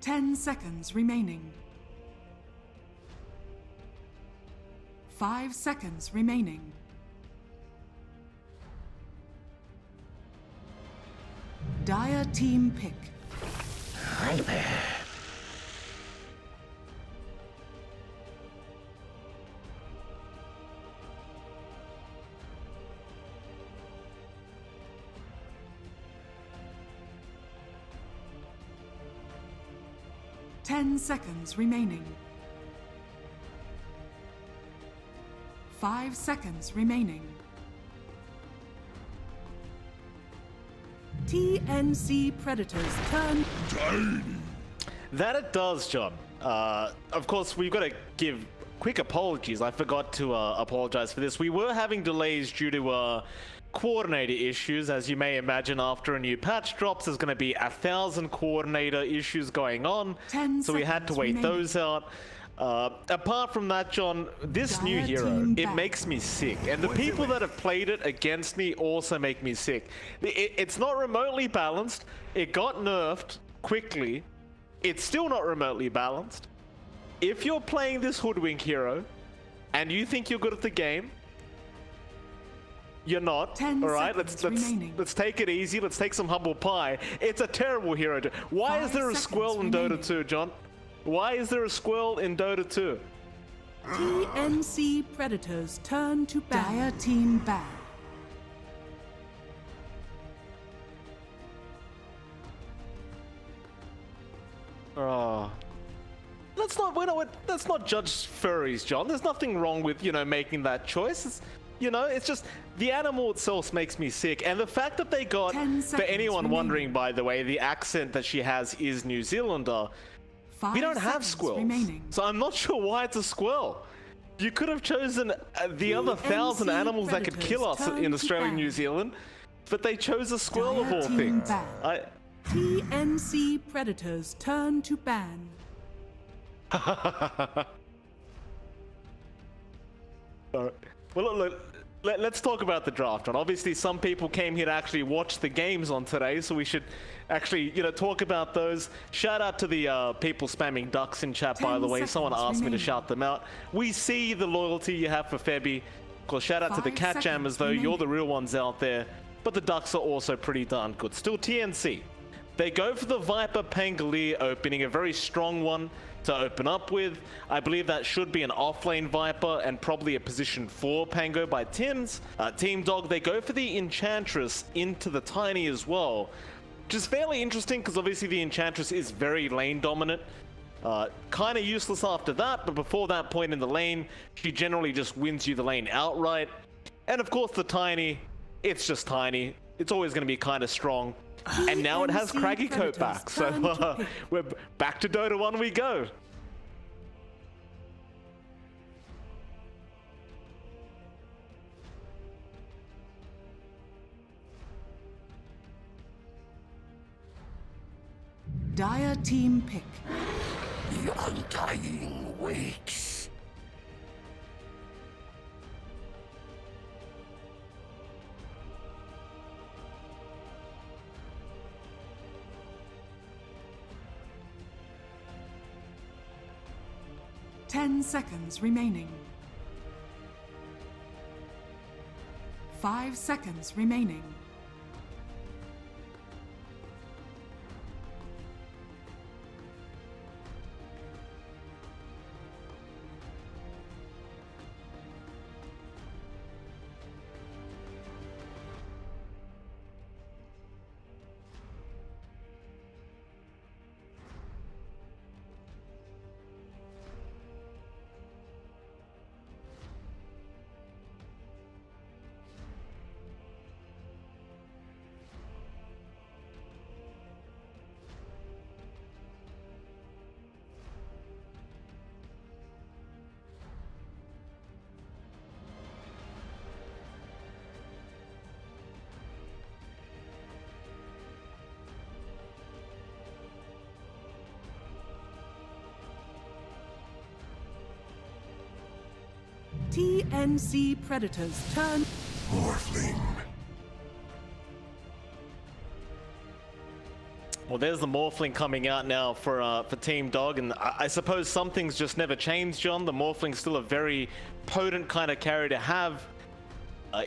10 seconds remaining. 5 seconds remaining. Dire team pick. Hyper. 10 seconds remaining. 5 seconds remaining. TNC Predators turn. That it does, John. Of course, we've got to give quick apologies. I forgot to apologize for this. We were having delays due to coordinator issues. As you may imagine, after a new patch drops, there's going to be 1,000 coordinator issues going on. So we had to wait those out. Apart from that, John, this new hero, it makes me sick. And the people that have played it against me also make me sick. It's not remotely balanced. It got nerfed quickly. It's still not remotely balanced. If you're playing this Hoodwink hero and you think you're good at the game, you're not. All right, let's take it easy. Let's take some humble pie. It's a terrible hero. Why is there a squirrel in Dota 2, John? Why is there a squirrel in Dota 2? TNC Predators turn to Dire team ban. Oh. Let's not judge furries, John. There's nothing wrong with, making that choice. It's just the animal itself makes me sick. And the fact that they got, for anyone wondering, by the way, the accent that she has is New Zealander. We don't have squirrels, so I'm not sure why it's a squirrel. You could have chosen the other 1,000 animals that could kill us in Australia and New Zealand, but they chose a squirrel of all things. TNC Predators turn to ban. Well, look, let's talk about the draft, John. Obviously, some people came here to actually watch the games on today, so we should actually, talk about those. Shout out to the people spamming ducks in chat, by the way. Someone asked me to shout them out. We see the loyalty you have for Febby. Of course, shout out to the cat jammers, though. You're the real ones out there. But the ducks are also pretty darn good. Still TNC. They go for the Viper Pangolier opening, a very strong one to open up with. I believe that should be an offlane Viper and probably a position 4 Pango by Tim's. Team Dog, they go for the Enchantress into the Tiny as well, which is fairly interesting because obviously the Enchantress is very lane dominant. Kind of useless after that, but before that point in the lane, she generally just wins you the lane outright. And of course the Tiny, it's just Tiny. It's always going to be kind of strong. And now it has Craggy Coat back, so we're back to Dota 1 we go. Dire team pick. The Undying waits. Ten seconds remaining. 5 seconds remaining. TNC Predators turn. Morphling. Well, there's the Morphling coming out now for Team Dog, and I suppose some things just never change, John. The Morphling's still a very potent kind of carry to have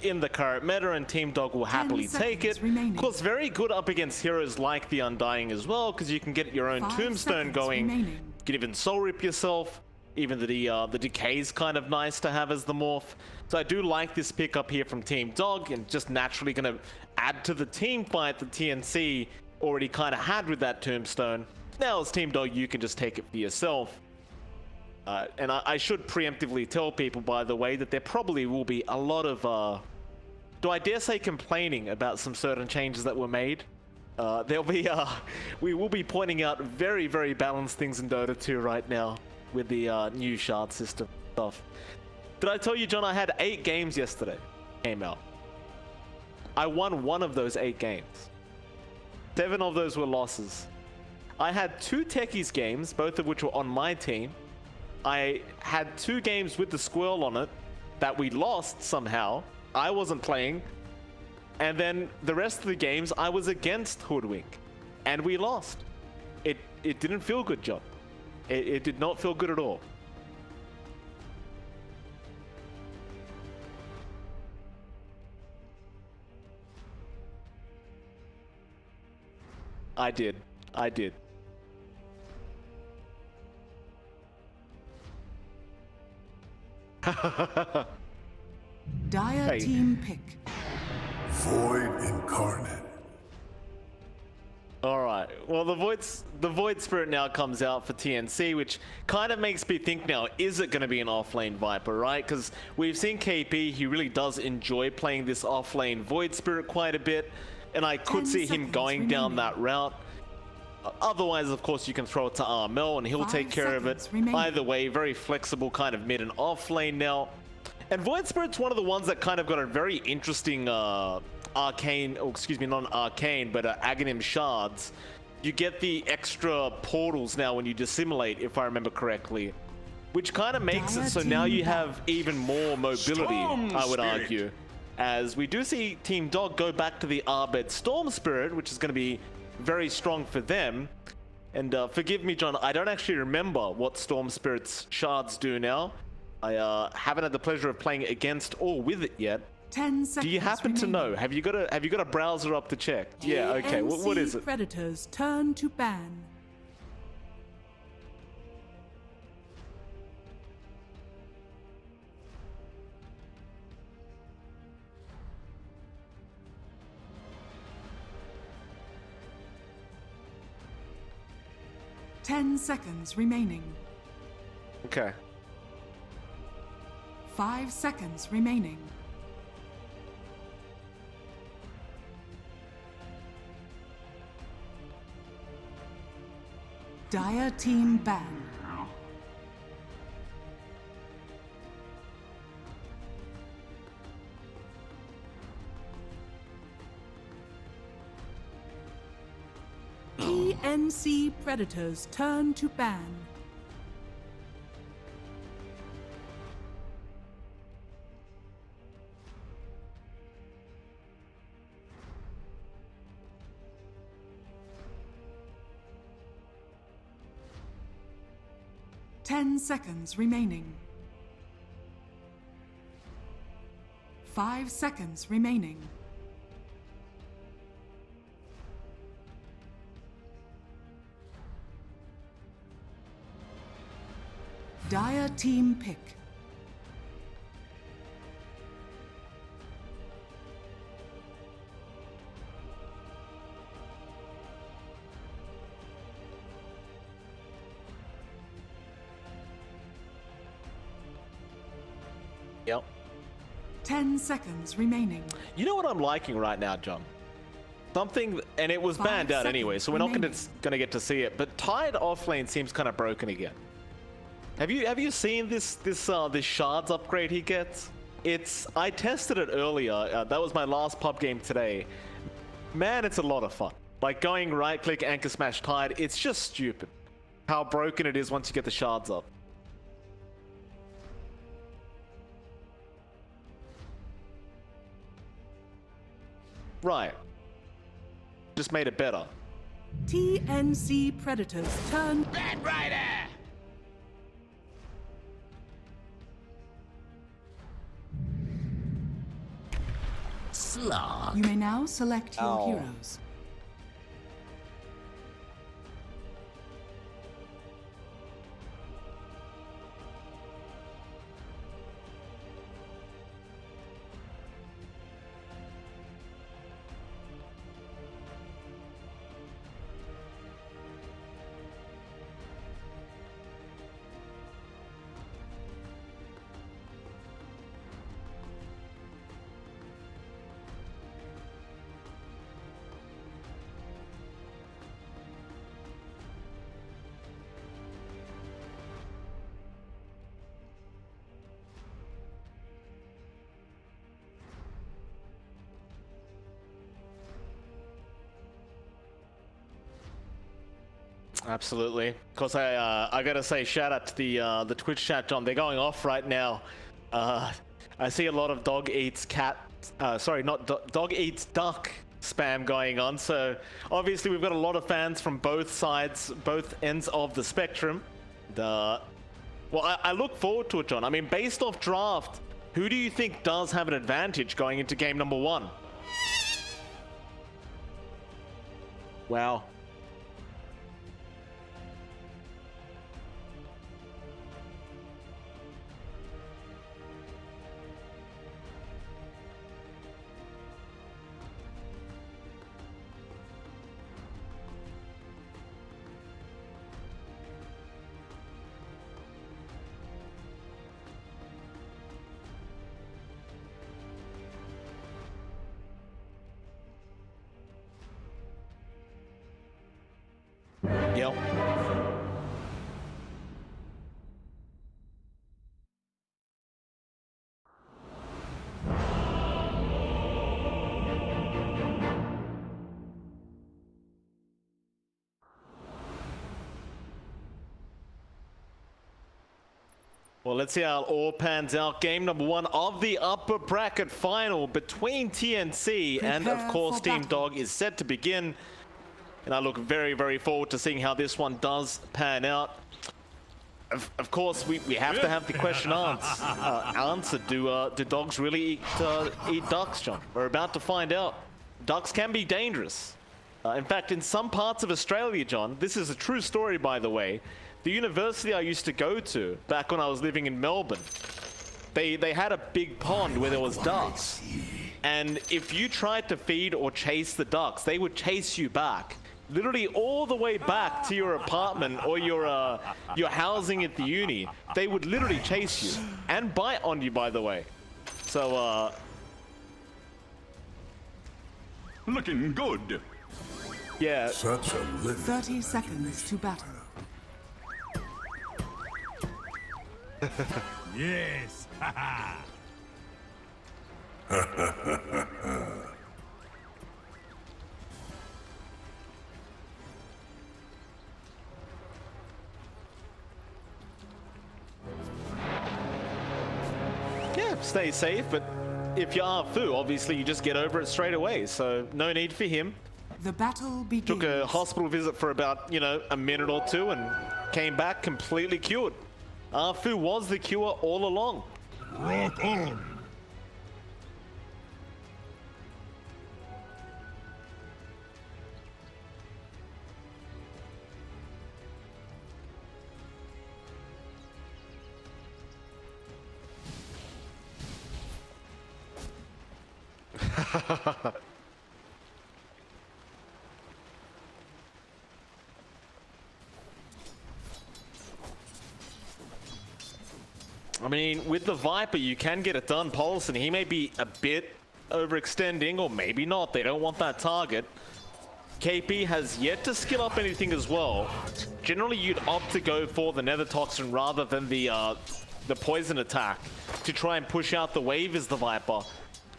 in the current meta, and Team Dog will happily take it. Of course, very good up against heroes like the Undying as well, because you can get your own Tombstone going. You can even Soul Rip yourself. Even the Decay's kind of nice to have as the Morph. So I do like this pickup here from Team Dog, and just naturally going to add to the team fight that TNC already kind of had with that Tombstone. Now as Team Dog, you can just take it for yourself. And I should preemptively tell people, by the way, that there probably will be a lot of, do I dare say, complaining about some certain changes that were made. There'll be, we will be pointing out very, very balanced things in Dota 2 right now with the new shard system stuff. Did I tell you, John, I had 8 games yesterday, came out. I won 1 of those 8 games. 7 of those were losses. I had 2 Techies games, both of which were on my team. I had 2 games with the Squirrel on it that we lost somehow. I wasn't playing. And then the rest of the games, I was against Hoodwink. And we lost. It didn't feel good, John. It did not feel good at all. I did. Dire team pick. Void incarnate. All right. Well, the Void Spirit now comes out for TNC, which kind of makes me think now, is it going to be an offlane Viper, right? Because we've seen KP, he really does enjoy playing this offlane Void Spirit quite a bit, and I could see him going down that route. Otherwise, of course, you can throw it to Armel and he'll take care of it. Either way, very flexible kind of mid and off lane now. And Void Spirit's one of the ones that kind of got a very interesting arcane, or excuse me, not arcane, but Aghanim shards. You get the extra portals now when you dissimulate, if I remember correctly, which kind of makes it so now you have even more mobility, I would argue, as we do see Team Dog go back to the Arbed Storm Spirit, which is going to be very strong for them. And forgive me, John, I don't actually remember what Storm Spirit's shards do now. I haven't had the pleasure of playing against or with it yet. 10 seconds. Do you happen to know? Have you got a browser up to check? Yeah, okay. What is it? Predators turn to ban. Ten seconds remaining. Okay. 5 seconds remaining. Dire team ban. PNC Predators turn to ban. Ten seconds remaining. 5 seconds remaining. Dire team pick. Yep. 10 seconds remaining. You know what I'm liking right now, John? Something, and it was banned out anyway, so we're not going to get to see it. But Tide offlane seems kind of broken again. Have you seen this shards upgrade he gets? I tested it earlier. That was my last pub game today. Man, it's a lot of fun. Like going right click anchor smash Tide. It's just stupid how broken it is once you get the shards up. Right. Just made it better. TNC Predators turn. Bad Rider! Slog. You may now select your Ow. heroes. Absolutely. Of course, I gotta say shout out to the Twitch chat, John. They're going off right now. I see a lot of dog eats cat. Sorry, not dog eats duck spam going on. So obviously we've got a lot of fans from both sides, both ends of the spectrum. Well, I look forward to it, John. I mean, based off draft, who do you think does have an advantage going into game number 1? Wow. Yep. Well, let's see how it all pans out. Game number 1 of the upper bracket final between TNC and, of course, Team Dog is set to begin. And I look very, very forward to seeing how this one does pan out. Of course, we have to have the question answered. Do dogs really eat ducks, John? We're about to find out. Ducks can be dangerous. In fact, in some parts of Australia, John, this is a true story, by the way. The university I used to go to back when I was living in Melbourne, they had a big pond where there was ducks. And if you tried to feed or chase the ducks, they would chase you back. Literally all the way back to your apartment or your housing at the uni. They would literally chase you and bite on you, by the way. So, looking good. Yeah. Such a living 30 seconds to battle. Yes. Yeah, stay safe, but if you are Fu, obviously you just get over it straight away, so no need for him. The battle begins. Took a hospital visit for about, a minute or two and came back completely cured. Fu was the cure all along. Rock on. I mean, with the Viper, you can get it done. Paulson, he may be a bit overextending, or maybe not. They don't want that target. KP has yet to skill up anything as well. Generally, you'd opt to go for the Nether Toxin rather than the poison attack to try and push out the wave as the Viper.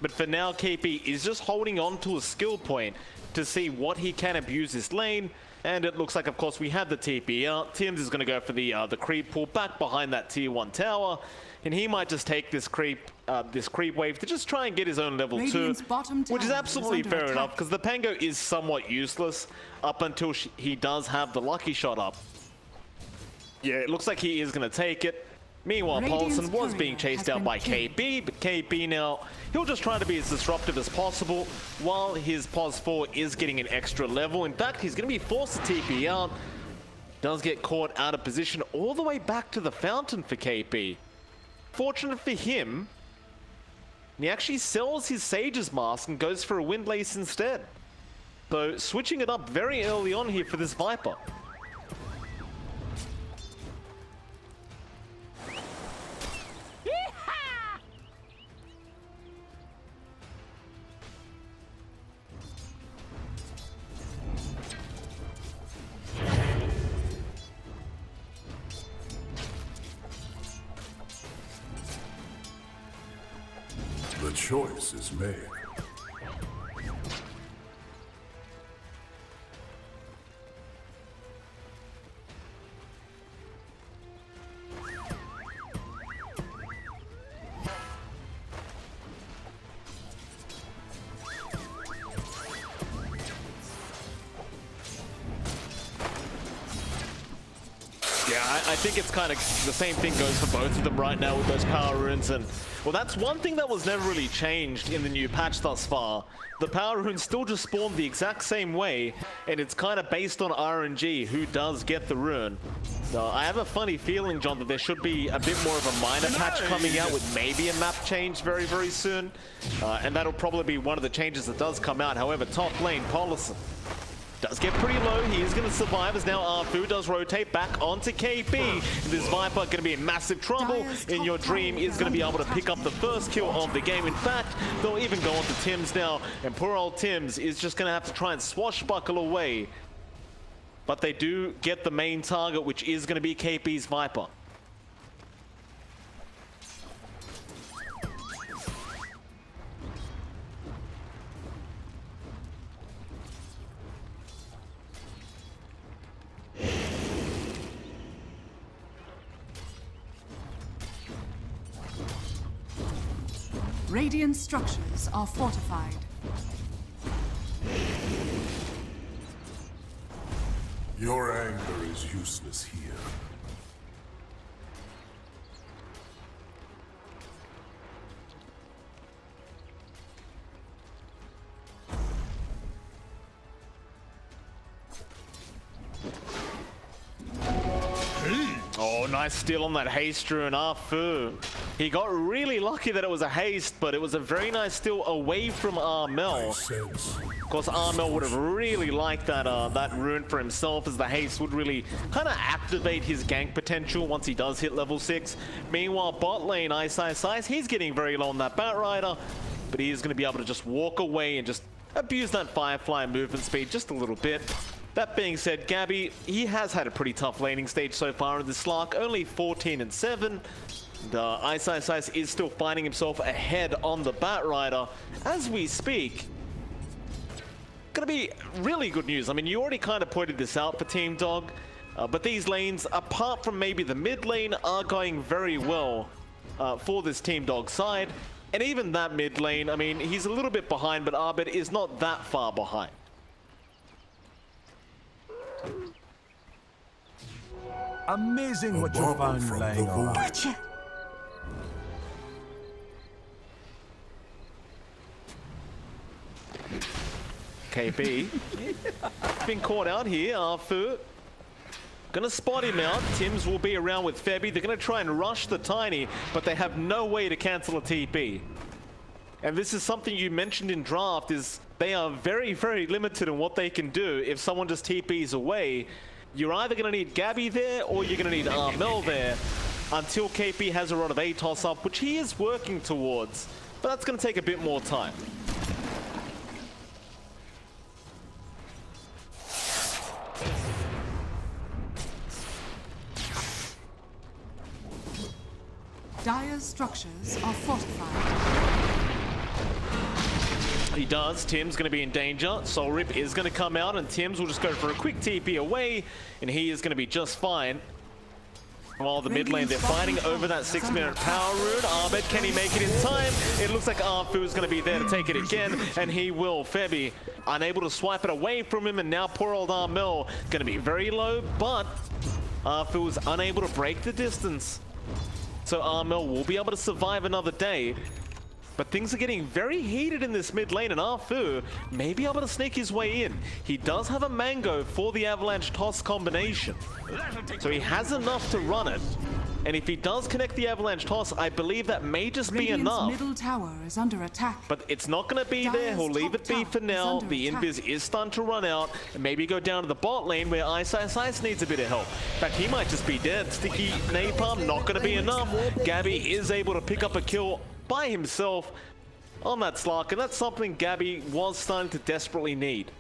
But for now, KP is just holding on to a skill point to see what he can abuse this lane. And it looks like, of course, we had the TP out. Tims is going to go for the creep pull back behind that tier 1 tower. And he might just take this creep wave to just try and get his own level 2. Which is absolutely fair enough, because the Pango is somewhat useless up until he does have the lucky shot up. Yeah, it looks like he is going to take it. Meanwhile, Paulson was being chased out by KB, but KB now, he'll just try to be as disruptive as possible while his POS 4 is getting an extra level. In fact, he's going to be forced to TP out. Does get caught out of position all the way back to the fountain for KP. Fortunate for him, he actually sells his Sage's Mask and goes for a Windlace instead. So switching it up very early on here for this Viper. The choice is made. Yeah, I think it's kind of the same thing goes for both of them right now with those power runes. And well, that's one thing that was never really changed in the new patch thus far. The power runes still just spawn the exact same way, and it's kind of based on RNG who does get the rune. So I have a funny feeling, John, that there should be a bit more of a minor patch coming out with maybe a map change very, very soon. And that'll probably be one of the changes that does come out. However, top lane, Paulson does get pretty low. He is going to survive as now Arfu does rotate back onto KP. This Viper going to be in massive trouble. In your dream is going to be able to pick up the first kill of the game. In fact, they'll even go onto Tims now. And poor old Tims is just going to have to try and swashbuckle away. But they do get the main target, which is going to be KP's Viper. Radiant structures are fortified. Your anger is useless here. Oh, nice steal on that haste rune, Arfu. He got really lucky that it was a haste, but it was a very nice steal away from Armel. Of course, Armel would have really liked that that rune for himself, as the haste would really kind of activate his gank potential once he does hit level 6. Meanwhile, bot lane, Ice, he's getting very low on that Batrider, but he is going to be able to just walk away and just abuse that Firefly movement speed just a little bit. That being said, Gabby, he has had a pretty tough laning stage so far in this Slark, only 14-7. The Ice is still finding himself ahead on the Batrider as we speak. Gonna be really good news. I mean, you already kind of pointed this out for Team Dog, but these lanes, apart from maybe the mid lane, are going very well for this Team Dog side. And even that mid lane, I mean, he's a little bit behind, but Arbit is not that far behind. Amazing what you found lying around. Gotcha! KP been caught out here. Arfu gonna spot him out. Tims will be around with Febby. They're gonna try and rush the Tiny, but they have no way to cancel a TP. And this is something you mentioned in draft, is they are very, very limited in what they can do. If someone just TPs away, you're either going to need Gabby there or you're going to need Armel there until KP has a rod of ATOS up, which he is working towards. But that's going to take a bit more time. Dire's structures are fortified. He does. Tim's going to be in danger. Soul Rip is going to come out, and Tim's will just go for a quick TP away, and he is going to be just fine. While the mid lane, they're fighting over that 6-minute power rune. Abed, can he make it in time? It looks like Arfu is going to be there to take it again, and he will. Febby unable to swipe it away from him, and now poor old Armel going to be very low, but Arfu is unable to break the distance. So Armel will be able to survive another day. But things are getting very heated in this mid lane, and Arfu may be able to sneak his way in. He does have a mango for the avalanche toss combination, so he has enough to run it. And if he does connect the avalanche toss, I believe that may just be enough. Middle tower is under attack. But it's not going to be there. He'll leave it be for now. The invis is starting to run out, and maybe go down to the bot lane where Ice needs a bit of help. In fact, he might just be dead. Sticky napalm not going to be enough. Gabby is able to pick up a kill by himself on that Slark, and that's something Gabby was starting to desperately need.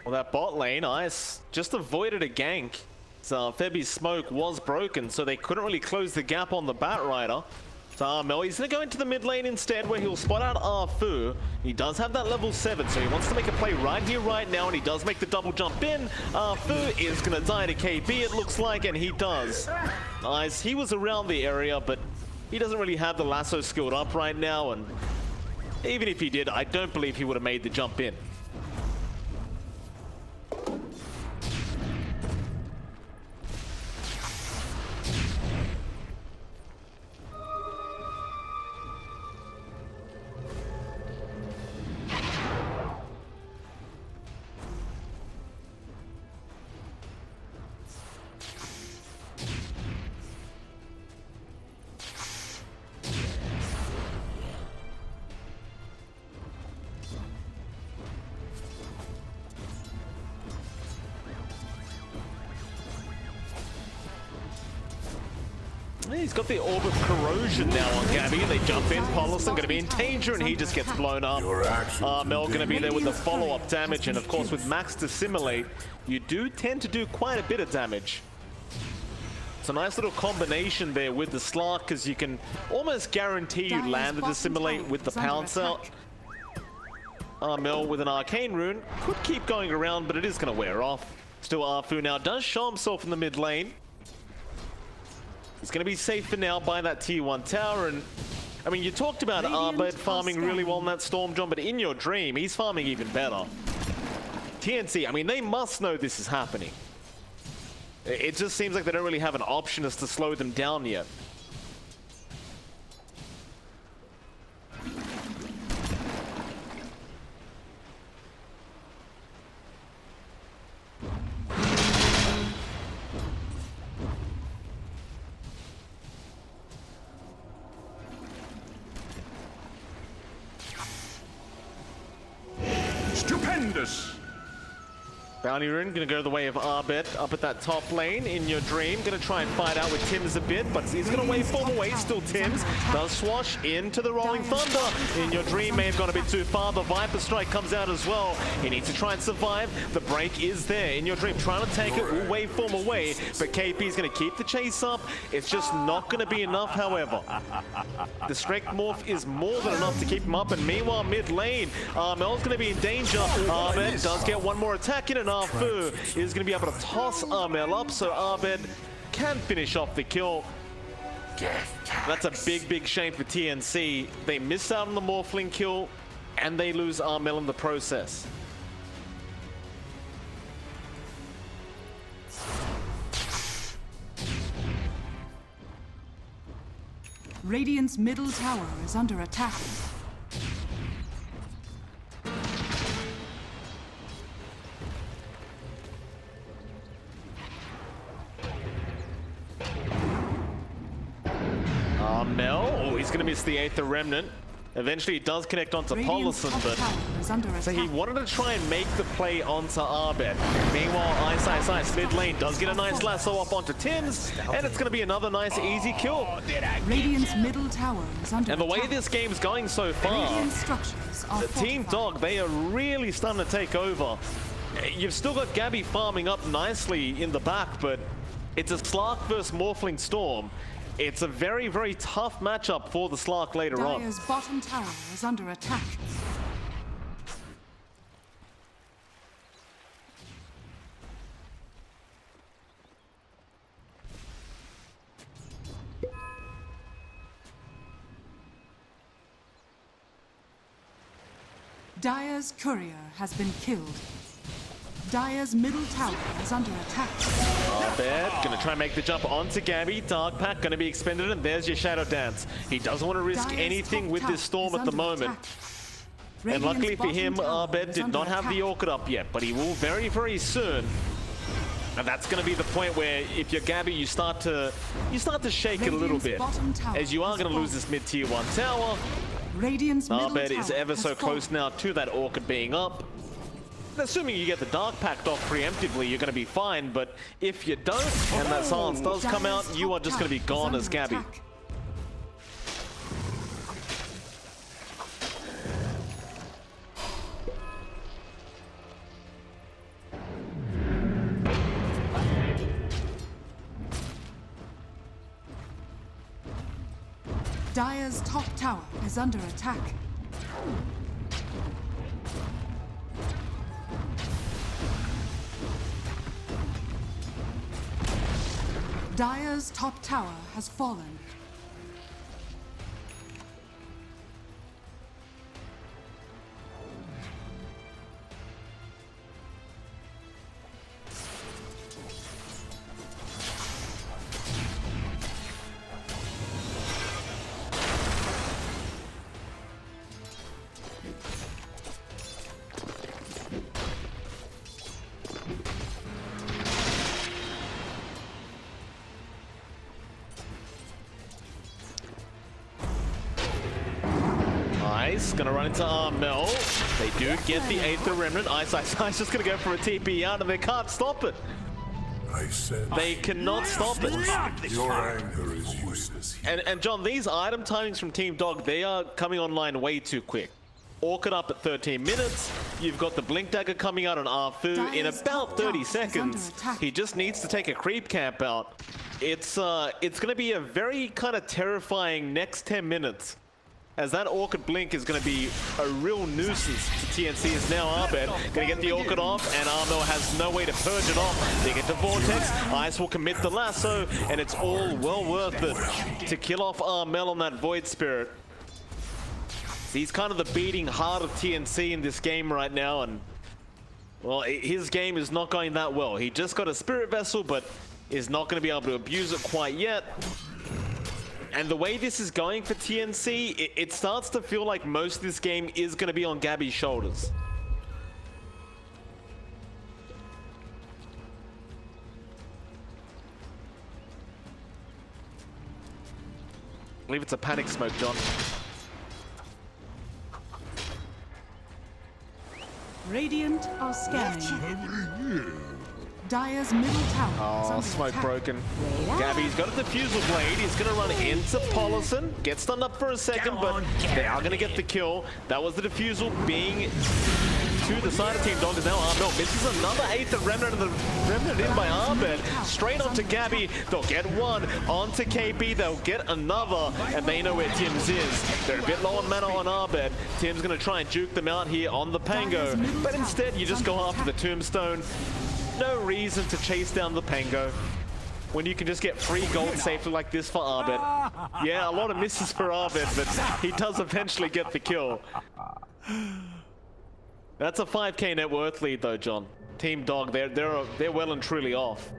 Well, that bot lane, Ice just avoided a gank. So Febby's smoke was broken, so they couldn't really close the gap on the Batrider. So Armel, he's going to go into the mid lane instead, where he'll spot out Arfu. He does have that level 7, so he wants to make a play right here, right now, and he does make the double jump in. Arfu is going to die to KB, it looks like, and he does. Nice. He was around the area, but he doesn't really have the lasso skilled up right now, and even if he did, I don't believe he would have made the jump in. He's got the Orb of Corrosion now on Gabby. They jump in. Paulison going to be in danger, and he just gets blown up. Mel going to be there with the follow-up damage, and of course with Max Dissimilate, you do tend to do quite a bit of damage. It's a nice little combination there with the Slark, because you can almost guarantee you land the Dissimilate with the Pounce out. Mel with an Arcane Rune could keep going around, but it is going to wear off. Still Arfu now does show himself in the mid lane. He's going to be safe for now by that tier 1 tower, and I mean, you talked about Arbed farming really well in that Storm John, but in your dream, he's farming even better. TNC, I mean, they must know this is happening. It just seems like they don't really have an option as to slow them down yet. Stupendous! Bounty Rune gonna go the way of Arbet up at that top lane. In your dream, gonna try and fight out with Tim's a bit, but he's gonna waveform away. Still Tim's does swash into the Rolling Thunder. In your dream may have gone a bit too far. The Viper Strike comes out as well. He needs to try and survive. The break is there. In your dream, trying to take it, will waveform away, but KP's gonna keep the chase up. It's just not gonna be enough, however. The Strike Morph is more than enough to keep him up, and meanwhile, mid lane, Mel's gonna be in danger. Arbet does get one more attack in, and Arfu is going to be able to toss Armel up, so Arbed can finish off the kill. That's a big, big shame for TNC. They miss out on the Morphling kill, and they lose Armel in the process. Radiant's middle tower is under attack. Mel, oh, he's gonna miss the Aether Remnant. Eventually, he does connect onto Radiant's Polison, top but tower is under so attack. he wanted to try and make the play onto Arbet. Meanwhile, Ice mid lane does get a nice lasso up onto Tims, and it's gonna be another nice easy kill. Radiant's middle tower is under And the way attack. this game's going so far, Radiant structures are Team fortified. Dog, they are really starting to take over. You've still got Gabby farming up nicely in the back, but it's a Slark versus Morphling Storm. It's a very, very tough matchup for the Slark later on. Dire's bottom tower is under attack. Dire's courier has been killed. Dire's middle tower is under attack. Arbet gonna try and make the jump onto Gabby. Dark Pack gonna be expended, and there's your Shadow Dance. He doesn't want to risk Dire's anything top with tower this Storm is at the under moment. attack. And Radiant's luckily for bottom him, tower Arbet is did under not have the attack. Orchid up yet, but he will very, very soon. And that's going to be the point where, if you're Gabby, you start to shake it a little Radiant's bit, bottom tower as you are has going to lose fallen. this mid tier 1 tower. Radiant's middle Arbet tower is ever has so close fallen. now to that Orchid being up. Assuming you get the Dark Pact off preemptively, you're going to be fine, but if you don't, and that silence does come out, Dire's you are top just going to be tower is gone under as Gabby. attack. Dire's top tower is under attack. Dire's top tower has fallen. Ice gonna run into Mel. They do get the Aether Remnant. Ice just gonna go for a TP out, and they can't stop it. I said They cannot stop it. your anger is useless here. And John, these item timings from Team Dog, they are coming online way too quick. Orchid up at 13 minutes. You've got the Blink Dagger coming out on Arfu in Dire's about top 30 tower is under seconds. attack. He just needs to take a creep camp out. It's gonna be a very kind of terrifying next 10 minutes. As that Orchid Blink is going to be a real nuisance to TNC. Is now Arbet going to get the Orchid off, and Armel has no way to purge it off. They get to Vortex, Ice will commit the lasso, and it's all well worth it to kill off Armel on that Void Spirit. He's kind of the beating heart of TNC in this game right now, and well, his game is not going that well. He just got a Spirit Vessel, but is not going to be able to abuse it quite yet. And the way this is going for TNC, it starts to feel like most of this game is going to be on Gabby's shoulders. I believe it's a panic smoke, John. Radiant are scanning. Dire's middle tower is Oh, under smoke attack. broken. Gabby's got a Diffusal Blade. He's going to run into Polison. Gets stunned up for a second, but they are going to get the kill. That was the Diffusal being to the side of Team Dog. Is now Armel misses another Aether Remnant, and the Remnant in by Arbet. Straight onto Gabby. They'll get one. Onto KP. They'll get another, and they know where Tims is. They're a bit low on mana on Arbet. Tim's going to try and juke them out here on the Pango, but instead you just go after the Tombstone. No reason to chase down the Pango when you can just get free gold safely like this for Arbet. Yeah, a lot of misses for Arbet, but he does eventually get the kill. That's a 5k net worth lead though, John. Team Dog, they're well and truly off.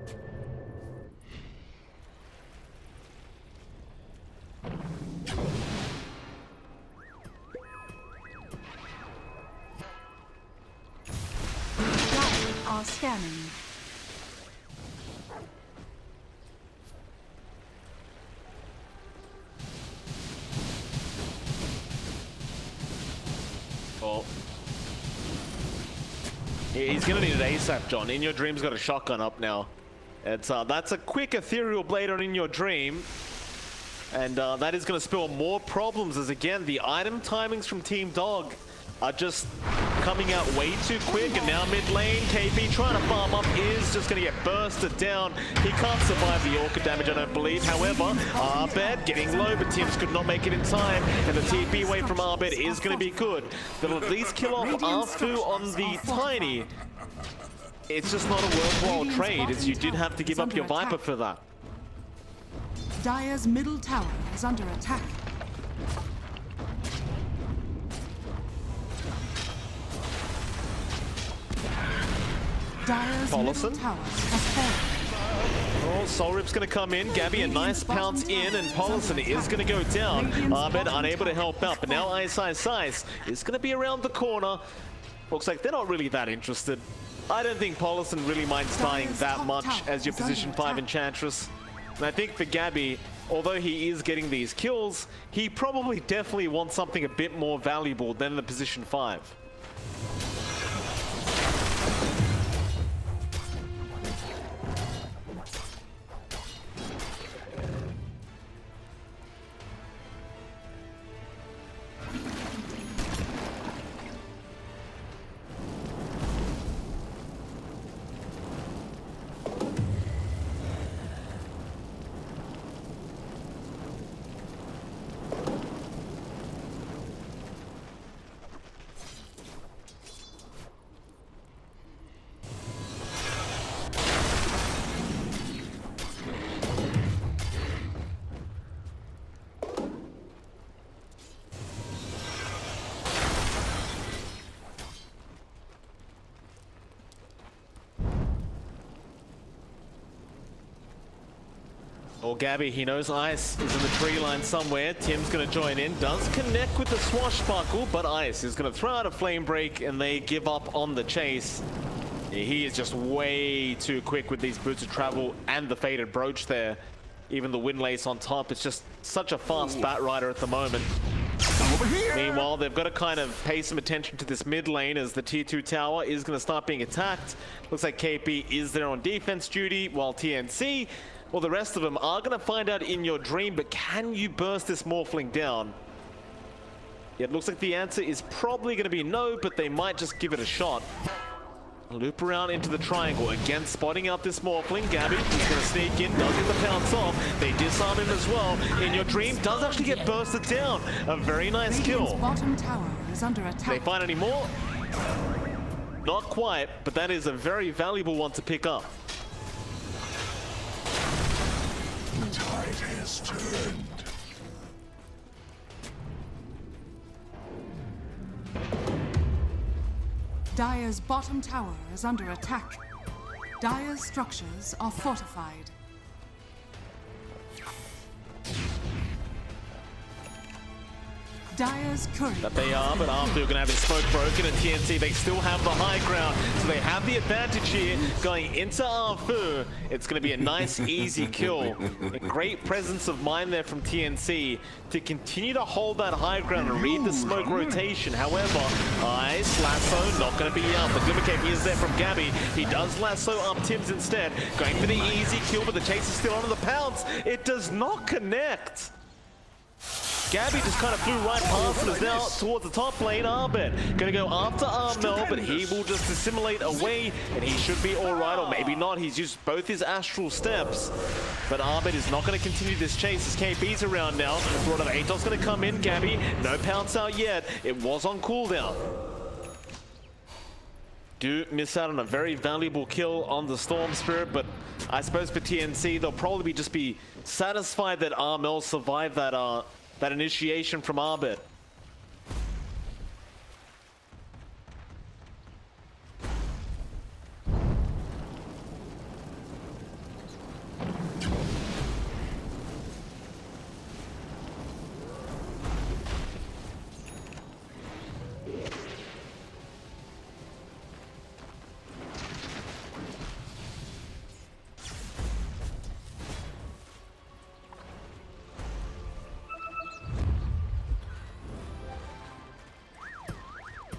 are scanning. Oh. He's gonna need it ASAP, John. In Your Dream's got a shotgun up now. It's that's a quick ethereal blade on In Your Dream. And that is gonna spell more problems as again the item timings from Team Dog are just coming out way too quick. And now mid lane, KP trying to farm up is just gonna get bursted down. He can't survive the Orca damage, I don't believe. However, Arbed getting low, but Tims could not make it in time. And the TP wave from Arbed is gonna be good. They'll at least kill off Arfu on the Tiny. It's just not a worthwhile trade, as you did have to give up your Viper for that. Dire's middle tower is under attack. Dire's middle tower has fallen. Oh, Soul Rip's gonna come in. Gabby, a nice pounce in, and Paulison is gonna go down. Arbed unable to help out, but now Ice is gonna be around the corner. Looks like they're not really that interested. I don't think Paulison really minds dying that much as your position 5 Enchantress. And I think for Gabby, although he is getting these kills, he probably definitely wants something a bit more valuable than the position 5. Well, Gabby, he knows Ice is in the tree line somewhere. Tim's going to join in. Does connect with the swashbuckle, but Ice is going to throw out a flame break, and they give up on the chase. He is just way too quick with these boots of travel and the faded brooch there. Even the windlace on top. It's just such a fast bat rider at the moment. Meanwhile, they've got to kind of pay some attention to this mid lane as the tier 2 tower is going to start being attacked. Looks like KP is there on defense duty, while TNC, well, the rest of them are going to find out In Your Dream, but can you burst this Morphling down? Yeah, it looks like the answer is probably going to be no, but they might just give it a shot. Loop around into the triangle, again spotting out this Morphling. Gabby is going to sneak in, does get the pounce off. They disarm him as well. In Your Dream does actually get bursted down. A very nice kill. Bottom tower is under attack. They find any more? Not quite, but that is a very valuable one to pick up. The tide has turned. Dire's bottom tower is under attack. Dire's structures are fortified. Dire's courier. That they are, but after you're going to have his smoke broken and TNC, they still have the high ground. So they have the advantage here going into Arfu. It's going to be a nice, easy kill. A great presence of mind there from TNC to continue to hold that high ground and read the smoke rotation. However, Ice, Lasso, not going to be out. The Glimmercape is there from Gabby. He does Lasso up Tims instead. Going for the easy kill, but the chase is still under the pounce. It does not connect. Gabby just kind of flew right past and is now towards the top lane. Arbed gonna go after Armel, but he will just assimilate away and he should be alright, or maybe not. He's used both his astral steps, but Arbed is not going to continue this chase as KP's around now. Rod of Atos gonna come in. Gabby, no pounce out yet. It was on cooldown. Do miss out on a very valuable kill on the Storm Spirit, but I suppose for TNC they'll probably just be satisfied that Armel survived that initiation from Arbed.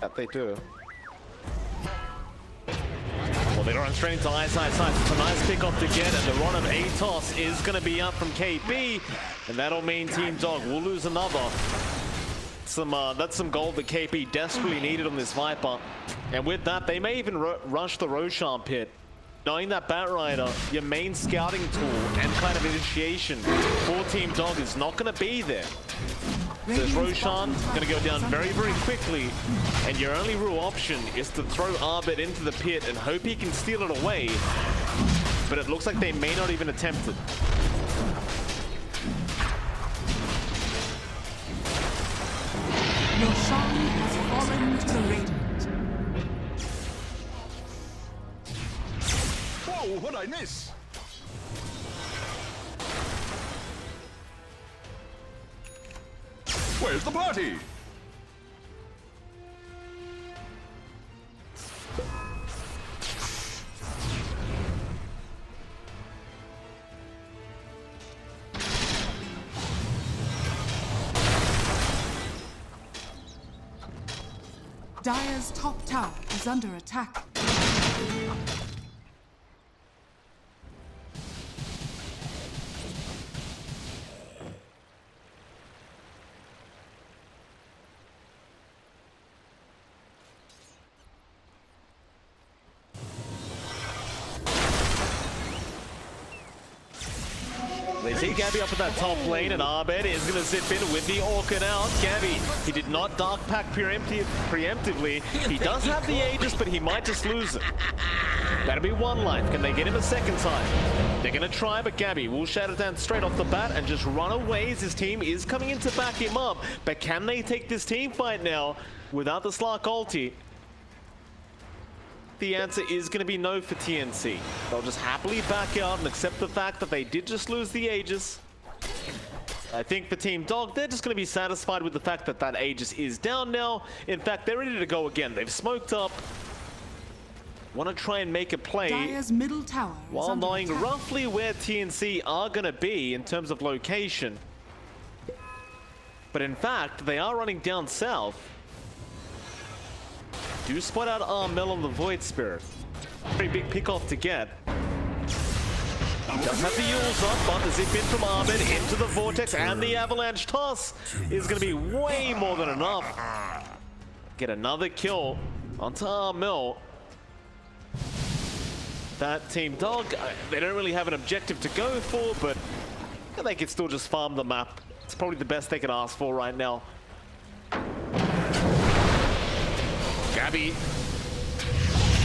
That they do. Well, they're going straight into side. It's a nice pick off to get, and the run of Atos is going to be up from KB, and that'll mean Team Dog will lose another. That's some gold that KP desperately needed on this Viper, and with that, they may even rush the Roshan pit. Knowing that Batrider, your main scouting tool and kind of initiation for Team Dog, is not going to be there. So this Roshan's going to go down very, very quickly, and your only real option is to throw Arbit into the pit and hope he can steal it away, but it looks like they may not even attempt it. Roshan has fallen to the Radiant. Whoa, what'd I miss? Where's the party? Dire's top tower is under attack. They see Gabby up at that top lane, and Arbed is going to zip in with the Orchid out. Gabby, he did not Dark Pack preemptively. He does have the Aegis, but he might just lose it. That'll be one life. Can they get him a second time? They're going to try, but Gabby will shatter down straight off the bat and just run away as his team is coming in to back him up. But can they take this team fight now without the Slark ulti? The answer is going to be no for TNC. They'll just happily back out and accept the fact that they did just lose the Aegis. I think for Team Dog, they're just going to be satisfied with the fact that that Aegis is down now. In fact, they're ready to go again. They've smoked up. Want to try and make a play Dire's middle tower is while under knowing attack. roughly where TNC are going to be in terms of location. But in fact, they are running down south. Do spot out Armel on the Void Spirit. Very big pick off to get. Does have the Yules up, but the zip in from Armid into the Vortex, and the Avalanche toss is going to be way more than enough. Get another kill onto Armel. That Team Dog, they don't really have an objective to go for, but they can still just farm the map. It's probably the best they can ask for right now. Gabby.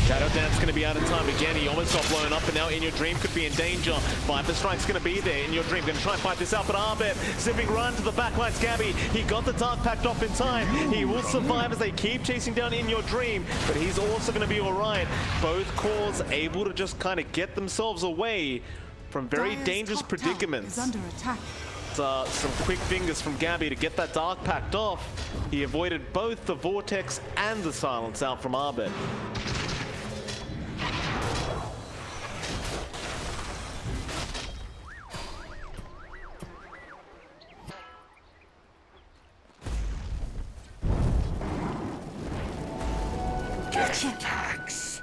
Shadow Dance going to be out of time again. He almost got blown up, and now In Your Dream could be in danger. Viper Strike's going to be there. In Your Dream going to try and fight this out, but Arbet zipping run to the backlines. Gabby, he got the Dark packed off in time. He will survive as they keep chasing down In Your Dream, but he's also going to be all right. Both cores able to just kind of get themselves away from very Dire's dangerous top tower predicaments. is under attack. Some quick fingers from Gabby to get that Dark packed off. He avoided both the Vortex and the Silence out from Arbet. Attacks.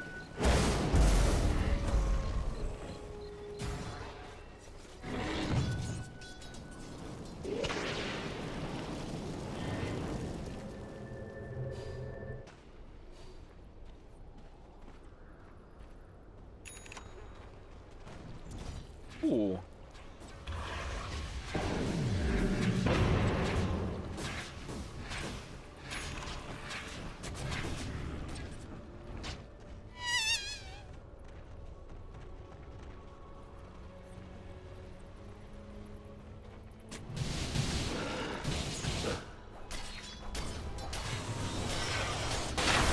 Ooh.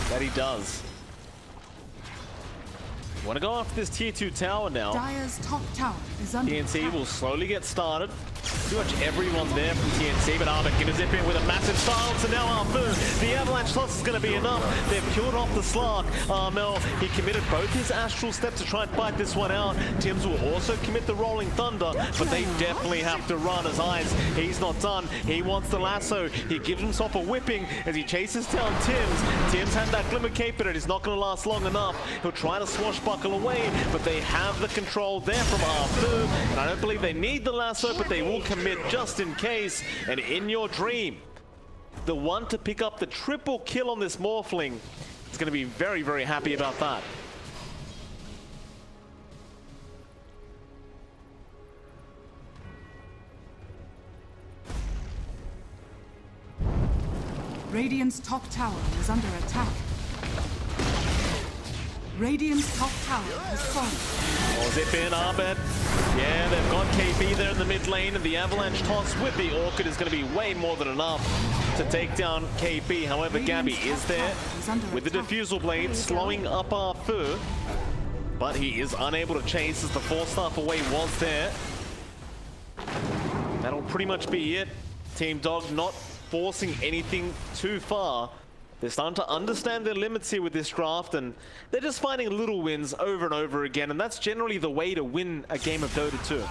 That he does. Want to go after this tier 2 tower now. Dire's top tower is under TNC attack. will slowly get started. Pretty much everyone there from TNC, but Arbit gonna zip in with a massive silence, and now Arfu, the avalanche toss is gonna be enough. They've killed off the Slark. Armel, he committed both his astral steps to try and fight this one out. Tims will also commit the rolling thunder, but they definitely have to run as Eyes. He's not done. He wants the lasso. He gives himself a whipping as he chases down Tims. Tims had that glimmer cape, but it is not gonna last long enough. He'll try to swashbuckle away, but they have the control there from Arfu, and I don't believe they need the lasso, but they will commit just in case. And in your dream, the one to pick up the triple kill on this Morphling is going to be very, very happy about that. Radiant's top tower is under attack. Radiant's top tower has fallen. Oh, zip in, Arbit. Yeah, they've got KB there in the mid lane, and the avalanche toss with the Orchid is going to be way more than enough to take down KB. However, Gabby is there with the diffusal blade, slowing up Arfu, but he is unable to chase as the 4-staff away was there. That'll pretty much be it. Team Dog not forcing anything too far. They're starting to understand their limits here with this draft, and they're just finding little wins over and over again, and that's generally the way to win a game of Dota 2.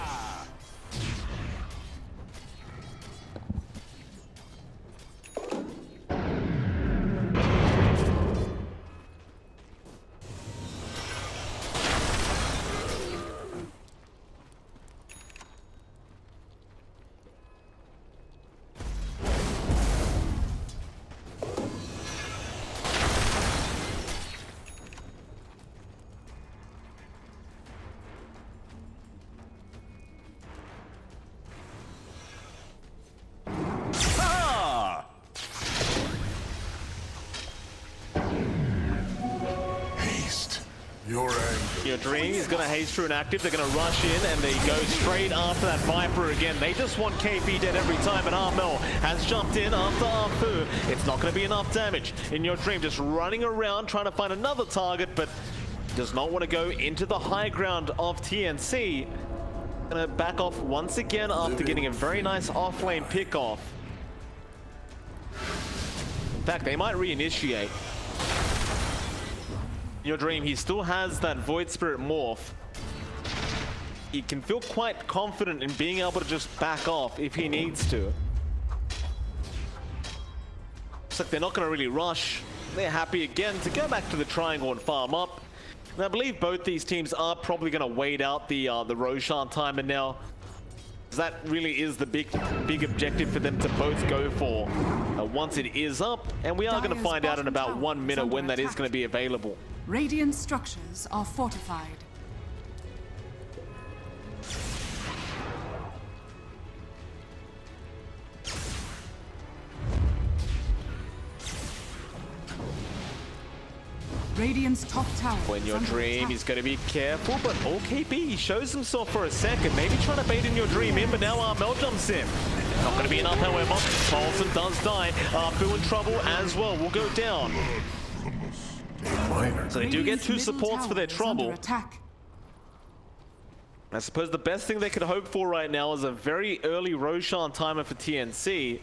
Your Dream is going to haste through an active. They're going to rush in, and they go straight after that Viper again. They just want KP dead every time, and Armel has jumped in after Arfu. It's not going to be enough damage. In Your Dream, just running around trying to find another target, but does not want to go into the high ground of TNC. Going to back off once again after getting a very nice off-lane pick-off. In fact, they might reinitiate. Your Dream, he still has that Void Spirit morph. He can feel quite confident in being able to just back off if he needs to. Looks like they're not going to really rush. They're happy again to go back to the triangle and farm up. And I believe both these teams are probably going to wait out the Roshan timer now. That really is the big objective for them to both go for once it is up. And we are going to find out in about 1 minute when that is going to be available. Radiant structures are fortified. Radiant's top tower. When Your Dream, he's going to be careful, but OKP, he shows himself for a second, maybe trying to bait in Your Dream in, but now Armel jumps in. Not going to be enough, however. Paulson does die. Arfu in trouble as well, will go down. So they do get 2 supports for their trouble. I suppose the best thing they could hope for right now is a very early Roshan timer for TNC.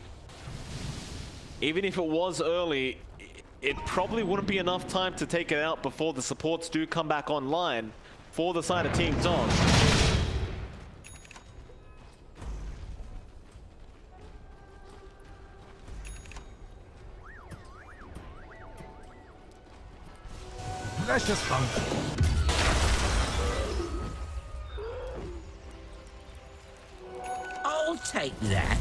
Even if it was early, it probably wouldn't be enough time to take it out before the supports do come back online for the side of Team Dog. Precious fun. I'll take that.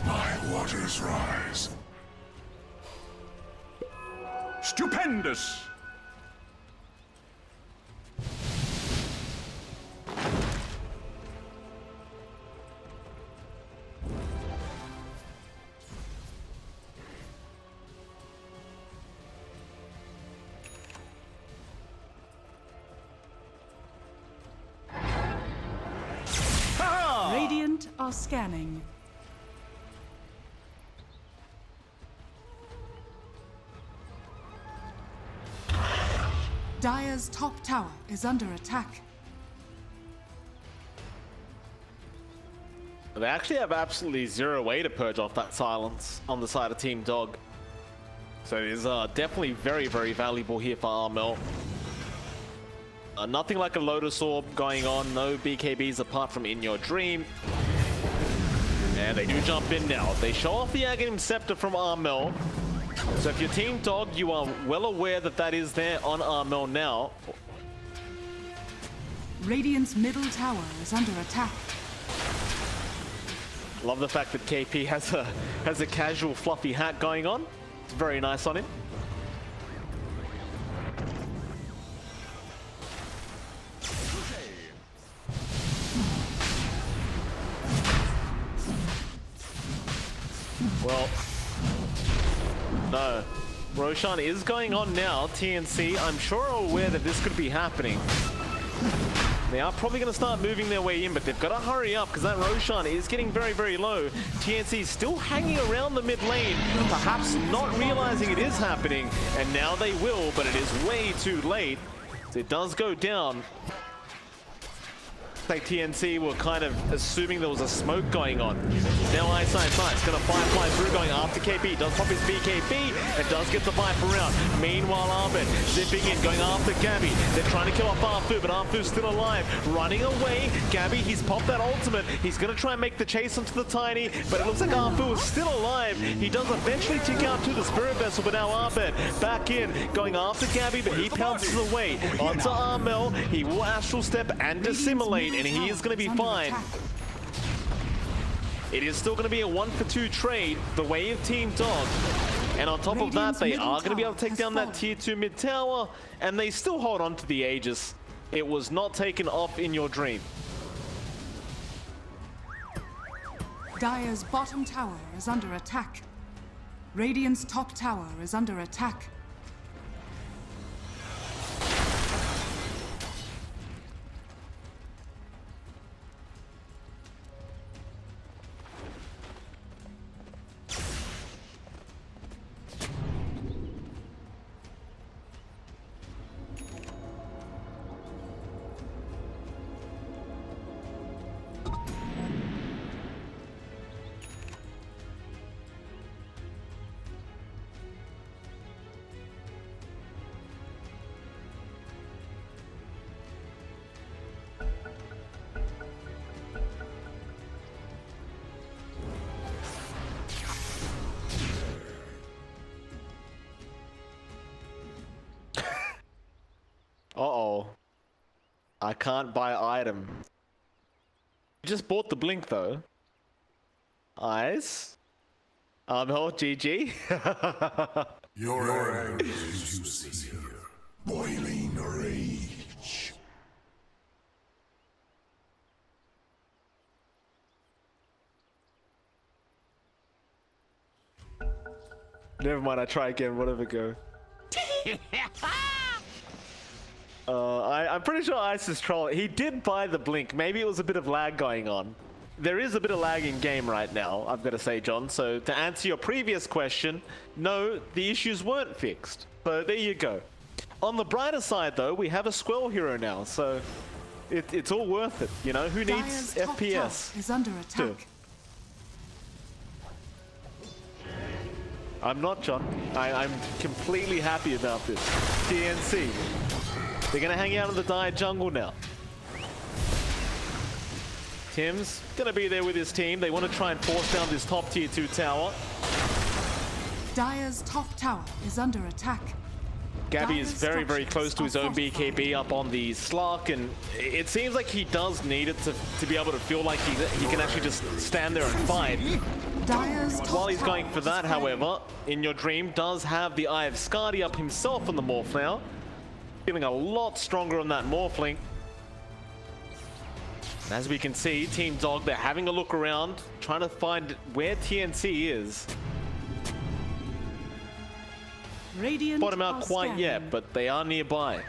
My waters rise. Stupendous! Radiant are scanning. Dire's top tower is under attack. They actually have absolutely zero way to purge off that silence on the side of Team Dog. So it is definitely very, very valuable here for Armel. Nothing like a Lotus Orb going on, no BKBs apart from In Your Dream. And they do jump in now. They show off the Aghanim Scepter from Armel. So if you're Team Dog, you are well aware that that is there on Armel now. Radiant's middle tower is under attack. Love the fact that KP has a casual fluffy hat going on. It's very nice on him. Well, no. Roshan is going on now. TNC, I'm sure, are aware that this could be happening. They are probably going to start moving their way in, but they've got to hurry up because that Roshan is getting very, very low. TNC is still hanging around the mid lane, perhaps not realizing it is happening, and now they will, but it is way too late. So it does go down. Like TNC were kind of assuming there was a smoke going on. Now Eyesight Sight's gonna fly through, going after KP. Does pop his BKB and does get the Viper around. Meanwhile, Arbit zipping in, going after Gabby. They're trying to kill off Arfu, but Arfu's still alive. Running away. Gabby, he's popped that ultimate. He's gonna try and make the chase onto the Tiny, but it looks like Arfu is still alive. He does eventually tick out to the Spirit Vessel, but now Arbit back in, going after Gabby, but he pounces away onto Armel. He will Astral Step and Dissimulate, and he is going to be fine. It is still going to be a 1-for-2 trade the way of Team Dog. And on top of that, they are going to be able to take down that tier 2 mid tower, and they still hold on to the Aegis. It was not taken off In Your Dream. Dire's bottom tower is under attack. Radiant's top tower is under attack. Uh-oh. I can't buy item. You just bought the blink though. Eyes. Oh, GG. Your anger is juicy here. Boiling rage. Never mind, I try again, whatever go. I'm pretty sure Ice is trolling. He did buy the blink. Maybe it was a bit of lag going on. There is a bit of lag in game right now, I've got to say, John. So to answer your previous question, no, the issues weren't fixed. So there you go. On the brighter side, though, we have a Squirrel hero now, so it's all worth it. You know, who needs Dire's top FPS? tower is under attack. I'm not, John. I'm completely happy about this. TNC. They're going to hang out in the Dire jungle now. Tim's going to be there with his team. They want to try and force down this top tier 2 tower. Dire's top tower is under attack. Gabby is Dire's very, very structures close to his are own BKB up on the Slark, and it seems like he does need it to be able to feel like he can actually just stand there and fight. Dire's top While he's tower going for is that, falling. however, In Your Dream does have the Eye of Skadi up himself on the Morph now. Feeling a lot stronger on that Morphling. As we can see, Team Dog, they're having a look around, trying to find where TNC is. Radiant Spot him out are quite scanning. yet, but they are nearby.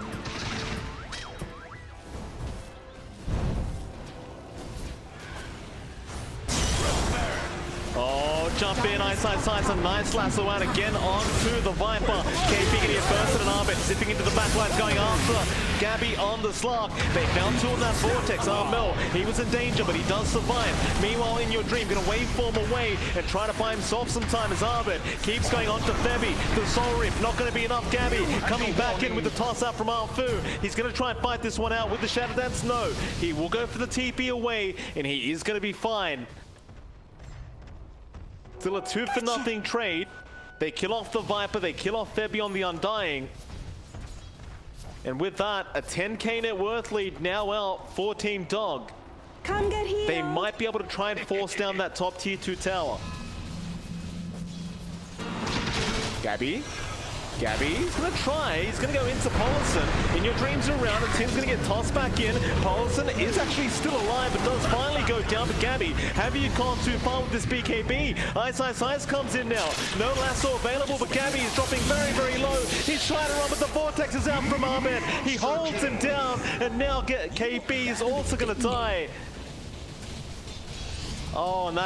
Oh, jump in. Ice, a nice lasso out again onto the Viper. KP getting it first and an Arbit zipping into the backline, going after Gabby on the Slark. They found two on that Vortex. Armel, he was in danger, but he does survive. Meanwhile, in your dream, gonna waveform away and try to buy himself some time as Arbit keeps going on to Febby. The Soul Rip, not gonna be enough. Gabby coming back in with the toss out from Arfu. He's gonna try and fight this one out with the Shadow Dance. No, he will go for the TP away, and he is gonna be fine. Still a 2-for-0 trade. They kill off the Viper, they kill off Febby on the Undying. And with that, a 10k net worth lead now out for Team Dog. Come get healed. They might be able to try and force down that top tier 2 tower. Gabby, he's gonna try. He's gonna go into Polison. In your dreams around, and Tim's gonna get tossed back in. Polison is actually still alive, but does finally go down. But Gabby, have you gone too far with this BKB? Ice comes in now. No lasso available, but Gabby is dropping very, very low. He's trying to run, but the Vortex is out from Ahmed. He holds him down, and now KP is also gonna die. Oh, and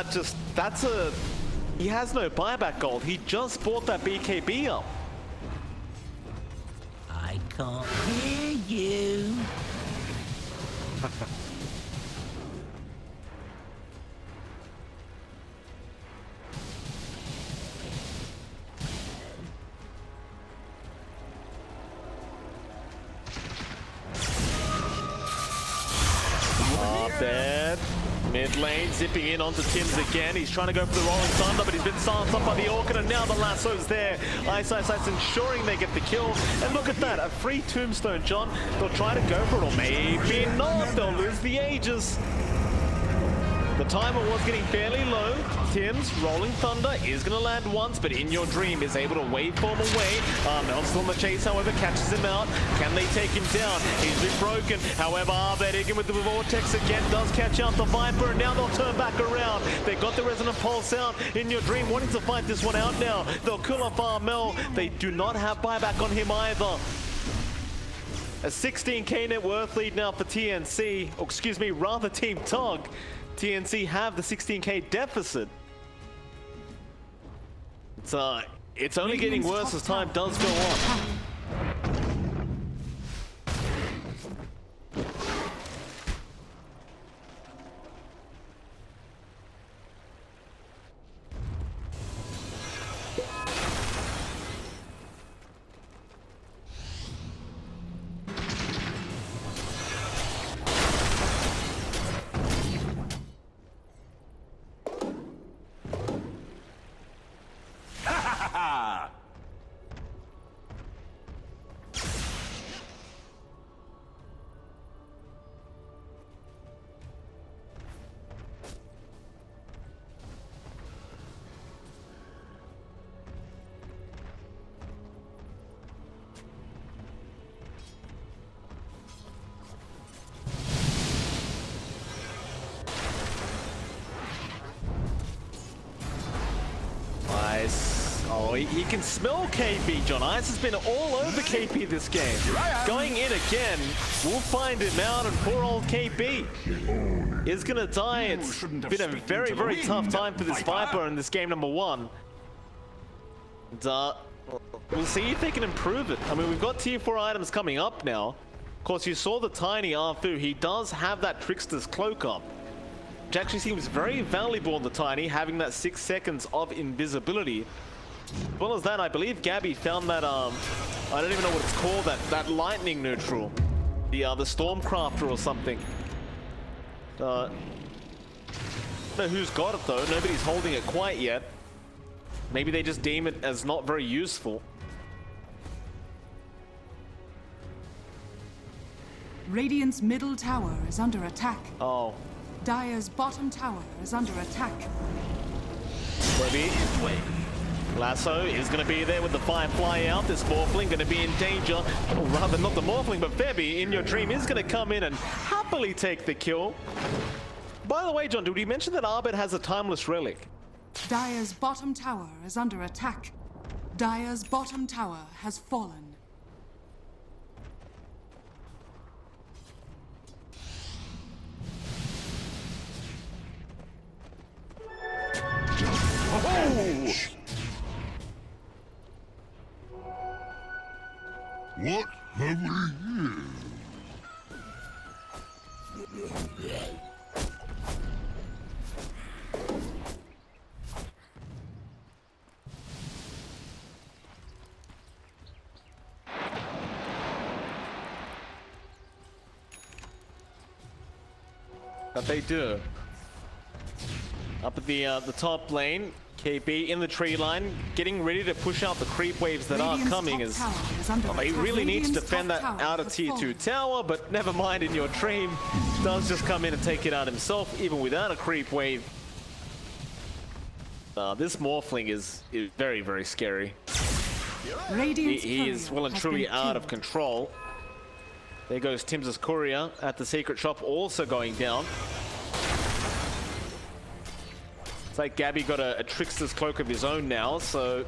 he has no buyback gold. He just bought that BKB up. I can't hear you. Dead. Mid lane, zipping in onto Tim's again. He's trying to go for the Rolling Thunder, but he's been silenced up by the Orchid, and now the lasso's there. Ice ensuring they get the kill. And look at that, a free tombstone, John. They'll try to go for it, or maybe not. They'll lose the Aegis. The timer was getting fairly low. Tim's Rolling Thunder is going to land once, but In Your Dream is able to waveform away. Mel's still on the chase, however, catches him out. Can they take him down? He's been broken. However, Arbet with the Vortex again does catch out the Viper, and now they'll turn back around. They got the Resonant Pulse out. In Your Dream wanting to fight this one out now. They'll kill off Armel. They do not have buyback on him either. A 16k net worth lead now for TNC, or excuse me, rather Team Dog. TNC have the 16k deficit. It's only getting worse as time does go on. Oh, he can smell KP, John. Ice has been all over KP this game. Going in again, we'll find him out, and poor old KP is gonna die. It's been a very, very tough time for this Viper in this game number 1. And, we'll see if they can improve it. I mean, we've got tier 4 items coming up now. Of course, you saw the tiny Arfu. He does have that Trickster's Cloak up, which actually seems very valuable on the tiny, having that 6 seconds of invisibility. As well as that, I believe Gabby found that, I don't even know what it's called, that lightning neutral. The Stormcrafter or something. Don't know who's got it though, nobody's holding it quite yet. Maybe they just deem it as not very useful. Radiant's middle tower is under attack. Oh. Dire's bottom tower is under attack. Webby. Lasso is going to be there with the Firefly out. This Morphling going to be in danger. Or rather, not the Morphling, but Febby, In Your Dream, is going to come in and happily take the kill. By the way, John, did we mention that Arbet has a Timeless Relic? Dire's bottom tower is under attack. Dire's bottom tower has fallen. Over here. But they do. Up at the top lane, KB in the tree line, getting ready to push out the creep waves that are coming. As he really needs to defend that outer tier 2 tower, but never mind, in your dream, does just come in and take it out himself, even without a creep wave. This Morphling is very, very scary. He is well and truly out of control. There goes Tim's courier at the secret shop, also going down. It's like Gabby got a trickster's cloak of his own now, so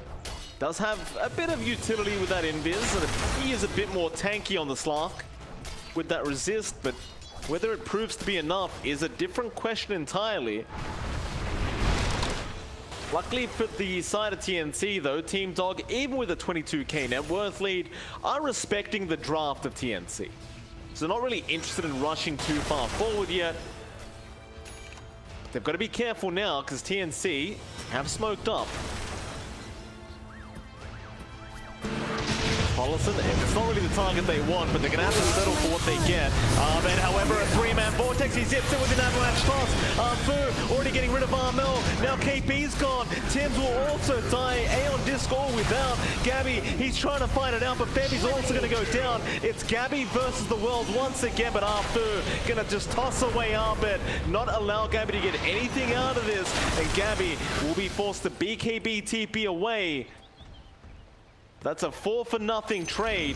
does have a bit of utility with that invis, and he is a bit more tanky on the Slark with that resist, but whether it proves to be enough is a different question entirely. Luckily for the side of TNC though, Team Dog, even with a 22k net worth lead, are respecting the draft of TNC. So they're not really interested in rushing too far forward yet. They've got to be careful now because TNC have smoked up. Paulison, it's not really the target they want, but they're going to have to settle for what they get. And however, a three-man Vortex, he zips it with an avalanche toss. Fu already getting rid of Armel. Now KP's gone. Tims will also die. Aeon Disc all without. Gabby, he's trying to fight it out, but Bevy's also going to go down. It's Gabby versus the world once again, but Fu going to just toss away Arbet, not allow Gabby to get anything out of this. And Gabby will be forced to BKB TP away. That's a 4-for-0 trade.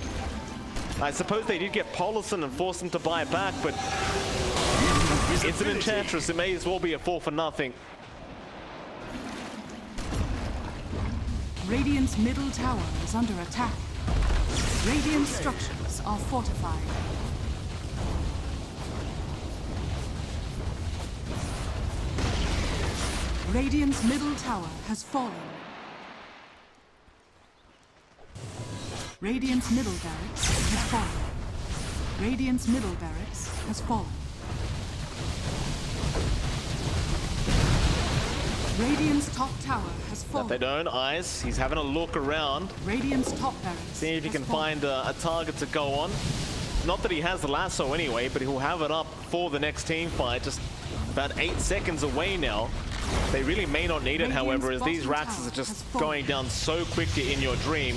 I suppose they did get Paulison and force him to buy it back, but it's an Enchantress. It may as well be a 4-for-0. Radiant's middle tower is under attack. Radiant structures are fortified. Radiant's middle tower has fallen. Radiant's middle barracks has fallen. Radiant's middle barracks has fallen. Radiant's top tower has fallen. They don't. Ice, he's having a look around. Radiant's top barracks. See if he can find a target to go on. Not that he has the lasso anyway, but he'll have it up for the next team fight. Just about 8 seconds away now. They really may not need it, however, as these Raxes are just going down so quickly in your dream.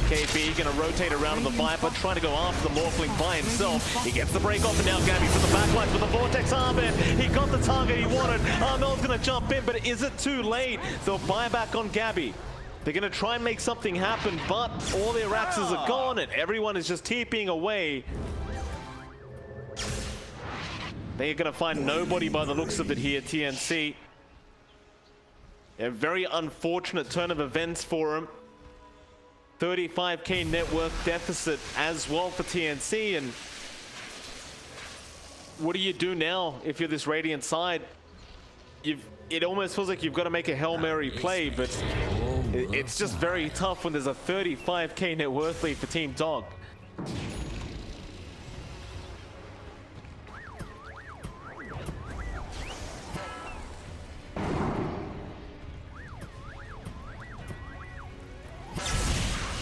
KB gonna rotate around the Viper, trying to go after the Morphling by himself. He gets the break off, and now Gabby for the backline for the Vortex Armband. He got the target he wanted. Armel's gonna jump in, but is it too late? They'll buy back on Gabby. They're gonna try and make something happen, but all their Raxes are gone, and everyone is just TPing away. They're gonna find nobody by the looks of it here, TNC. A very unfortunate turn of events for him. 35k net worth deficit as well for TNC, and what do you do now if you're this Radiant side? It almost feels like you've got to make a Hail Mary play, but it's just very tough when there's a 35k net worth lead for Team Dog.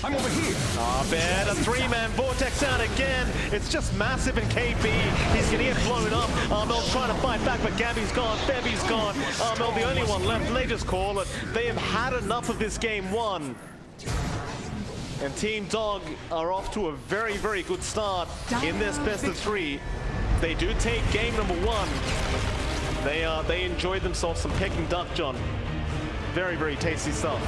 I'm over here. Bad, a three-man Vortex out again. It's just massive in KB. He's gonna get blown up. Armel's trying to fight back, but Gabby's gone, Bevy's gone. Armel the only one left, and they just call it. They have had enough of this game one. And Team Dog are off to a very, very good start in this best of 3. They do take game number 1. They enjoyed themselves some Peking duck, John. Very, very tasty stuff.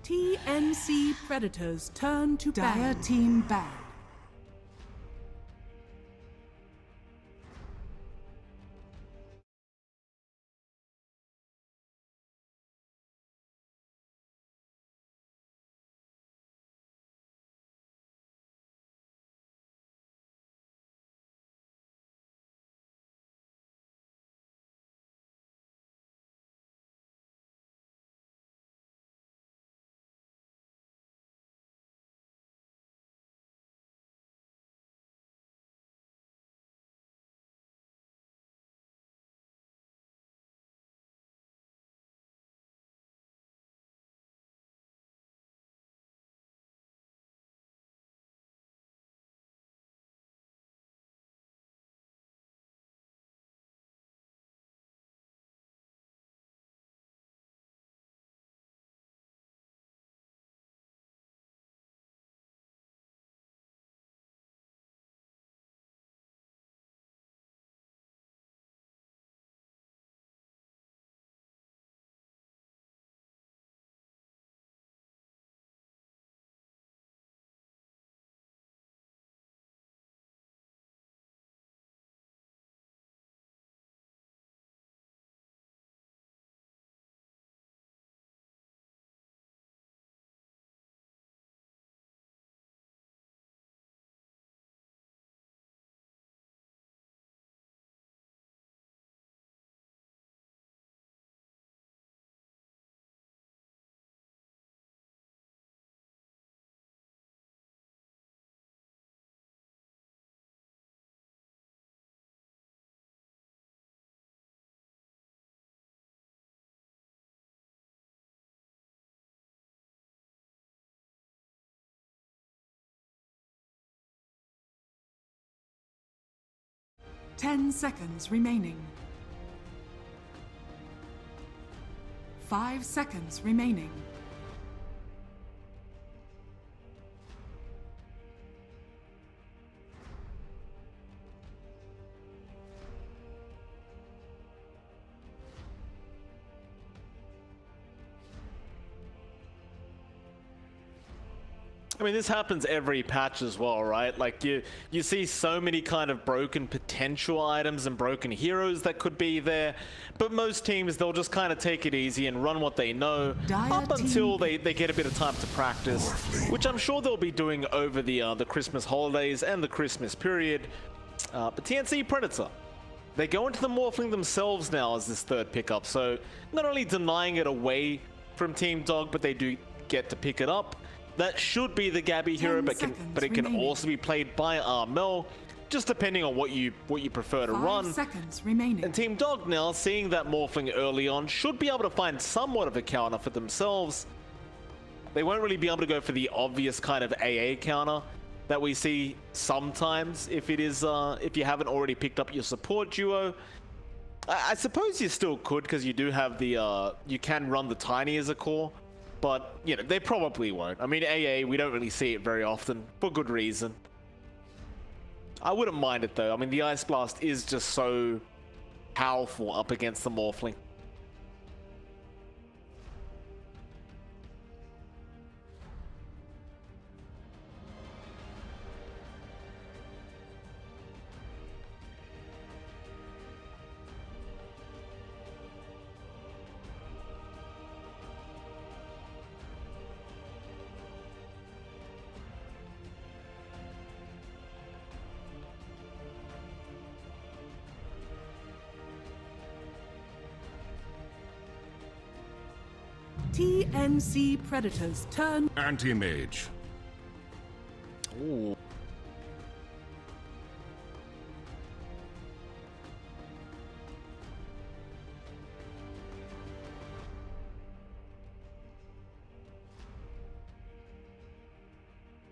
TNC Predators turn to Dire Team ban. Ten seconds remaining. 5 seconds remaining. I mean, this happens every patch as well, right? Like you see so many kind of broken potential items and broken heroes that could be there, but most teams, they'll just kind of take it easy and run what they know up until they get a bit of time to practice, which I'm sure they'll be doing over the Christmas holidays and the Christmas period. But TNC Predator, they go into the Morphling themselves now as this third pickup, so not only denying it away from Team Dog, but they do get to pick it up. That should be the Gabby hero, but it can also be played by Armel, just depending on what you prefer to run. 5 seconds remaining. And Team Dog now, seeing that Morphling early on, should be able to find somewhat of a counter for themselves. They won't really be able to go for the obvious kind of AA counter that we see sometimes if it is if you haven't already picked up your support duo. I suppose you still could, because you do have the you can run the Tiny as a core. But, you know, they probably won't. I mean, AA, we don't really see it very often, for good reason. I wouldn't mind it, though. I mean, the Ice Blast is just so powerful up against the Morphling. TNC Predators turn. Anti-mage. Ooh.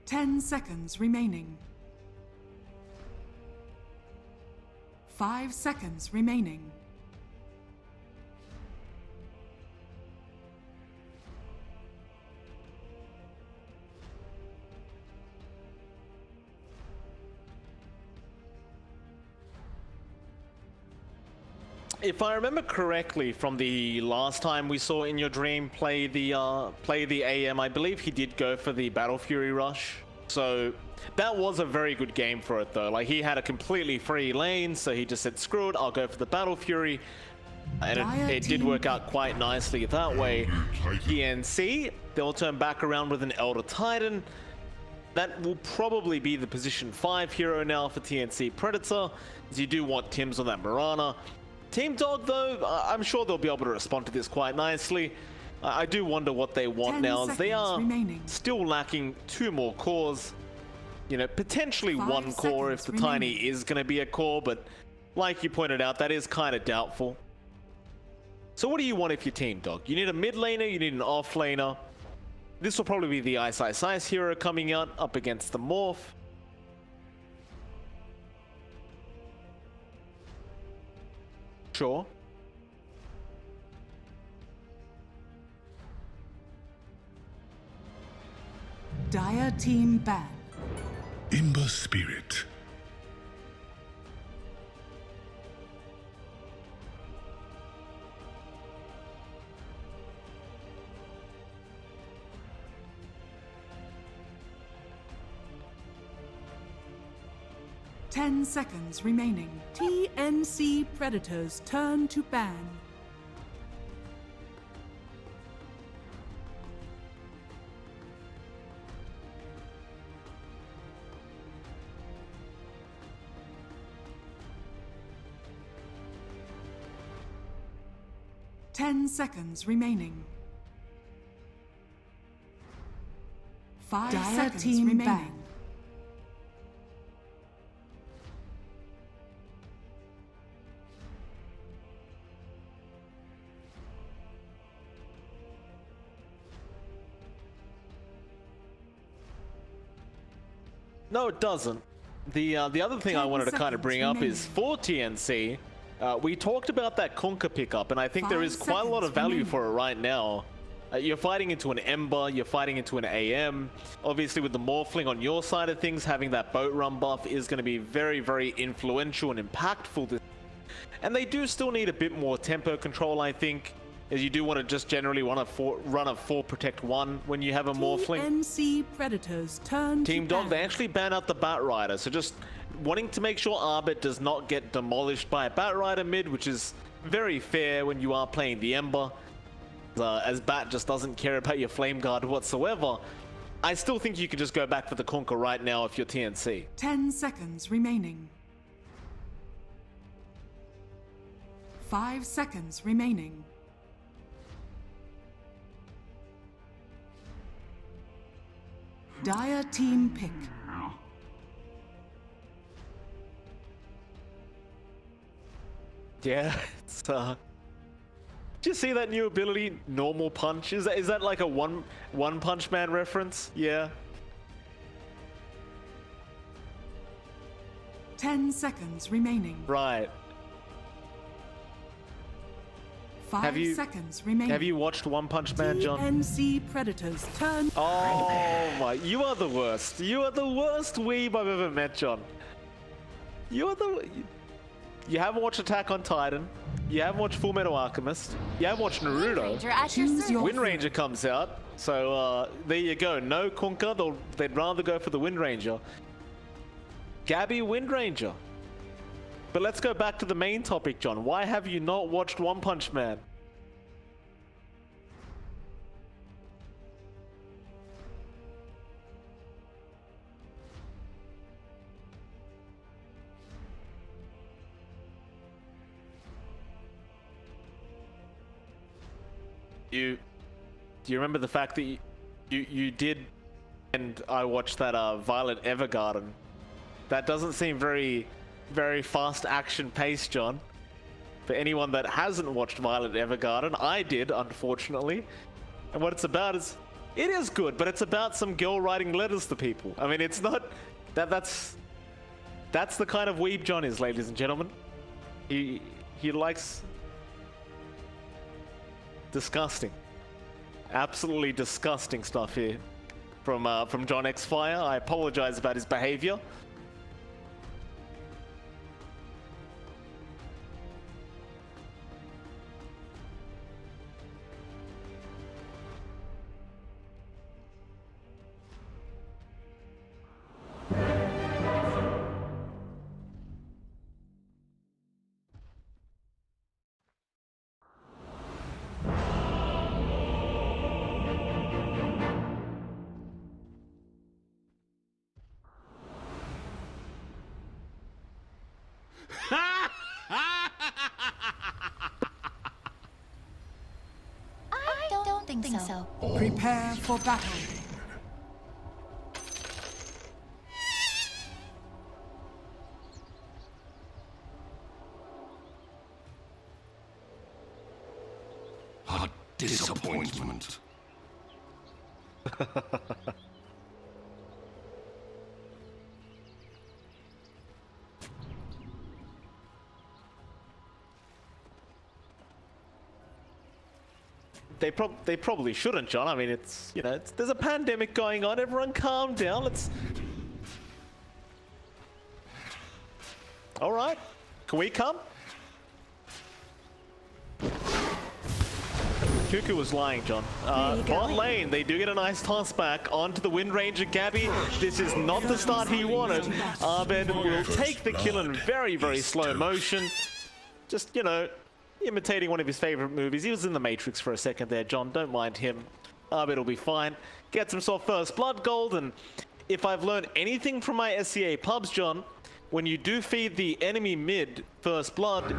Ten seconds remaining. 5 seconds remaining. If I remember correctly from the last time we saw In Your Dream play the AM, I believe he did go for the Battle Fury rush. So that was a very good game for it though. Like he had a completely free lane, so he just said, screw it, I'll go for the Battle Fury. And it did work out quite nicely that way. TNC, they'll turn back around with an Elder Titan. That will probably be the position 5 hero now for TNC Predator, as you do want Tims on that Mirana. Team Dog though, I'm sure they'll be able to respond to this quite nicely. I do wonder what they want now, as they are still lacking 2 more cores. You know, potentially 1 core if the Tiny is going to be a core, but like you pointed out, that is kind of doubtful. So what do you want if you're Team Dog? You need a mid laner, you need an off laner. This will probably be the Ice Ice Ice hero coming out up against the Morph. Sure. Dire team ban. Imber Spirit. Ten seconds remaining. TNC Predators turn to ban. Ten seconds remaining. 5 seconds remaining. No, it doesn't. The other thing I wanted to kind of bring up is for TNC, we talked about that KuKu pickup, and I think there is quite a lot of value for it right now. You're fighting into an Ember, you're fighting into an AM. Obviously with the Morphling on your side of things, having that boat run buff is going to be very, very influential and impactful. And they do still need a bit more tempo control, I think, as you do want to just generally run a 4 protect 1 when you have a Morphling. TNC Predators turn Team Dog, they actually ban out the Bat Rider, so just wanting to make sure Arbit does not get demolished by a Bat Rider mid, which is very fair when you are playing the Ember, as Bat just doesn't care about your Flame Guard whatsoever. I still think you could just go back for the KuKu right now if you're TNC. 10 seconds remaining. 5 seconds remaining. Dire team pick. Yeah, it's did you see that new ability, Normal Punch? Is that like a one Punch Man reference? Yeah. 10 seconds remaining. Right. 5 seconds remaining. Have you watched One Punch Man, John? TNC Predators turn. Oh my, you are the worst. You are the worst weeb I've ever met, John. You are the... You haven't watched Attack on Titan. You haven't watched Full Metal Alchemist. You haven't watched Naruto. Wind Ranger comes out. So there you go. No KuKu. They'd rather go for the Wind Ranger. Gabby Wind Ranger. But let's go back to the main topic, John. Why have you not watched One Punch Man? Do you remember the fact that you did, and I watched that Violet Evergarden? That doesn't seem very fast action paced, John. For anyone that hasn't watched Violet Evergarden, I did, unfortunately. And what it's about is, it is good, but it's about some girl writing letters to people. I mean, it's not that's the kind of weeb John is, ladies and gentlemen. He likes disgusting, absolutely disgusting stuff here from John X Fire. I apologize about his behavior. I don't think so. Prepare for battle. A disappointment. They probably shouldn't, John. I mean, it's, you know, there's a pandemic going on. Everyone calm down. Let's... All right. Can we come? KuKu was lying, John. Bot lane, they do get a nice toss back onto the Wind Ranger Gabby. This is not the start he wanted. Abed will take the kill in very, very slow motion. Just, you know, imitating one of his favorite movies. He was in The Matrix for a second there, John. Don't mind him. Abed will be fine. Gets himself first blood gold, and if I've learned anything from my SCA pubs, John, when you do feed the enemy mid first blood,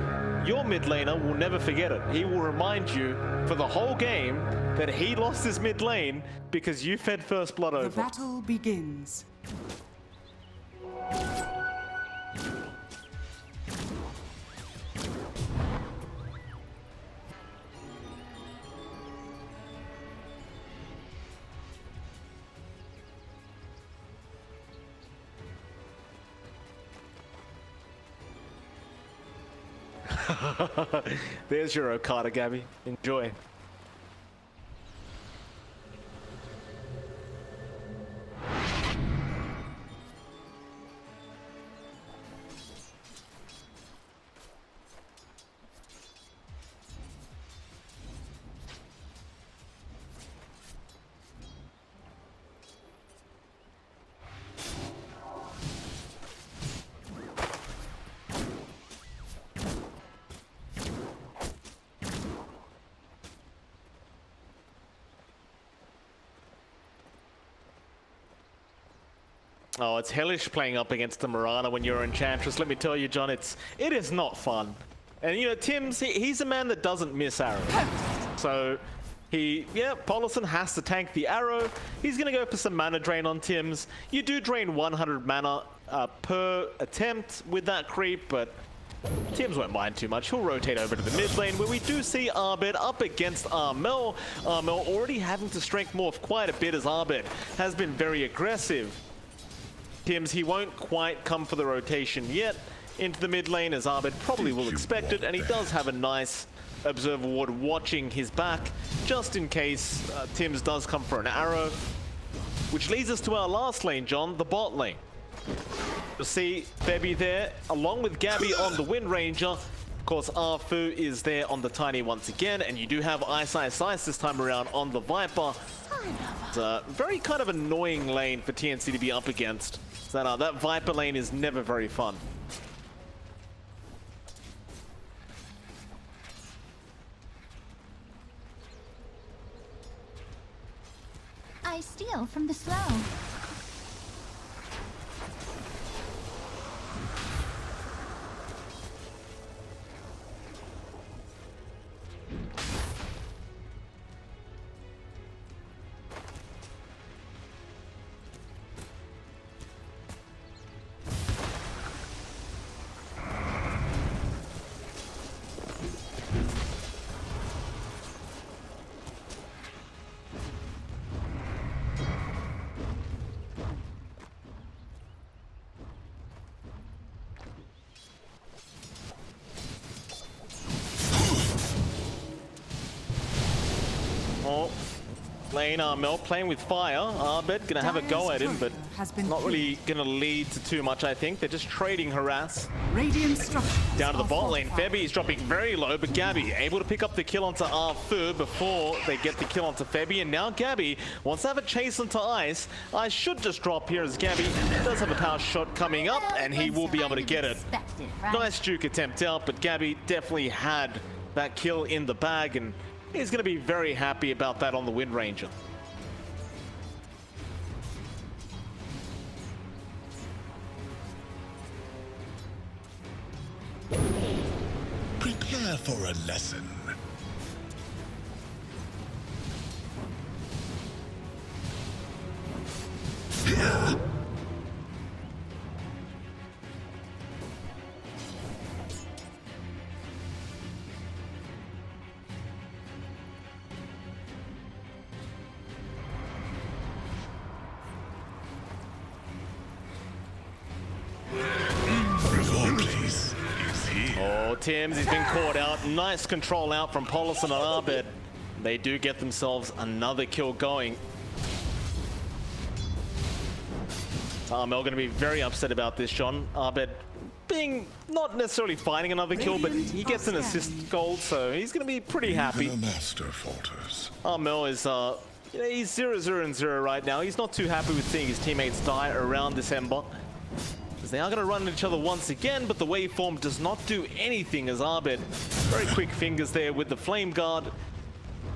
your mid laner will never forget it. He will remind you for the whole game that he lost his mid lane because you fed first blood over. The battle begins. There's your Okada, Gabby. Enjoy. Oh, it's hellish playing up against the Mirana when you're Enchantress. Let me tell you, John, it is not fun. And, you know, Tim's, he's a man that doesn't miss arrows. So, Polison has to tank the arrow. He's going to go for some mana drain on Tim's. You do drain 100 mana per attempt with that creep, but Tim's won't mind too much. He'll rotate over to the mid lane, where we do see Abed up against Armel. Armel already having to strength morph quite a bit, as Abed has been very aggressive. Tim's, he won't quite come for the rotation yet into the mid lane, as Abed probably will expect it, and he does have a nice observer ward watching his back, just in case Tim's does come for an arrow. Which leads us to our last lane, John, the bot lane. You'll see Febby there, along with Gabby on the Wind Ranger. Of course, Arfu is there on the Tiny once again, and you do have Ice this time around on the Viper. It's a very kind of annoying lane for TNC to be up against. So that Viper lane is never very fun. I steal from the slow. Lane Armel playing with fire. Abed gonna have a go at him, but not really gonna lead to too much, I think. They're just trading harass. Radiant structures Down to the are bot lane. fortified. Febby is dropping very low, but Gabby able to pick up the kill onto Arfu before they get the kill onto Febby. And now Gabby wants to have a chase onto Ice. Ice should just drop here, as Gabby does have a power shot coming up, and he will be able to get it. Nice juke attempt out, but Gabby definitely had that kill in the bag, and he's going to be very happy about that on the Wind Ranger. Prepare for a lesson. Oh, Tim's, he's been caught out. Nice control out from Polison and Arbed. They do get themselves another kill going. Mel going to be very upset about this, John. Arbed being not necessarily finding another kill, but he gets an assist gold, so he's going to be pretty happy. Master falters. Mel is, he's 0-0-0 right now. He's not too happy with seeing his teammates die around this Ember. They are going to run into each other once again, but the waveform does not do anything as Arbed, very quick fingers there with the Flame Guard.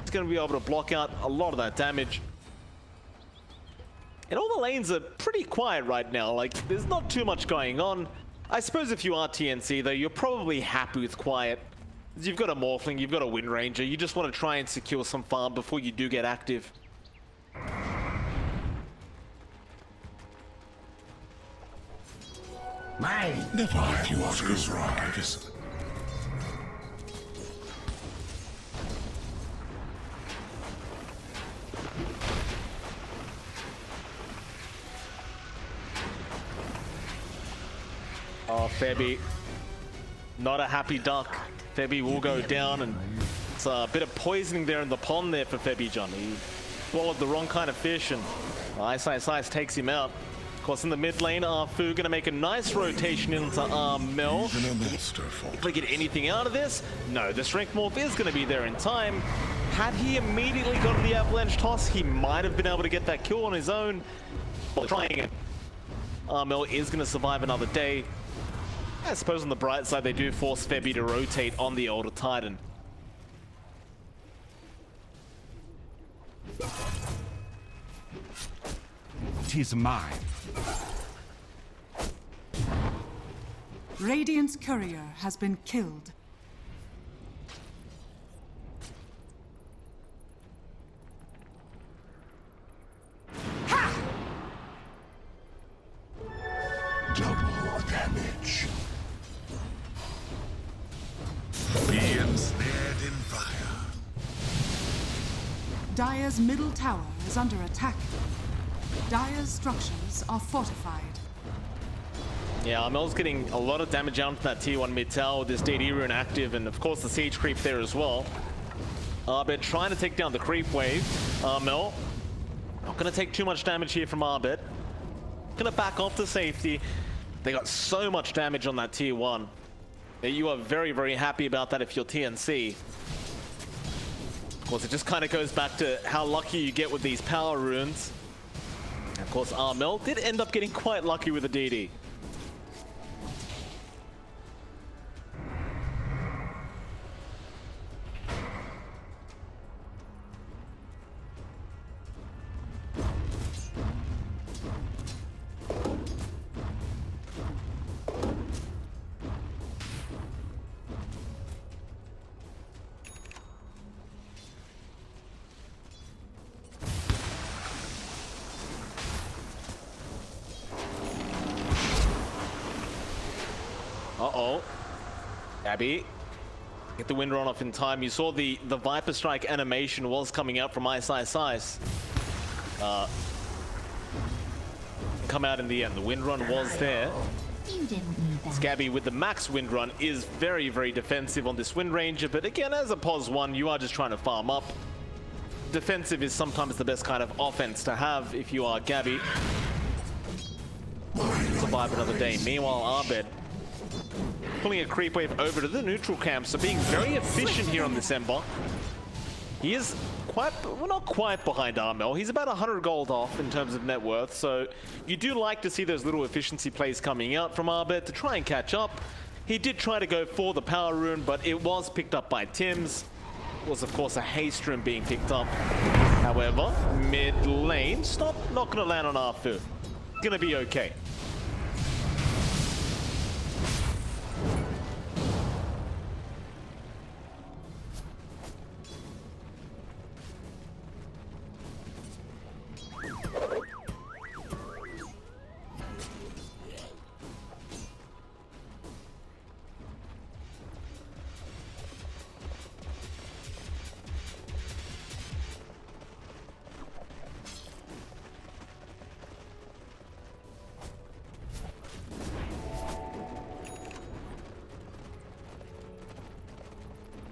He's going to be able to block out a lot of that damage. And all the lanes are pretty quiet right now, like there's not too much going on. I suppose if you are TNC though, you're probably happy with quiet. You've got a Morphling, you've got a Wind Ranger, you just want to try and secure some farm before you do get active. Never let you Oscar's rise. Oh, Febby. Not a happy duck. Febby will go down, and it's a bit of poisoning there in the pond there for Febby, John. He swallowed the wrong kind of fish, and Ice takes him out. Of course, in the mid lane, Fu gonna make a nice rotation into Mel. If we get anything out of this? No, the Strength Morph is gonna be there in time. Had he immediately gotten the Avalanche Toss, he might have been able to get that kill on his own. Well, trying it. Mel is gonna survive another day. I suppose on the bright side, they do force Febby to rotate on the Elder Titan. Tis mine. Radiant's courier has been killed. Double damage. Be ensnared in fire. Dire's middle tower is under attack. Dire's structures are fortified. Yeah, Mel's getting a lot of damage out from that tier 1 mid tower with this DD rune active, and of course the siege creep there as well. Arbed trying to take down the creep wave. Mel not going to take too much damage here from Arbed. Going to back off to safety. They got so much damage on that tier 1 that you are very, very happy about that if you're TNC. Of course, it just kind of goes back to how lucky you get with these power runes. And of course, Mel did end up getting quite lucky with the DD. Uh-oh. Abby, get the wind run off in time. You saw the Viper Strike animation was coming out from Ice. Come out in the end. The wind run was there. You didn't need that. Scabby with the max wind run is very, very defensive on this Wind Ranger, but again, as a POS 1, you are just trying to farm up. Defensive is sometimes the best kind of offense to have if you are Gabby. Survive another day. Meanwhile, Arbed pulling a creep wave over to the neutral camp, so being very efficient here on this Ember. He is quite, well, not quite behind Armel. He's about 100 gold off in terms of net worth, so you do like to see those little efficiency plays coming out from Arbed to try and catch up. He did try to go for the power rune, but it was picked up by Tim's. It was, of course, a haste rune being picked up. However, mid lane, not going to land on Arfu. Going to be okay.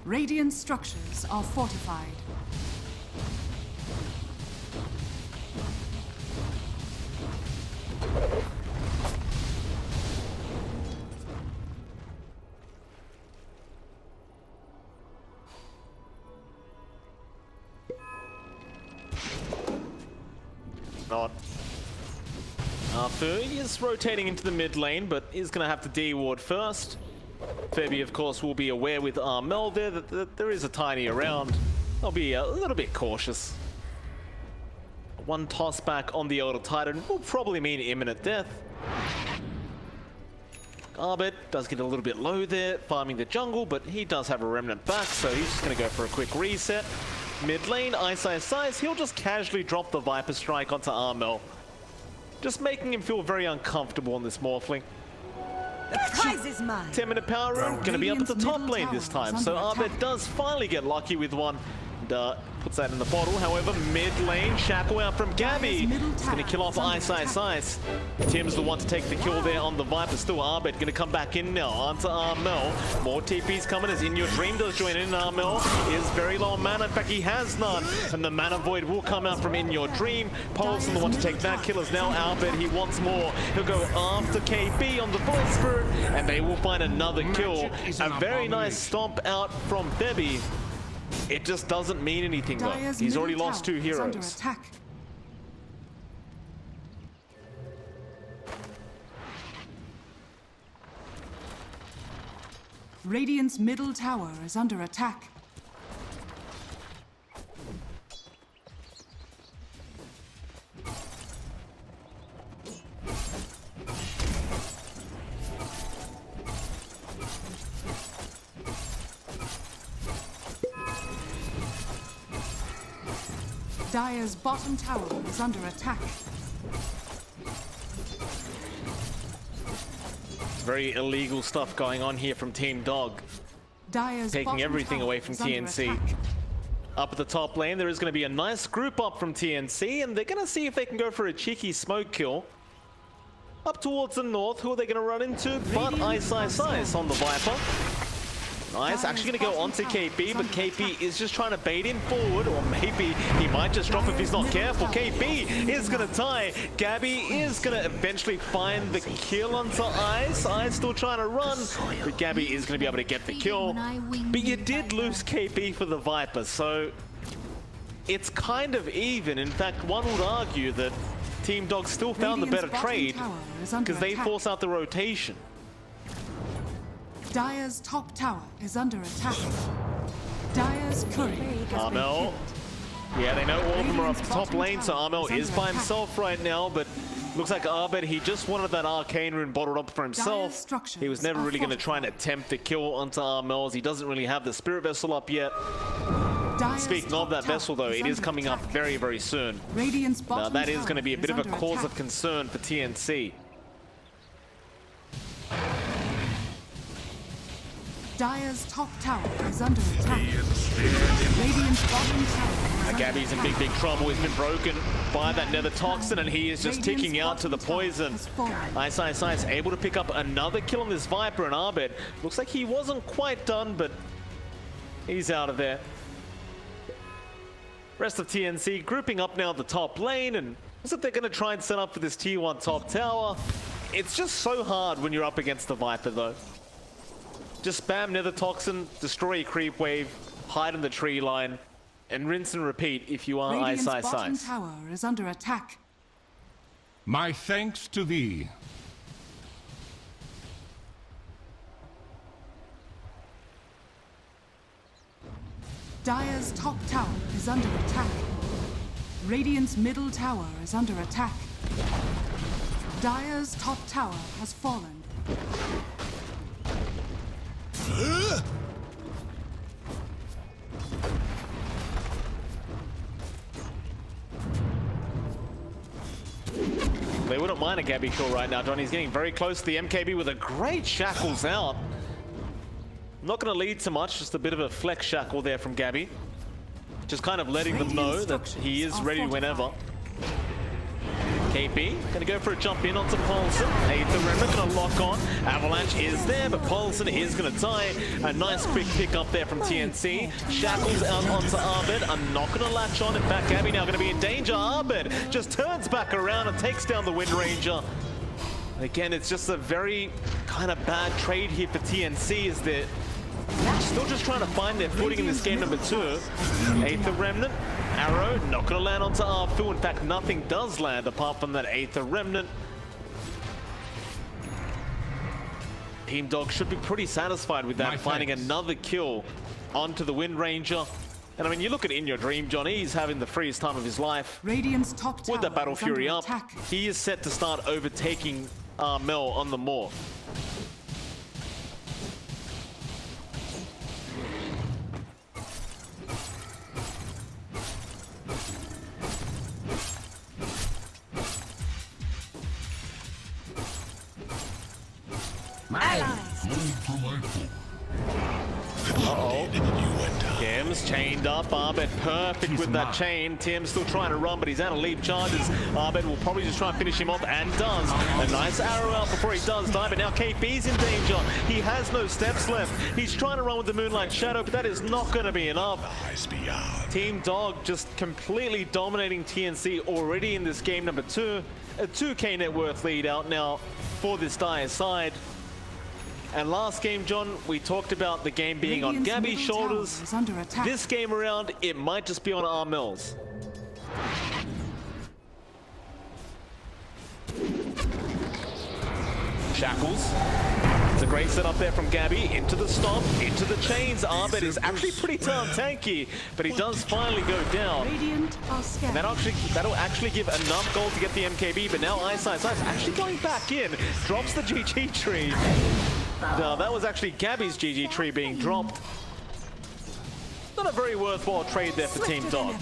Radiant structures are fortified. Not. Arthur is rotating into the mid lane, but is going to have to D-ward first. Febby, of course, will be aware with Armel there that there is a tiny around. They'll be a little bit cautious. One toss back on the Elder Titan will probably mean imminent death. Arbit does get a little bit low there, farming the jungle, but he does have a remnant back, so he's just going to go for a quick reset. Mid lane, Ice, he'll just casually drop the Viper Strike onto Armel. Just making him feel very uncomfortable on this Morphling. The prize is mine. 10-minute power rune, going to be up at the top lane this time. So Arbit does finally get lucky with one. And, puts that in the bottle. However, mid lane, Shackle out from Gabby. He's going to kill off Ice. Tim's the one to take the kill there on the Viper. Still Arbit going to come back in now onto Armel. More TP's coming as In Your Dream does join in. Armel is very low on mana. In fact, he has none. And the Mana Void will come out from In Your Dream. Paulson the one to take that kill is now Arbit. He wants more. He'll go after KB on the Void Spirit. And they will find another kill. A very nice stomp out from Febby. It just doesn't mean anything though. He's already lost 2 heroes. Radiant's middle tower is under attack. Dire's bottom tower is under attack. Very illegal stuff going on here from Team Dog. Dire's taking everything away from TNC. Up at the top lane, there is going to be a nice group up from TNC, and they're going to see if they can go for a cheeky smoke kill. Up towards the north, who are they going to run into? But Ice on the Viper. Nice, actually going to go onto KP, but KP is just trying to bait him forward, or maybe he might just drop if he's not careful. KP is going to tie. Gabby is going to eventually find the kill onto Ice. Ice still trying to run, but Gabby is going to be able to get the kill. But you did lose KP for the Viper, so it's kind of even. In fact, one would argue that Team Dog still found the better trade because they force out the rotation. Dire's top tower is under attack. Dire's courier has Armel. Yeah, they know all of them are up the top lane, so Armel is by himself right now, but looks like Arbit, he just wanted that arcane rune bottled up for himself. He was never really going to try and attempt to kill onto Armel, as he doesn't really have the Spirit Vessel up yet. Speaking of that vessel though, it is coming up very, very soon. Now that is going to be a bit of a cause of concern for TNC. Dire's top tower is under attack. Radiant's bottom tower. Gabby's in big trouble. He's been broken by that Nether Toxin, and he is just ticking out to the poison. Ice able to pick up another kill on this Viper, and Arbit looks like he wasn't quite done, but he's out of there. Rest of TNC grouping up now at the top lane, and looks like they're going to try and set up for this tier 1 top tower. It's just so hard when you're up against the Viper though. Just spam Nether Toxin, destroy a creep wave, hide in the tree line, and rinse and repeat if you are Ice. Bottom tower is under attack. My thanks to thee. Dire's top tower is under attack. Radiant's middle tower is under attack. Dire's top tower has fallen. They wouldn't mind a Gabby kill right now. Johnny's getting very close to the MKB with a great shackles out. Not going to lead to much, just a bit of a flex shackle there from Gabby. Just kind of letting them know that he is ready whenever. KP gonna go for a jump in onto Paulson. Aether Remnant gonna lock on. Avalanche is there, but Paulson is gonna die. A nice quick pick up there from TNC. Shackles out onto Abed. I'm not gonna latch on. In fact, Gabby now gonna be in danger. Abed just turns back around and takes down the Wind Ranger. And again, it's just a very kind of bad trade here for TNC, is that still just trying to find their footing in this game number 2. Aether Remnant, arrow, not gonna land onto Arfu. In fact, nothing does land apart from that Aether Remnant. Team Dog should be pretty satisfied with that, finding another kill onto the Wind Ranger. And I mean, you look at In Your Dream, John, he's having the freest time of his life. Radiant's top tower With that Battle is under Fury up, attack. he is set to start overtaking Mel on the Morph. Tim's chained up. Abed perfect with that chain. Tim's still trying to run, but he's out of leap charges. Abed will probably just try and finish him off, and does. A nice arrow out before he does die, but now KP's in danger. He has no steps left. He's trying to run with the Moonlight Shadow, but that is not going to be enough. Team Dog just completely dominating TNC already in this game number 2. A 2k net worth lead out now for this Dire side. And last game, John, we talked about the game being on Gabby's shoulders. This game around, it might just be on Armel's. Shackles. It's a great setup there from Gabby. Into the stomp, into the chains. Abed is actually pretty damn tanky, but he does finally go down. And that'll actually give enough gold to get the MKB, but now Ice actually going back in. Drops the GG tree. No, that was actually Gabby's GG tree being dropped. Not a very worthwhile trade there for Team Dog.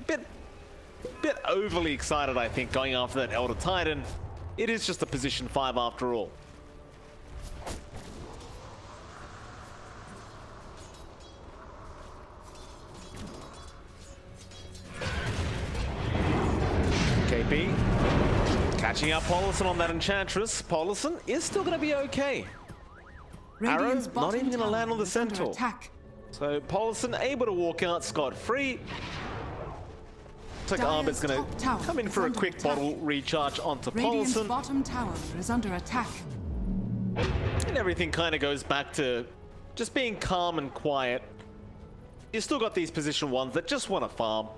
Bit overly excited, I think, going after that Elder Titan. It is just a position 5 after all. KP catching up Paulson on that Enchantress. Paulson is still going to be okay. Arrow not even going to land on the Centaur. So Paulson able to walk out scot-free. Looks like Abed's going to come in for a quick bottle recharge onto Paulson. Bottom tower is under attack. And everything kind of goes back to just being calm and quiet. You still got these position 1s that just want to farm.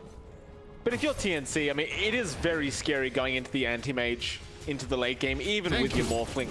But if you're TNC, I mean, it is very scary going into the anti-mage, into the late game, even with your Morphling.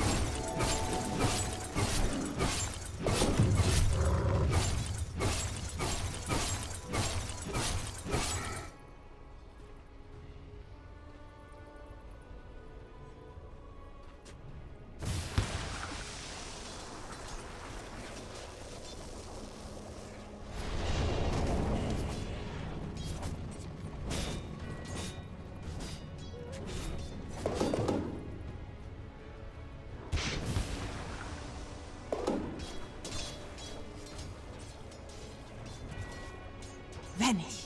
Vanish.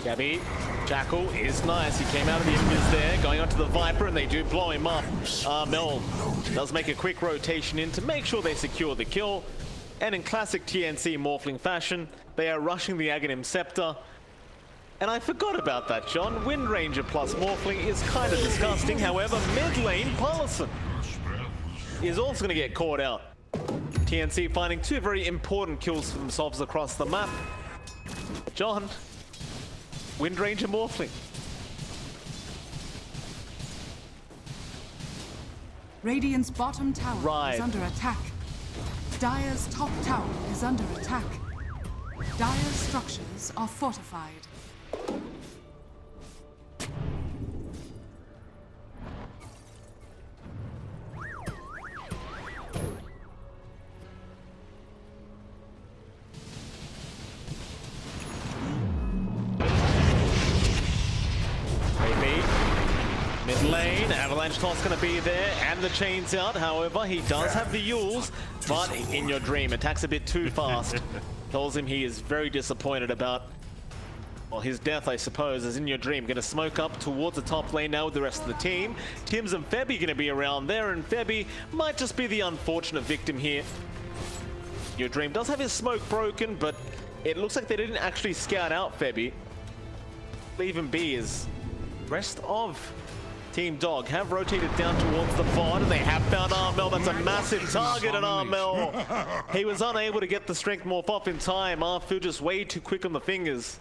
Gabby, JaCkky is nice. He came out of the Embers there, going onto the Viper, and they do blow him up. Mel does make a quick rotation in to make sure they secure the kill. And in classic TNC Morphling fashion, they are rushing the Aghanim Xepter. And I forgot about that, John. Wind Ranger plus Morphling is kind of disgusting. However, mid lane, Paulson is also going to get caught out. TNC finding 2 very important kills for themselves across the map. John, Wind Ranger Morphling. Radiant's bottom tower Right. is under attack. Dire's top tower is under attack. Dire's structures are fortified. Mid lane, Avalanche toss going to be there, and the chains out. However, he does have the Yules, but in your dream, attacks a bit too fast. Tells him he is very disappointed about, well, his death, I suppose, is in your dream. Going to smoke up towards the top lane now with the rest of the team. Tims and Febby going to be around there, and Febby might just be the unfortunate victim here. Your dream does have his smoke broken, but it looks like they didn't actually scout out Febby. Leave him be as rest of Team Dog have rotated down towards the bot, and they have found Armel. That's a massive target on Armel. He was unable to get the strength morph off in time. Arfu just way too quick on the fingers.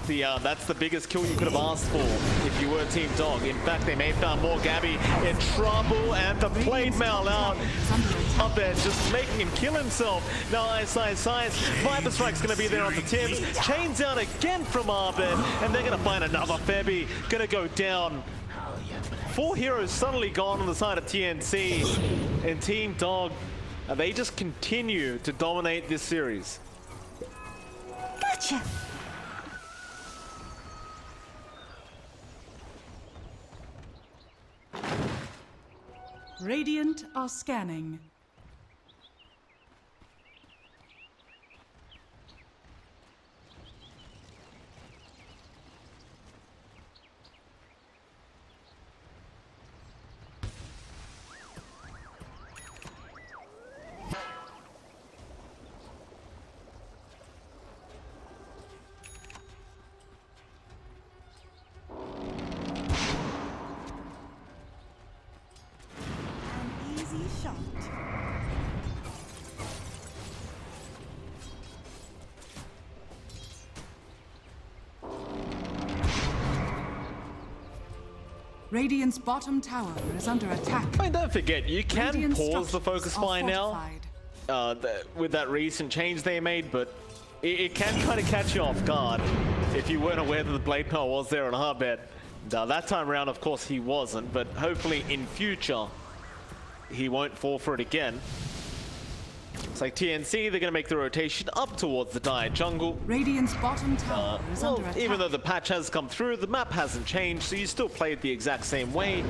That's the biggest kill you could have asked for if you were Team Dog. In fact, they may have found more Gabby in trouble, and the blade mail out. Up there, just making him kill himself. Now, Science. Viper Strike's going to be there on the Tims. Chains out again from Arbed, and they're going to find another Febby. Going to go down. 4 heroes suddenly gone on the side of TNC. And Team Dog, they just continue to dominate this series. Gotcha. Radiant are scanning. Radiant's bottom tower is under attack. I mean, don't forget, you can Radiant pause the structures focus are fire now with that recent change they made, but it can kind of catch you off guard if you weren't aware that the blade power was there on Arbed. That time around, of course, he wasn't, but hopefully in future he won't fall for it again. It's like TNC, they're going to make the rotation up towards the Dire jungle. Radiant's bottom tower is under attack. Even though the patch has come through, the map hasn't changed, so you still play it the exact same way,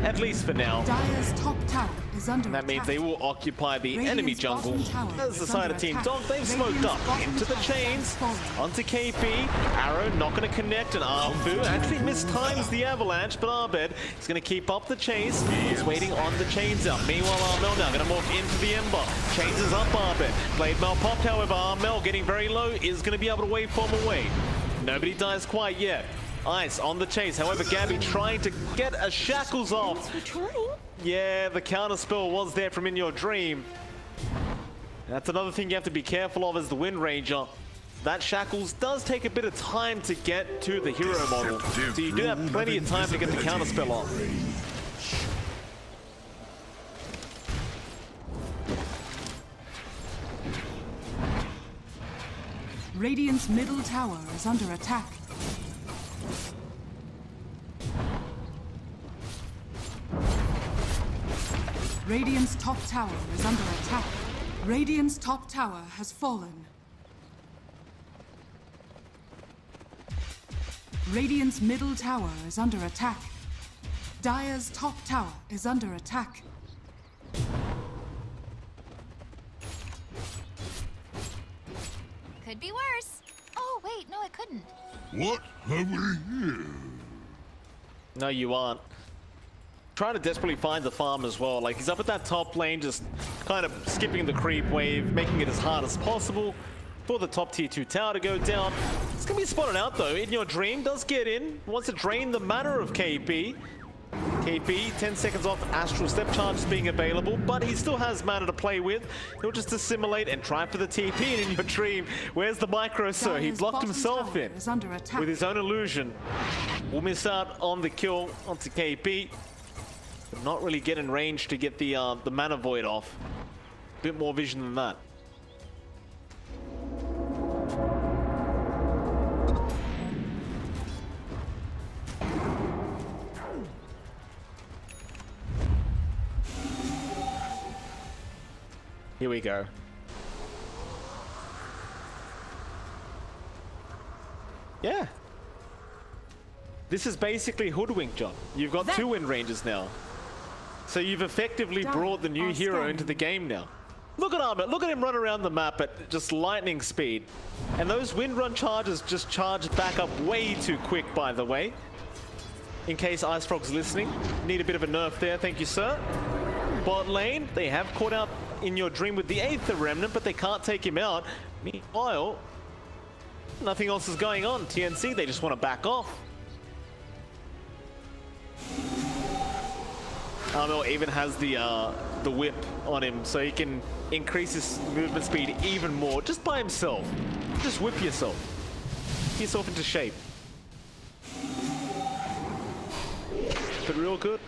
at least for now. Dire's top tower is under That attack. means they will occupy the Radiant's enemy jungle. bottom tower As the is side under of Team attack. Dog, they've smoked Radiant's up bottom into the tower chains, has fallen. onto KP. Arrow not going to connect, and Arfu actually mistimes the avalanche, but Arbed is going to keep up the chase. He's waiting on the chains out. Meanwhile, Armel now going to morph into the Ember. Chains is up Arbed. Blade mail popped, however, Armel getting very low is going to be able to waveform away. Nobody dies quite yet. Ice on the chase. However, Gabby trying to get a shackles off. We're trying. Yeah, the counter spell was there from In Your Dream. That's another thing you have to be careful of as the Wind Ranger. That shackles does take a bit of time to get to the hero model. So you do have plenty of time to get the counter spell off. Radiant's middle tower is under attack. Radiant's top tower is under attack. Radiant's top tower has fallen. Radiant's middle tower is under attack. Dire's top tower is under attack. Could be worse. Oh, wait, no, it couldn't. What have we here? No, you aren't. Trying to desperately find the farm as well. Like, he's up at that top lane, just kind of skipping the creep wave, making it as hard as possible for the top tier 2 tower to go down. It's going to be spotted out, though. In Your Dream does get in, wants to drain the mana of KP. KP, 10 seconds off Astral Step Charge being available, but he still has mana to play with. He'll just assimilate and try for the TP. And In Your Dream, where's the micro, sir? He Dire's blocked bottom himself tower in is under attack. with his own illusion. Will miss out on the kill onto KP. But not really getting range to get the mana void off. Bit more vision than that. Here we go. Yeah. This is basically hoodwink, John. You've got two Wind Rangers now. So you've effectively brought the new hero into the game now. Look at Armor, look at him run around the map at just lightning speed. And those wind run charges just charged back up way too quick, by the way. In case Ice Frog's listening, need a bit of a nerf there, thank you, sir. Bot lane, they have caught out in your dream with the Aether Remnant, but they can't take him out. Meanwhile, nothing else is going on. TNC, they just want to back off. Armel even has the whip on him, so he can increase his movement speed even more, just by himself. Just whip yourself. Get yourself into shape. But real good.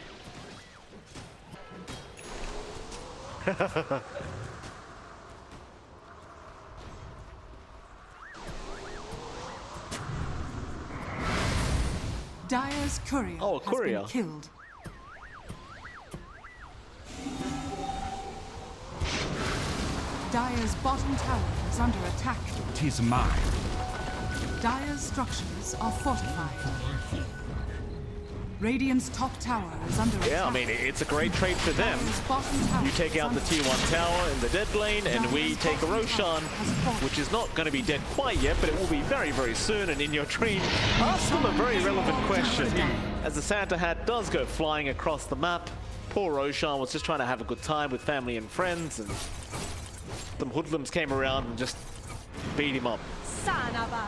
Dire's courier has courier. been killed. Dire's bottom tower is under attack. 'Tis mine. Dire's structures are fortified. Radiant's top tower is under attack. Yeah, I mean, it's a great trade for them. Dire's bottom tower You take is out the under T1 tower in the dead lane, and we take a Roshan, which is not going to be dead quite yet, but it will be very, very soon. And in your dream, ask them a very relevant question. As the Santa hat does go flying across the map, poor Roshan was just trying to have a good time with family and friends, and some hoodlums came around and just beat him up. Sanaba.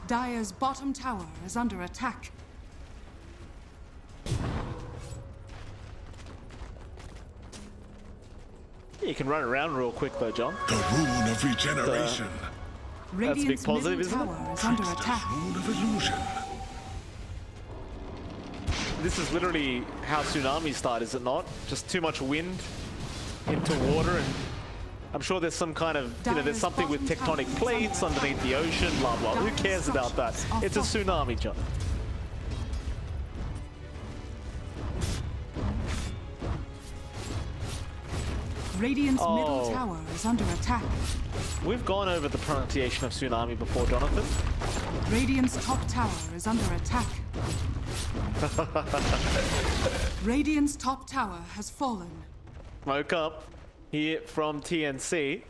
Dire's bottom tower is under attack. You can run around real quick though, John. The rune of regeneration. That's a big Radiant's positive, middle isn't it? tower is under attack. Rune of illusion. This is literally how tsunamis start, is it not? Just too much wind into water, and I'm sure there's some kind of, there's something with tectonic plates underneath the ocean, blah, blah. Who cares about that? It's a tsunami, John. Radiant's middle tower is under attack. We've gone over the pronunciation of tsunami before, Jonathan. Radiant's top tower is under attack. Radiant's top tower has fallen. Smoke up here from TNC.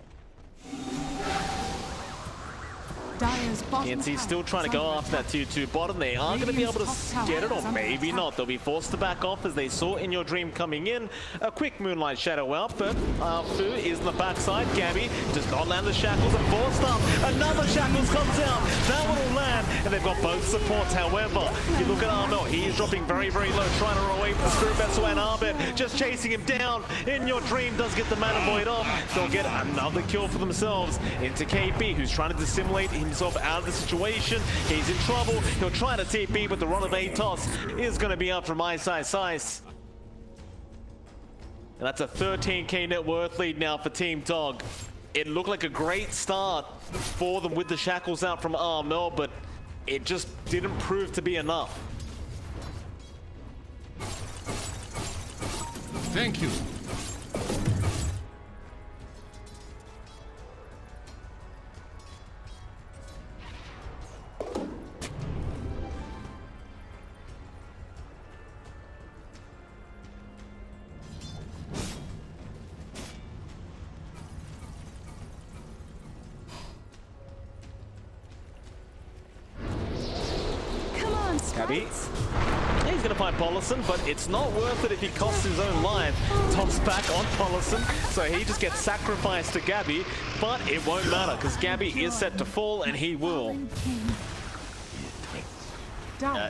Dire's bottom TNC's still tower trying to is go under after that attack. 2-2 bottom. They are going to be able to Radiant's top get it, tower or is under maybe attack. not. They'll be forced to back off as they saw in your dream coming in. A quick Moonlight Shadow out, but Fu is in the backside. Gabby does not land the shackles and forced up. Another shackles comes out. That one will land, and they've got both supports. However, you look at Armel, he is dropping very, very low, trying to run away from Spirit Vessel and Arbet, just chasing him down. In your dream does get the Mana Void off. They'll get another kill for themselves into KP, who's trying to dissimulate himself out of the situation. He's in trouble. He'll try to TP, but the run of Atos is going to be up from Ice. And that's a 13k net worth lead now for Team Dog. It looked like a great start for them with the shackles out from Armel, but it just didn't prove to be enough. Thank you. Come on, Gabby. Sprites. He's going to find Polison, but it's not worth it if he costs his own life. Tops back on Polison, so he just gets sacrificed to Gabby, but it won't matter because Gabby is set to fall, and he will.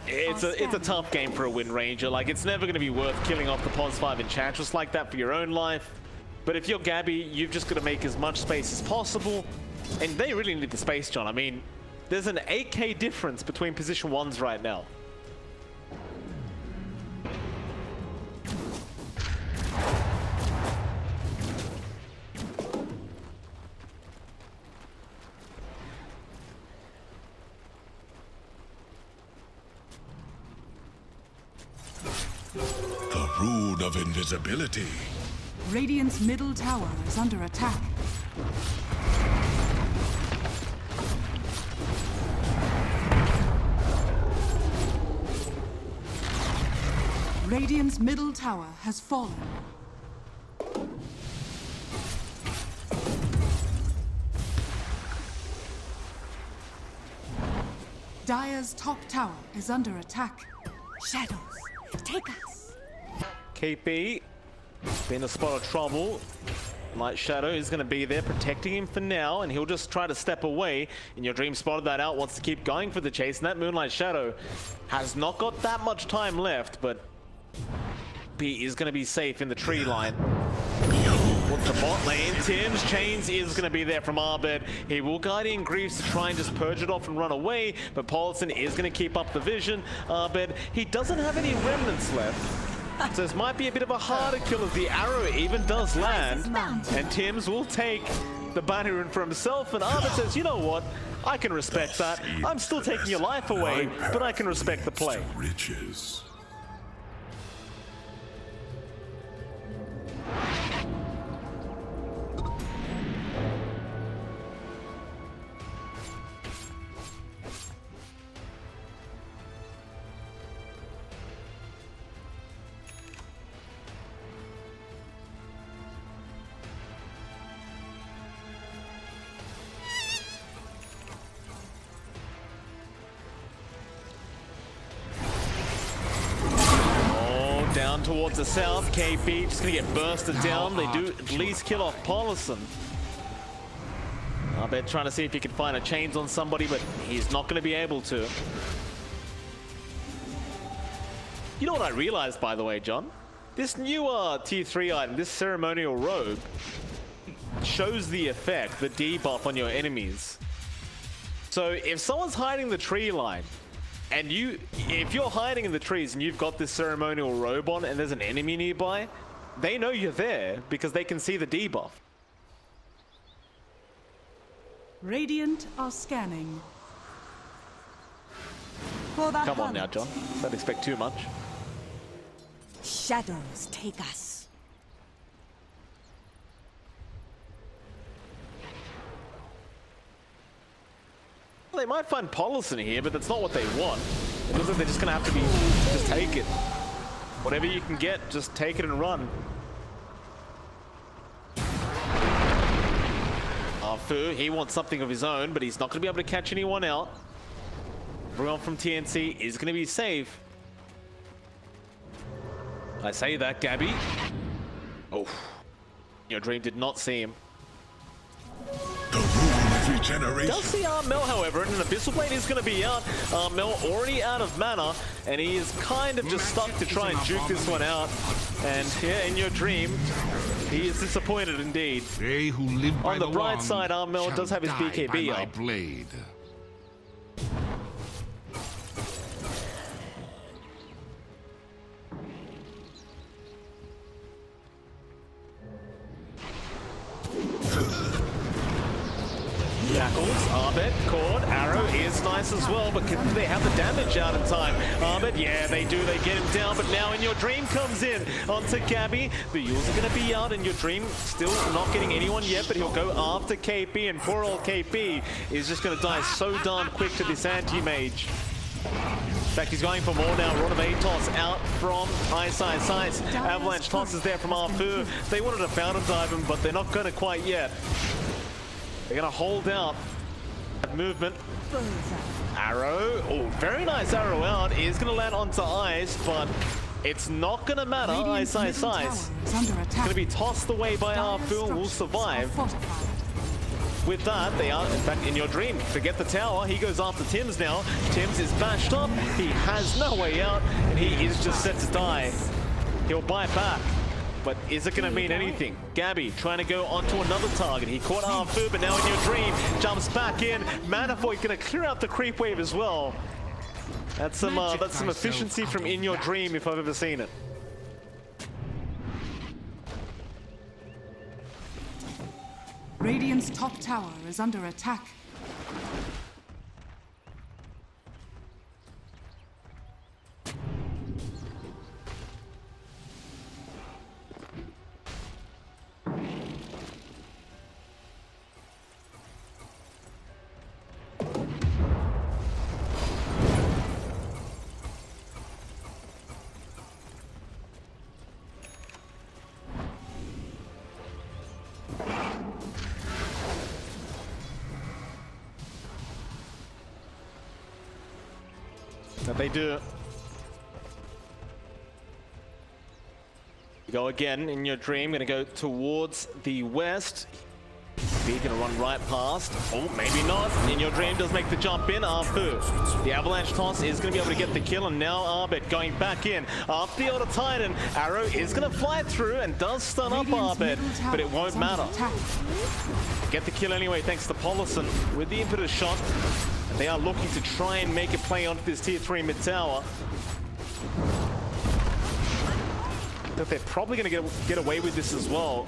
It's a tough game for a Wind Ranger. Like, it's never going to be worth killing off the Pos 5 Enchantress like that for your own life. But if you're Gabby, you've just got to make as much space as possible. And they really need the space, John. I mean, there's an 8k difference between position 1s right now. The rune of invisibility. Radiant's middle tower is under attack. Radiant's middle tower has fallen. Dire's top tower is under attack. Shadows, take us. KP, been a spot of trouble. Light Shadow is going to be there protecting him for now, and he'll just try to step away. In Your Dream spotted that out, wants to keep going for the chase, and that Moonlight Shadow has not got that much time left, but he is going to be safe in the tree line. With the bot lane, Tim's Chains is going to be there from Arbed. He will guide in Greaves to try and just purge it off and run away, but Paulson is going to keep up the vision. Arbed, he doesn't have any remnants left, so this might be a bit of a harder kill as the arrow even does land, and Tim's will take the bounty rune for himself, and Arbed says, you know what, I can respect that. I'm still taking your life away, but I can respect the play. Riches. Down towards the south, KB just gonna get bursted down. They do at least kill off Paulson. Arbed trying to see if he can find a chains on somebody, but he's not gonna be able to. You know what I realized, by the way, John? This new tier 3 item, this ceremonial robe, shows the effect, the debuff on your enemies. So if someone's hiding the tree line, and if you're hiding in the trees and you've got this ceremonial robe on and there's an enemy nearby, they know you're there because they can see the debuff. Radiant are scanning. For the Come on hunt. now, John. Don't expect too much. Shadows, take us. They might find Paulson here, but that's not what they want. It looks like they're just gonna have to be, just take it. Whatever you can get, just take it and run. Fu, he wants something of his own, but he's not gonna be able to catch anyone out. Everyone from TNC is gonna be safe. I say that, Gabby. Oh, Your Dream did not see him. The rune of regeneration. Does see Mel, however, and an Abyssal Blade is going to be out. Mel already out of mana, and he is kind of just stuck to try and juke this one out. And yeah, in Your Dream, he is disappointed indeed. They who live by On the bright wand side, Mel shall does have his die BKB by my up. blade. Jackals, Arbed, Cord, Arrow is nice as well, but can they have the damage out in time? Arbed, yeah, they do. They get him down, but now In Your Dream comes in onto Gabby. The Yules are going to be out, In Your Dream still not getting anyone yet, but he'll go after KP, and poor old KP is just going to die so darn quick to this anti-mage. In fact, he's going for more now. Rod of Atos out from Ice. Avalanche Toss is there from Arfu. They wanted to Fountain Dive him, but they're not going to quite yet. They're going to hold out movement. Arrow. Oh, very nice arrow out. Is going to land onto Ice, but it's not going to matter. Radiant's Ice. middle tower is under attack. Going to be tossed away by Dire's Arfu and will structures survive. are fortified. With that, they are, in fact, In Your Dream. Forget the tower. He goes after Tim's now. Tim's is bashed up. He has no way out, and he is just set to die. He'll bite back. But is it going to mean anything? Gabby trying to go onto another target. He caught Arfu, but now In Your Dream jumps back in. Manafoy going to clear out the creep wave as well. That's some efficiency from In Your Dream if I've ever seen it. Radiant's top tower is under attack. But they do. You go again in your dream, gonna go towards the west. B gonna run right past. Oh, maybe not. In your dream does make the jump in. Arfu. The avalanche toss is gonna be able to get the kill, and now Arbet going back in. Up the Order Titan. Arrow is gonna fly through and does stun up Arbet, but it won't matter. Get the kill anyway, thanks to Polison with the impetus shot. And they are looking to try and make a play onto this tier 3 mid tower. But they're probably gonna get away with this as well.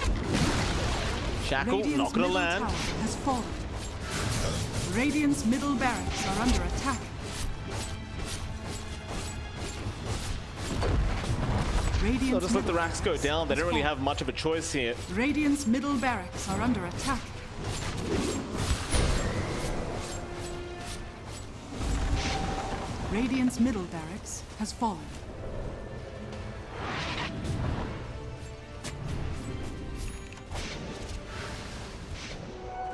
JaCkky not gonna land. Has fallen. Radiant's middle barracks are under attack. So just let the racks go down. They don't really have much of a choice here. Radiant's middle barracks are under attack. Radiant's middle barracks has fallen.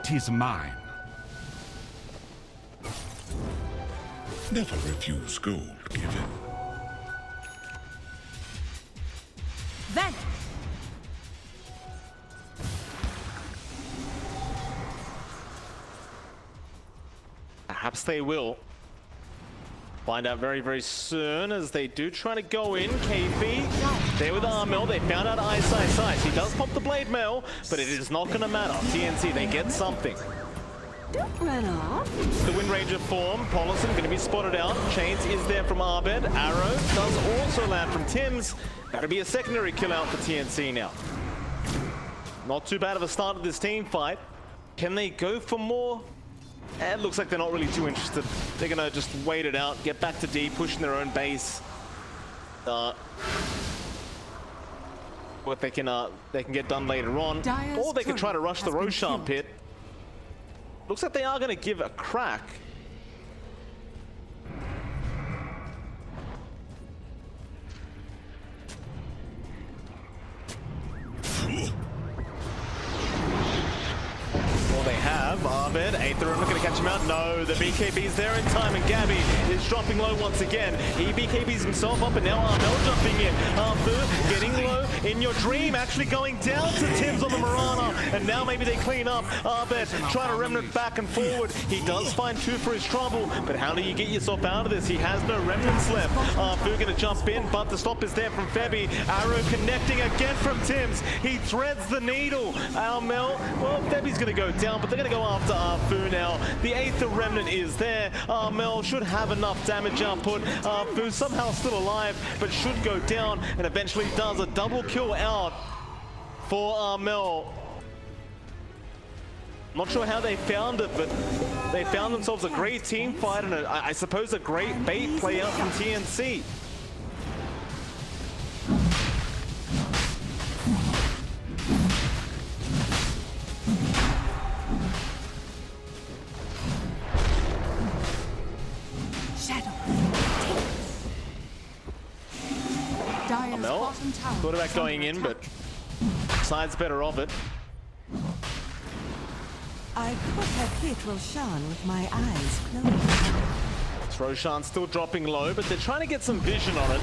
'Tis mine. Never refuse gold given. Then. Perhaps they will. Find out very, very soon as they do try to go in. KP there with Armel. They found out Ice. He does pop the blade mail, but it is not going to matter. TNC, they get something. Don't run off. The Wind Ranger form. Polison going to be spotted out. Chains is there from Arbed. Arrow does also land from Tim's. That'll be a secondary kill out for TNC now. Not too bad of a start of this team fight. Can they go for more? It looks like they're not really too interested. They're gonna just wait it out, get back to D, pushing their own base. What they can get done later on, or they can try to rush the Roshan pit. Looks like they are gonna give a crack. They have Arbed, Aether, not going to catch him out. No, the BKB's there in time, and Gabby is dropping low once again. He BKBs himself up, and now Armel jumping in. Arfu getting low in your dream, actually going down to Tim's on the Mirana, and now maybe they clean up. Arbed trying to remnant back and forward. He does find 2 for his trouble, but how do you get yourself out of this? He has no remnants left. Arfu going to jump in, but the stop is there from Febby. Arrow connecting again from Tim's. He threads the needle. Armel, well, Febby's going to go down, but they're going to go after Arfu now. The Aether Remnant is there. Armel should have enough damage output. Arfu somehow still alive, but should go down, and eventually does a double kill out for Armel. Not sure how they found it, but they found themselves a great team fight and I suppose a great bait play out from TNC. Armel thought about going in, but side's better of it. I could have hit Roshan with my eyes closed. Roshan still dropping low, but they're trying to get some vision on it.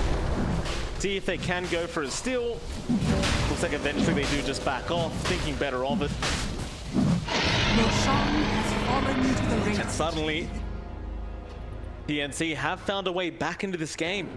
See if they can go for a steal. Looks like eventually they do just back off, thinking better of it. Roshan has fallen to the ring. And suddenly, TNC have found a way back into this game.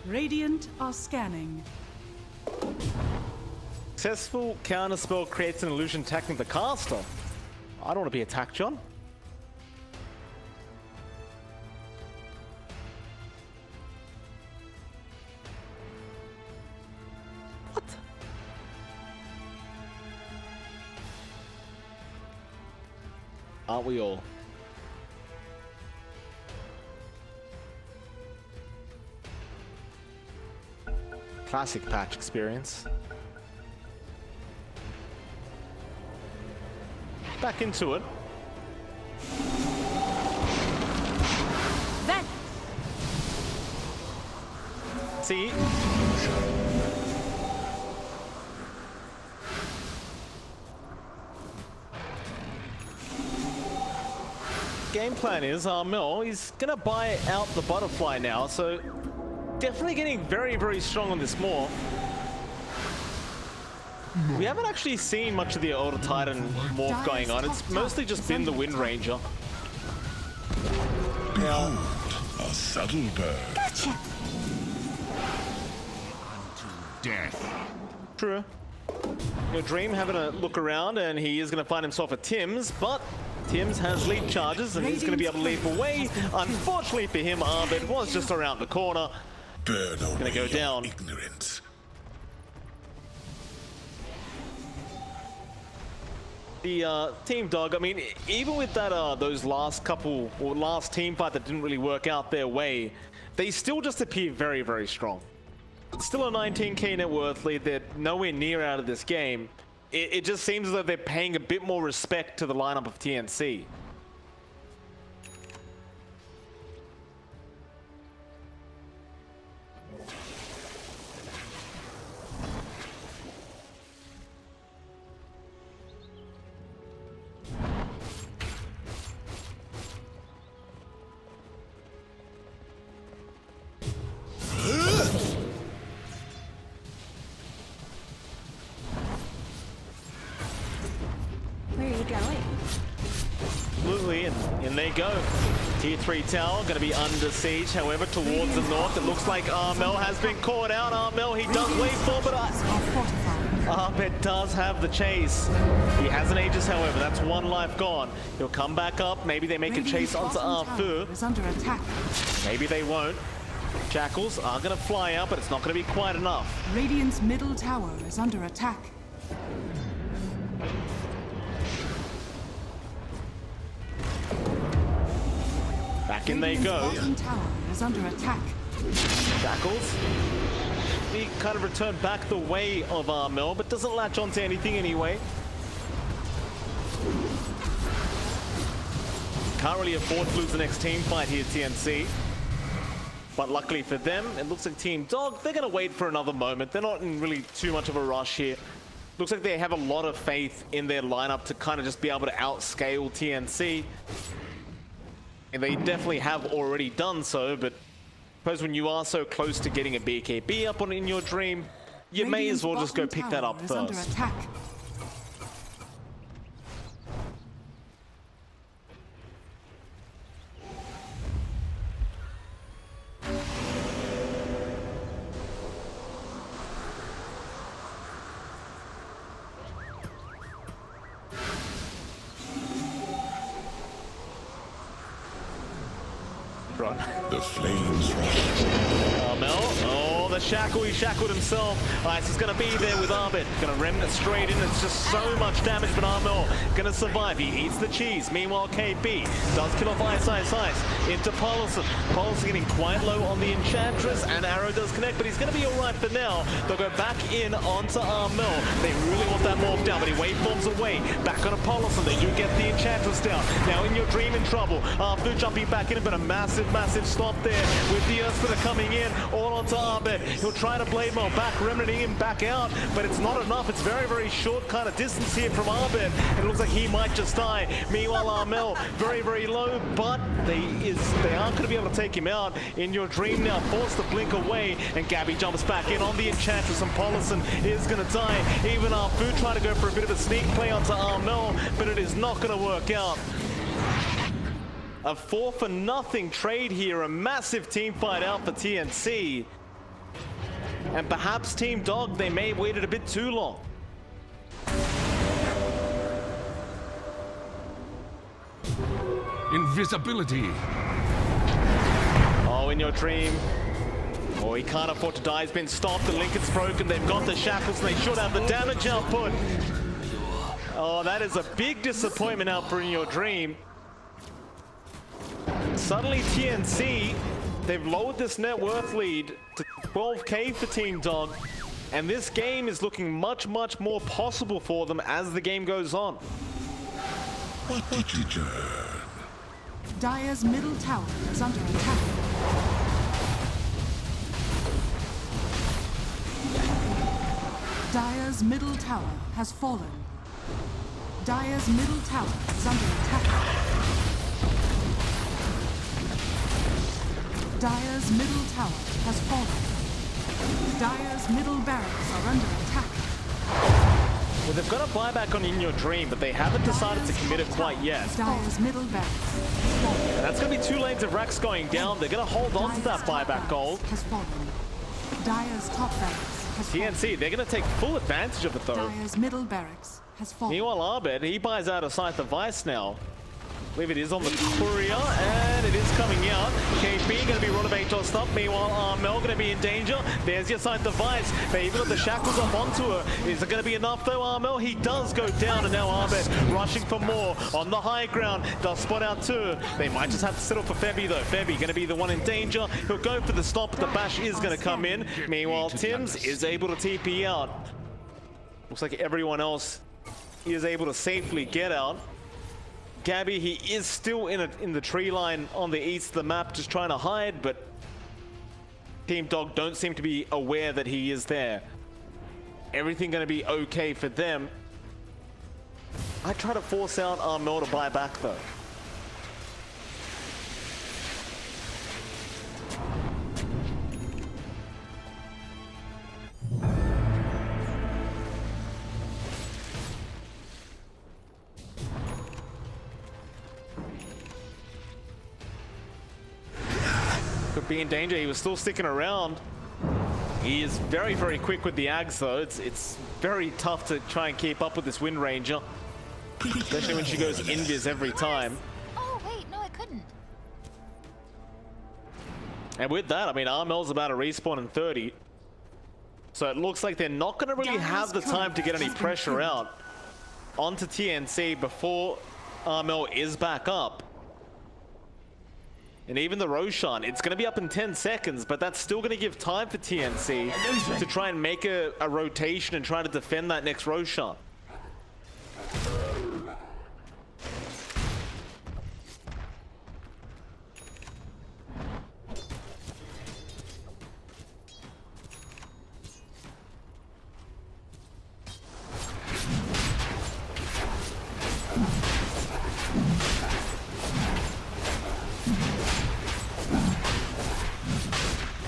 Radiant are scanning. Successful counterspell creates an illusion attacking the caster. I don't want to be attacked, John. What? Aren't we all? Classic patch experience. Back into it. Then See? Game plan is Mel, he's gonna buy out the butterfly now, so definitely getting very, very strong on this more. We haven't actually seen much of the Elder Titan morph going on. It's mostly just been the Wind Ranger. Behold, a subtle bird. Gotcha. Death. True. Your Dream having a look around, and he is going to find himself at Tim's, but Tim's has leap charges, and he's going to be able to leap away. Unfortunately for him, Arbed was just around the corner. Burn away Gonna go down. your ignorance. The Team Dog, I mean, even with that those last couple, or last team fight that didn't really work out their way, they still just appear very, very strong. Still a 19k net worth lead, they're nowhere near out of this game. It just seems as though they're paying a bit more respect to the lineup of TNC. Where are you going? Absolutely, and in they go. Tier 3 tower going to be under siege. However, towards the north, it looks like Armel has been caught out. Armel, he does wait for, but Arbed does have the chase. He has an Aegis, however. That's one life gone. He'll come back up. Maybe they make a chase onto Arfu. is under attack. Maybe they won't. Jackals are going to fly out, but it's not going to be quite enough. Radiant's middle tower is under attack. Back in they go. Radiant's bottom tower is under attack. Jackals. He kind of returned back the way of Armel, but doesn't latch onto anything anyway. Can't really afford to lose the next team fight here, TNC. But luckily for them, it looks like Team Dog, they're going to wait for another moment. They're not in really too much of a rush here. Looks like they have a lot of faith in their lineup to kind of just be able to outscale TNC. And they definitely have already done so, but I suppose when you are so close to getting a BKB up on in your Dream, you may as well just go pick that up Radiant's bottom tower is first. under attack. Run. The flames rush. Armel, oh, the shackle, he shackled himself. Ice is going to be there with Arbed. Going to remnant straight in. It's just so much damage, but Armel going to survive. He eats the cheese. Meanwhile, KB does kill off Ice into Paulson. Paulson getting quite low on the Enchantress, and Arrow does connect, but he's going to be all right for now. They'll go back in onto Armel. They really want that morph down, but he waveforms away. Back on a Paulson. They do get the Enchantress down. Now in your Dream in trouble. Arfu jumping back in, but a massive stop there with the Earths that are coming in, all onto Arbed. He'll try to Blade Mail back, remnanting him back out, but it's not enough. It's very, very short kind of distance here from Arbed. It looks like he might just die. Meanwhile, Armel, very, very low, but they aren't going to be able to take him out. In your Dream now, forced to blink away, and Gabby jumps back in on the Enchantress, and Paulson is going to die. Even Arfu tried to go for a bit of a sneak play onto Armel, but it is not going to work out. A 4-for-0 trade here, a massive team fight out for TNC. And perhaps Team Dog, they may have waited a bit too long. Invisibility. Oh, in your dream. Oh, he can't afford to die. He's been stopped. The Lincoln's broken. They've got the shackles and they should have the damage output. Oh, that is a big disappointment out for In Your Dream. Suddenly TNC, they've lowered this net worth lead to 12k for Team Dog. And this game is looking much, much more possible for them as the game goes on. What did you learn? Dire's middle tower is under attack. Dire's middle tower has fallen. Dire's middle tower is under attack. Dire's middle tower has fallen. Dire's middle barracks are under attack. Well, they've got a buyback on In Your Dream, but they haven't decided to commit it quite yet. Dire's middle barracks has fallen. And that's going to be 2 lanes of racks going down. They're going to hold on to that buyback gold. Has fallen. Dire's top barracks has fallen. TNC, they're going to take full advantage of it though. Dire's middle barracks has fallen. Meanwhile, Arbed, he buys out a Scythe of Vice now. I believe it is on the courier, and it is coming out. KP going to be Rotovate tossed up. Meanwhile, Armel going to be in danger. There's your Scythe of Vice. They even got the shackles up onto her. Is it going to be enough though, Armel? He does go down, and now Arbed rushing for more on the high ground. Does spot out too. They might just have to settle for Febby though. Febby going to be the one in danger. He'll go for the stop, but the bash is going to come in. Meanwhile, Tims is able to TP out. Looks like everyone else is able to safely get out. Gabby, he is still in the tree line on the east of the map, just trying to hide, but Team Dog don't seem to be aware that he is there. Everything going to be okay for them. I try to force out Armel to buy back though. Could be in danger. He was still sticking around. He is very, very quick with the Ags though. It's very tough to try and keep up with this Wind Ranger, especially when she goes invis every time. Oh, wait, no, I couldn't. And with that, I mean, Armel's about to respawn in 30. So it looks like they're not going to really have the time to get any pressure out onto TNC before Armel is back up. And even the Roshan, it's going to be up in 10 seconds, but that's still going to give time for TNC to try and make a rotation and try to defend that next Roshan.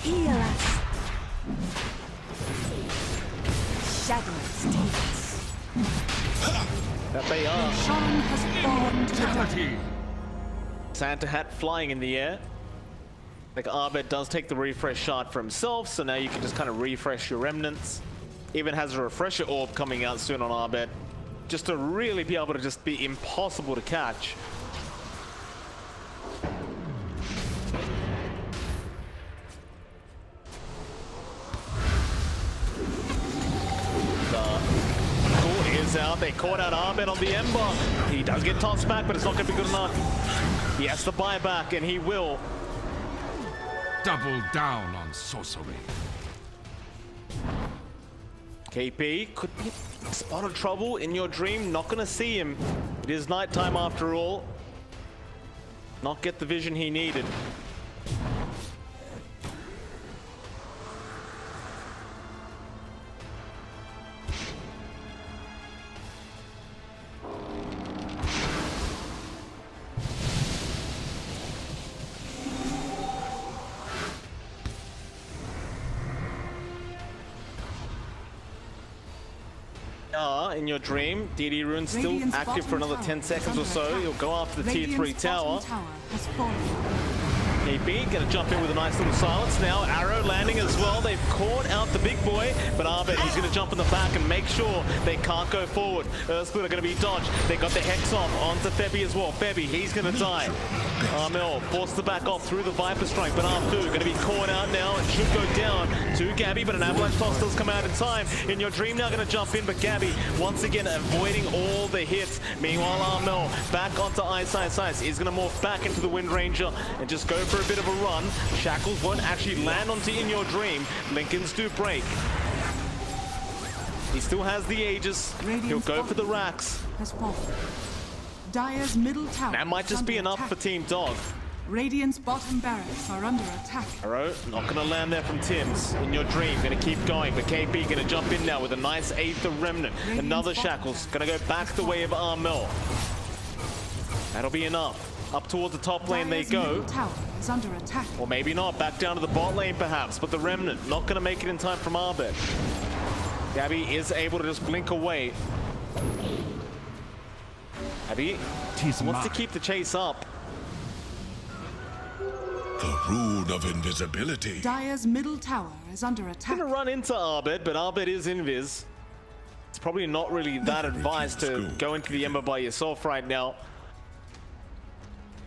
Heal us. Shadows take us. That they are. Sean has fallen to the ground. Fatality. Santa hat flying in the air. Like Arbed does take the refresh shard for himself, so now you can just kind of refresh your remnants. Even has a refresher orb coming out soon on Arbed, just to really be able to just be impossible to catch. Out. They caught out Arbed on the Ember. He does get tossed back, but it's not going to be good enough. He has to buy back, and he will. Double down on sorcery. KP could be a spot of trouble In Your Dream. Not going to see him. It is nighttime after all. Not get the vision he needed. In Your Dream, DD Rune's still Radiant's active for bottom another 10 tower seconds or is so. under He'll go after the tier 3 Radiant's tower. bottom tower has fallen. KB gonna jump in with a nice little silence now. Arrow landing as well. They've caught out the big boy, but Arbet, he's gonna jump in the back and make sure they can't go forward. Earthsplit are gonna be dodged. They got the Hex off onto Febby as well. Febby, he's gonna die. Armel forced to back off through the Viper Strike, but Arfu gonna be caught out now and should go down to Gabby, but an Avalanche toss does come out in time. In Your Dream now gonna jump in, but Gabby once again avoiding all the hits. Meanwhile, Armel back onto Ice. He's gonna morph back into the Wind Ranger and just go for a bit of a run. Shackles won't actually land onto In Your Dream. Lincolns do break. He still has the Aegis. He'll go for the racks. Has fallen. Dire's middle tower. That might just be enough for Team Dog. Radiant's bottom barracks are under attack. Arrow not gonna land there from Tim's. In Your Dream gonna keep going, but KP gonna jump in now with a nice Aether Remnant. Another Shackles gonna go back the way of Armel. That'll be enough. Up towards the top lane they go. Middle tower is under attack. Or maybe not. Back down to the bot lane perhaps. But the Remnant not going to make it in time from Arbet. Gabby is able to just blink away. Gabby wants to keep the chase up. The rune of invisibility. Dire's middle tower is under attack. Going to run into Arbet, but Arbet is invis. It's probably not really that advised to go into the Ember by yourself right now.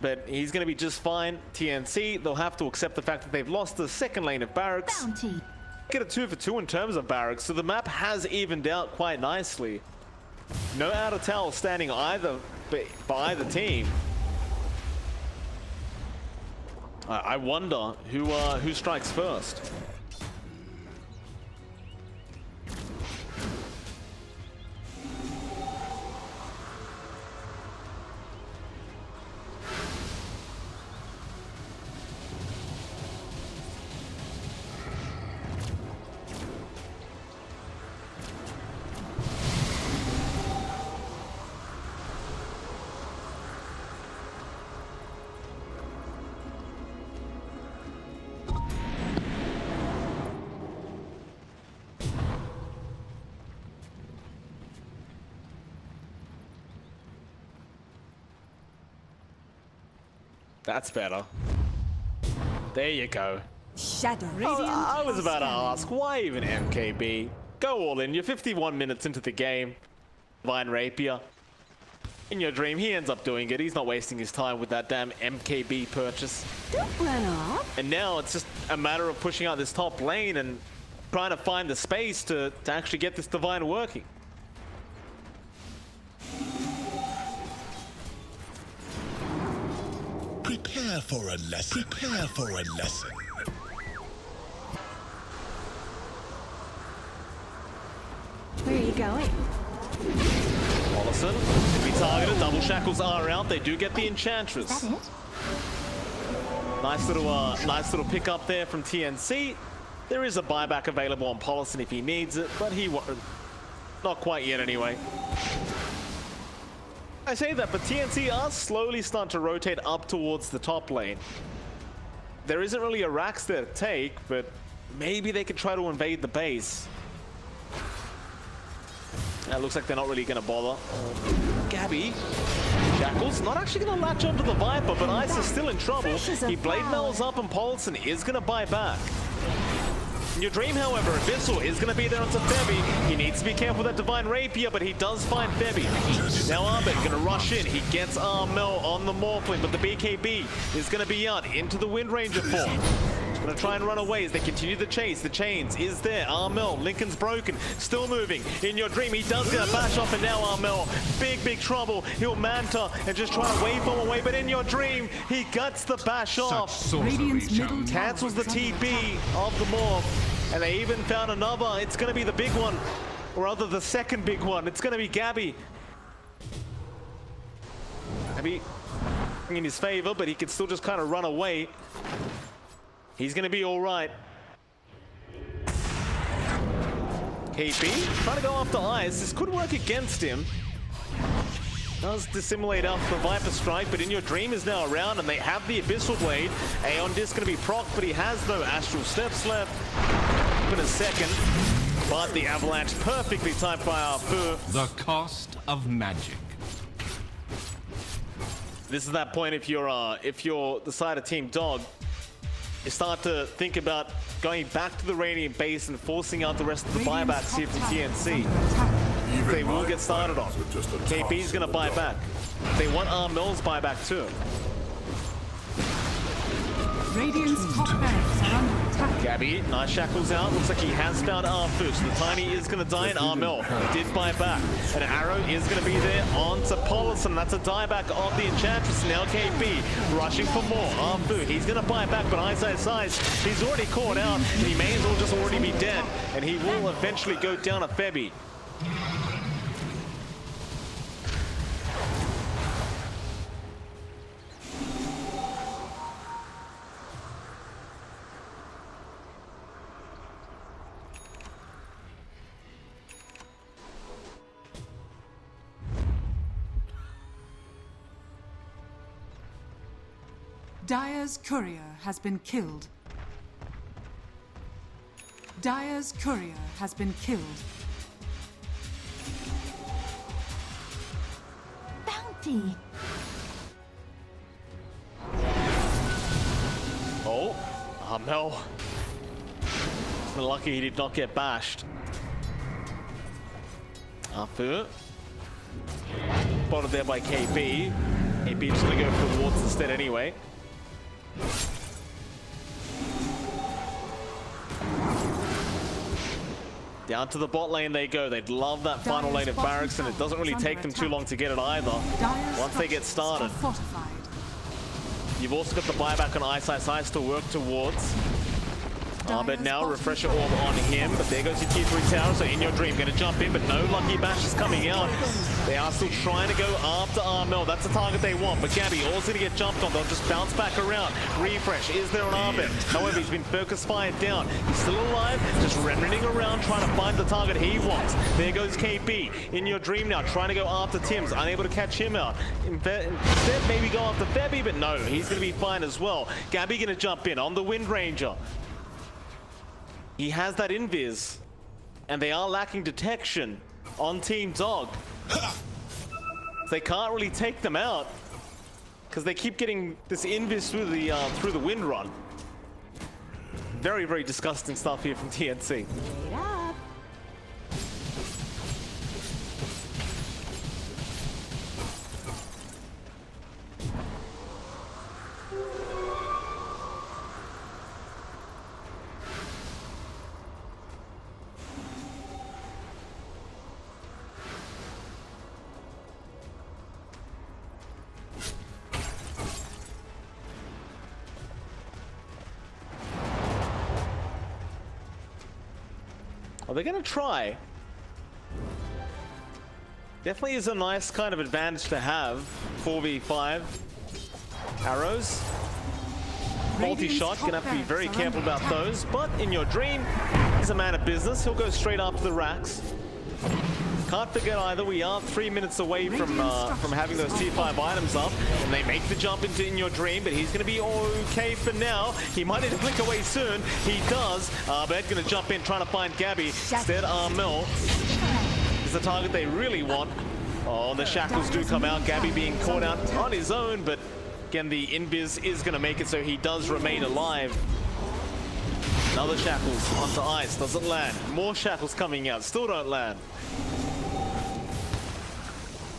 But he's going to be just fine. TNC, they'll have to accept the fact that they've lost the second lane of barracks. Bounty. Get a 2 for 2 in terms of barracks, so the map has evened out quite nicely. No outer tower standing either by either team. I wonder who strikes first. That's better. There you go. Shadow. I was about to ask, why even MKB? Go all in. You're 51 minutes into the game. Divine Rapier. In Your Dream, he ends up doing it. He's not wasting his time with that damn MKB purchase. Don't run off. And now it's just a matter of pushing out this top lane and trying to find the space to actually get this Divine working. Prepare for a lesson. Prepare for a lesson. Where are you going? Mollison to be targeted. Double Shackles are out. They do get the Enchantress. Is that it? Nice little pick up there from TNC. There is a buyback available on Pollison if he needs it, but he won't. Not quite yet anyway. I say that, but TNC are slowly starting to rotate up towards the top lane. There isn't really a Rax there to take, but maybe they could try to invade the base. It looks like they're not really going to bother. Gabby. Shackles not actually going to latch onto the Viper, but Ice is still in trouble. He Blade Mails up and Paulson is going to buy back. In Your Dream, however, Abyssal is going to be there onto Febby. He needs to be careful with that Divine Rapier, but he does find Febby. Now Arbet going to rush in. He gets Armel on the Morphling, but the BKB is going to be out into the Wind Ranger form. He's going to try and run away as they continue the chase. The chains is there. Armel, Lincoln's broken, still moving. In Your Dream, he does get a bash off, and now Armel, big trouble. He'll Manta and just try to wave him away, but In Your Dream, he guts the bash off. Radiant's middle tower Cancels the is under TP attack. of the Morph. And they even found another. It's going to be the big one. Or rather, the second big one. It's going to be Gabby. Gabby in his favor, but he can still just kind of run away. He's going to be all right. KP trying to go after Ice. This could work against him. Does dissimulate out the Viper Strike, but In Your Dream is now around, and they have the Abyssal Blade. Aeon Disc going to be proc, but he has no Astral Steps left. In a second, but the Avalanche perfectly timed by our Fu. The cost of magic. This is that point if you're the side of Team Dog. you start to think about going back to the Radiant base and forcing out the rest of the buybacks here from TNC. They will get started on. KB's gonna buy back. They want Armel's buyback too. Radiant's top barracks are under attack. Gabby, nice shackles out. Looks like he has found Arfu. So the Tiny is going to die, and Armel did buy back. An arrow is going to be there onto Polison. That's a dieback of the Enchantress. Now KB rushing for more. Arfu, he's going to buy back, but Size, he's already caught out, and he may as well just already be dead. And he will eventually go down a Febby. Dire's courier has been killed. Dire's courier has been killed. Bounty. Oh, Armel. Lucky he did not get bashed. Arfu. Spotted there by KB. KB just gonna go for the wards instead anyway. Down to the bot lane they go. They'd love that final lane of barracks, and it doesn't really take them too long to get it either. Once they get started. You've also got the buyback on Ice to work towards. But now refresher orb on him, but there goes your tier 3 tower, so In Your Dream gonna jump in, but no lucky bash is coming out. They are still trying to go after Armel. That's the target they want, but Gabby also gonna get jumped on. They'll just bounce back around. Refresh is there on Arbet. However, he's been focus fired down. He's still alive, just remnanting around, trying to find the target he wants. There goes KB. In Your Dream now, trying to go after Tim's, unable to catch him out. Instead, maybe go after Febby, but no, he's gonna be fine as well. Gabby gonna jump in on the Wind Ranger. He has that invis, and they are lacking detection on Team Dog. They can't really take them out because they keep getting this invis through the wind run. Very, very disgusting stuff here from TNC. Are they going to try? Definitely is a nice kind of advantage to have. 4v5. Arrows. Multi-shot, gonna have to be very careful about those. But In Your Dream, he's a man of business. He'll go straight after the racks. Can't forget either, we are 3 minutes away from having those tier 5 items up, and they make the jump into In Your Dream, but he's going to be okay for now. He might need to flick away soon. He does. But going to jump in, trying to find Gabby. Instead, Armel is the target they really want. Oh, the shackles do come out. Gabby being caught out on his own, but again, the invis is going to make it so he does remain alive. Another shackles onto ice, doesn't land. More shackles coming out, still don't land.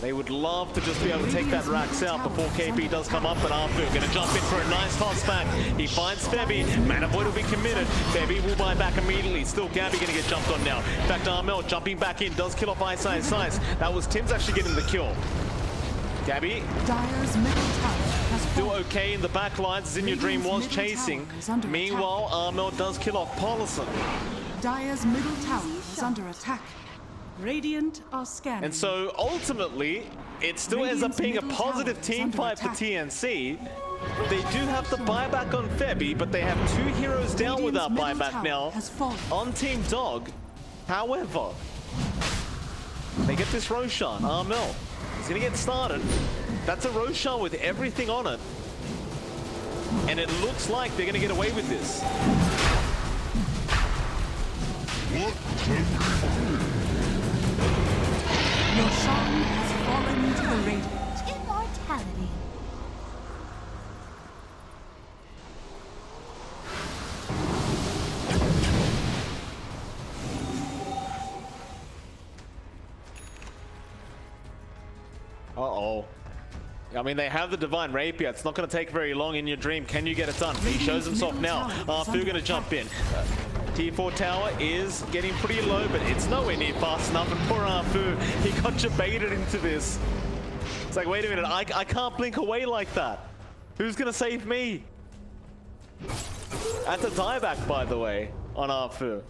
They would love to just be able to take that Rax out before KP does come up, but Arfu going to jump in for a nice toss back. He finds Febby. Mana Void will be committed. Febby will buy back immediately. Still Gabby going to get jumped on now. In fact, Armel jumping back in does kill off Ice. That was Tim's actually getting the kill. Gabby Dire's middle tower has still okay in the back lines as In Your Dream was chasing. Meanwhile, Armel does kill off Polison. Dire's middle tower is under attack. Radiant are scanning. And so ultimately, it still ends up being a positive team fight for TNC. They do have the buyback on Febby, but they have 2 heroes down without buyback now on Team Dog. However, they get this Roshan, Armel. He's gonna get started. That's a Roshan with everything on it. And it looks like they're gonna get away with this. Roshan has fallen to the Radiant. Immortality. Uh-oh. I mean, they have the Divine Rapier. It's not going to take very long in your dream. Can you get it done? He shows himself now. Fu going to jump in. T4 tower is getting pretty low, but it's nowhere near fast enough. And poor Fu, he got baited into this. It's like, wait a minute, I can't blink away like that. Who's going to save me? That's a dieback, by the way, on Fu.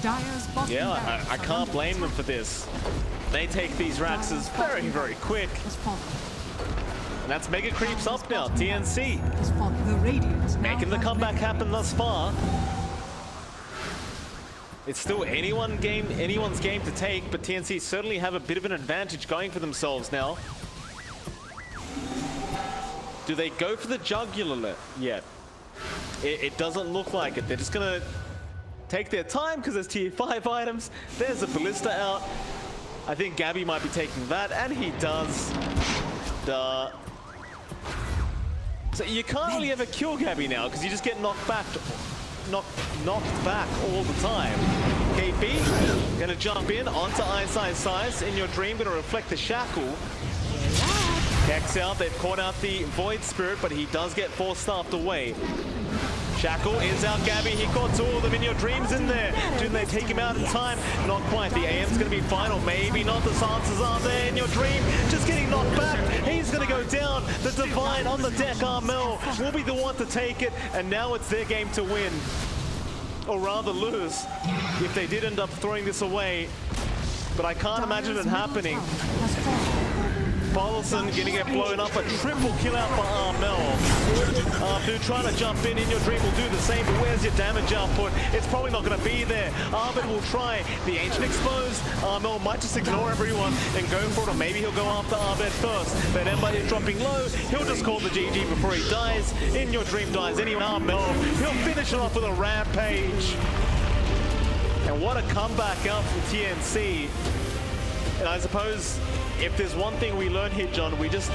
Dire's bottom Yeah, barracks I are can't under blame them attack. for this. They take these Raxes very, very quick. Has fallen. And that's Mega Creeps up now. TNC Has fallen. The Radiant now making the have comeback Mega happen thus far. It's still anyone's game to take, but TNC certainly have a bit of an advantage going for themselves now. Do they go for the jugular yet? It doesn't look like it. They're just gonna take their time because there's tier 5 items. There's a Ballista out. I think Gabby might be taking that, and he does. Duh. So you can't really ever kill Gabby now because you just get knocked back all the time. KP gonna jump in onto Ice in your dream, gonna reflect the shackle. Hex out, they've caught out the Void Spirit, but he does get force-staffed away. Shackle is out, Gabby. He caught two of them in your dreams in there. Do they take him out in time? Not quite. The AM's going to be fine, or maybe not. The silences are there in your dream. Just getting knocked back. He's going to go down. The Divine on the deck, Armel, will be the one to take it. And now it's their game to win. Or rather lose, if they did end up throwing this away. But I can't imagine it happening. Paulson gonna get blown up, a triple kill out for Armel. Fu trying to jump in your dream will do the same, but where's your damage output? It's probably not gonna be there. Arbit will try, the Ancient exposed. Armel might just ignore everyone and go for it, or maybe he'll go after Arbit first. But Ember is dropping low, he'll just call the GG before he dies. In your dream dies anyway. Armel, he'll finish it off with a rampage. And what a comeback out from TNC. And I suppose if there's one thing we learn here, John, we just...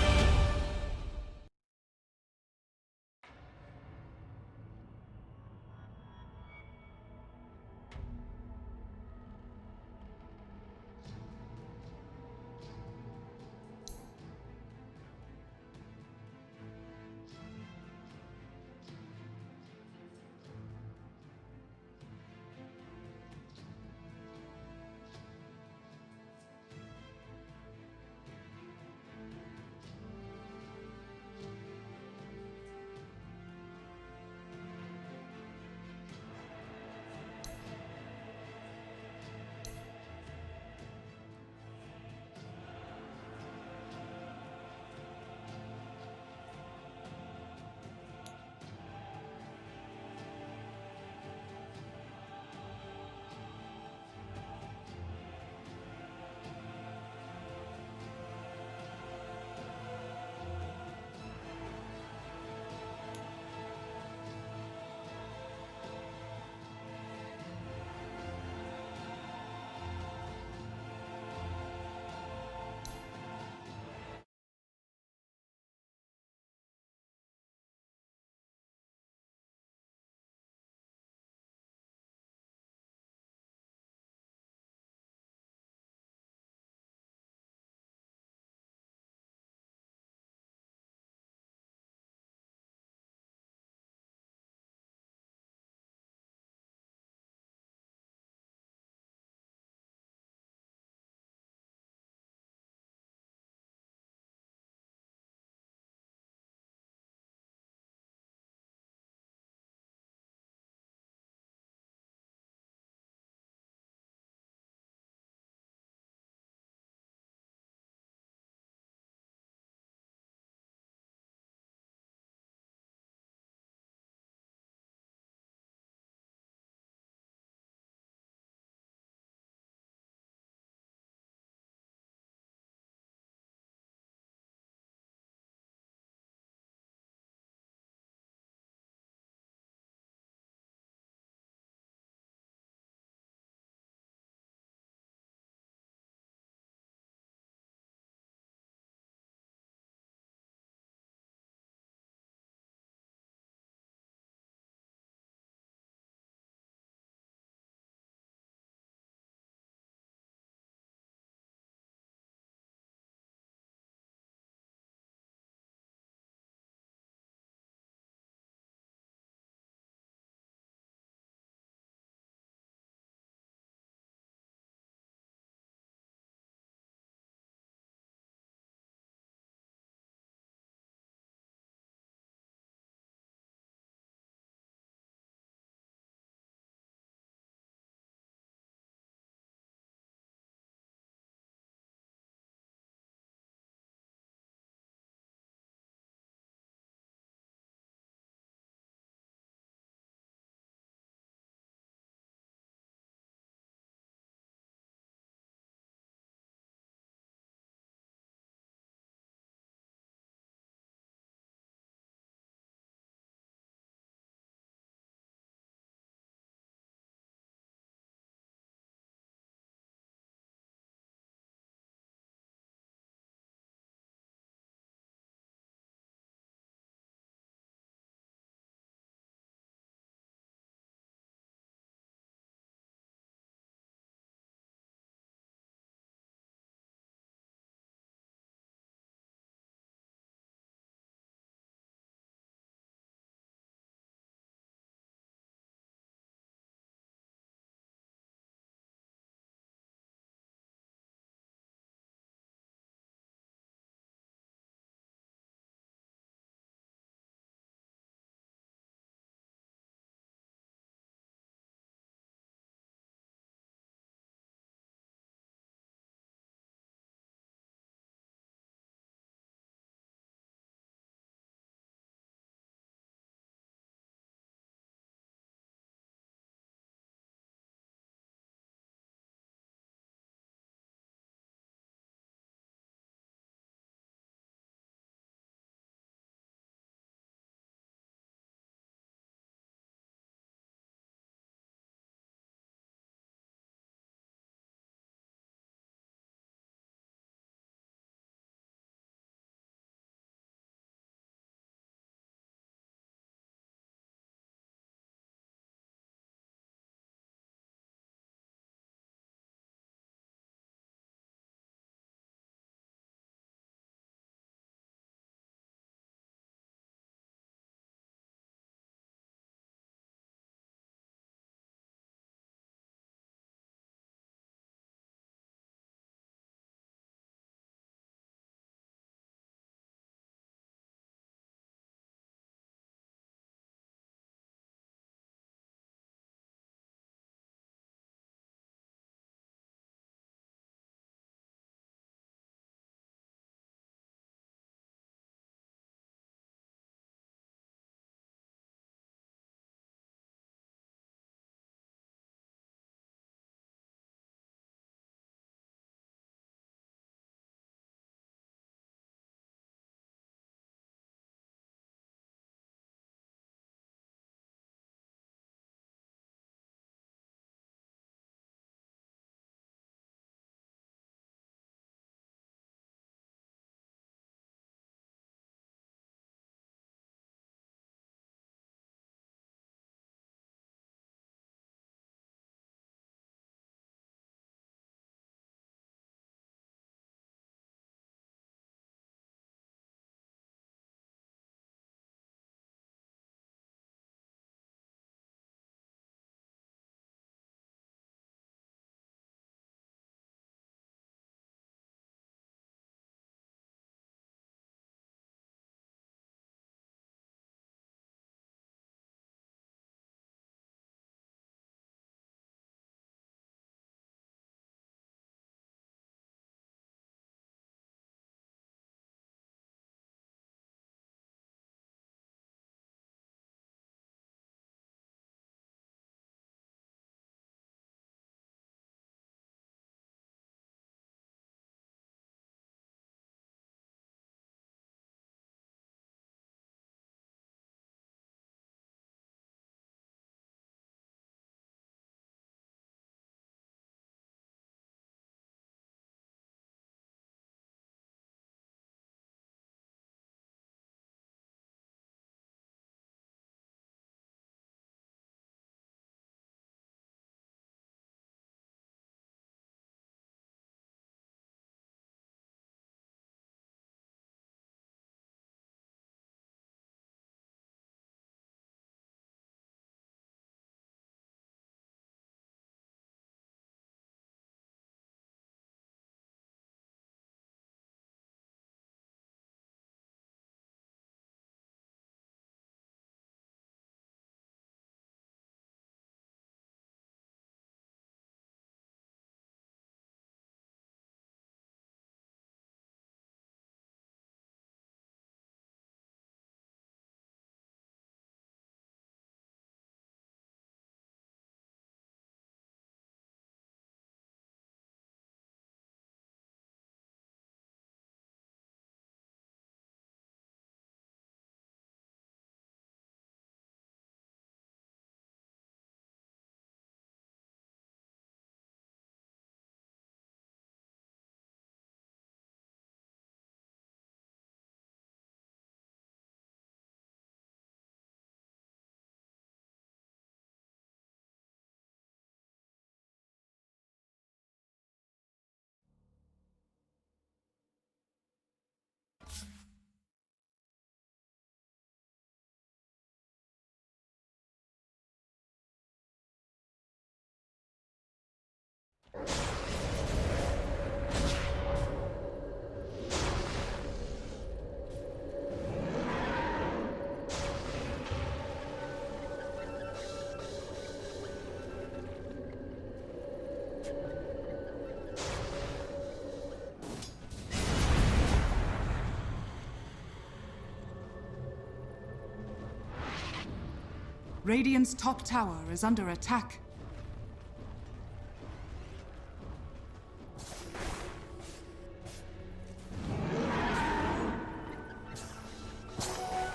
Radiant's top tower is under attack.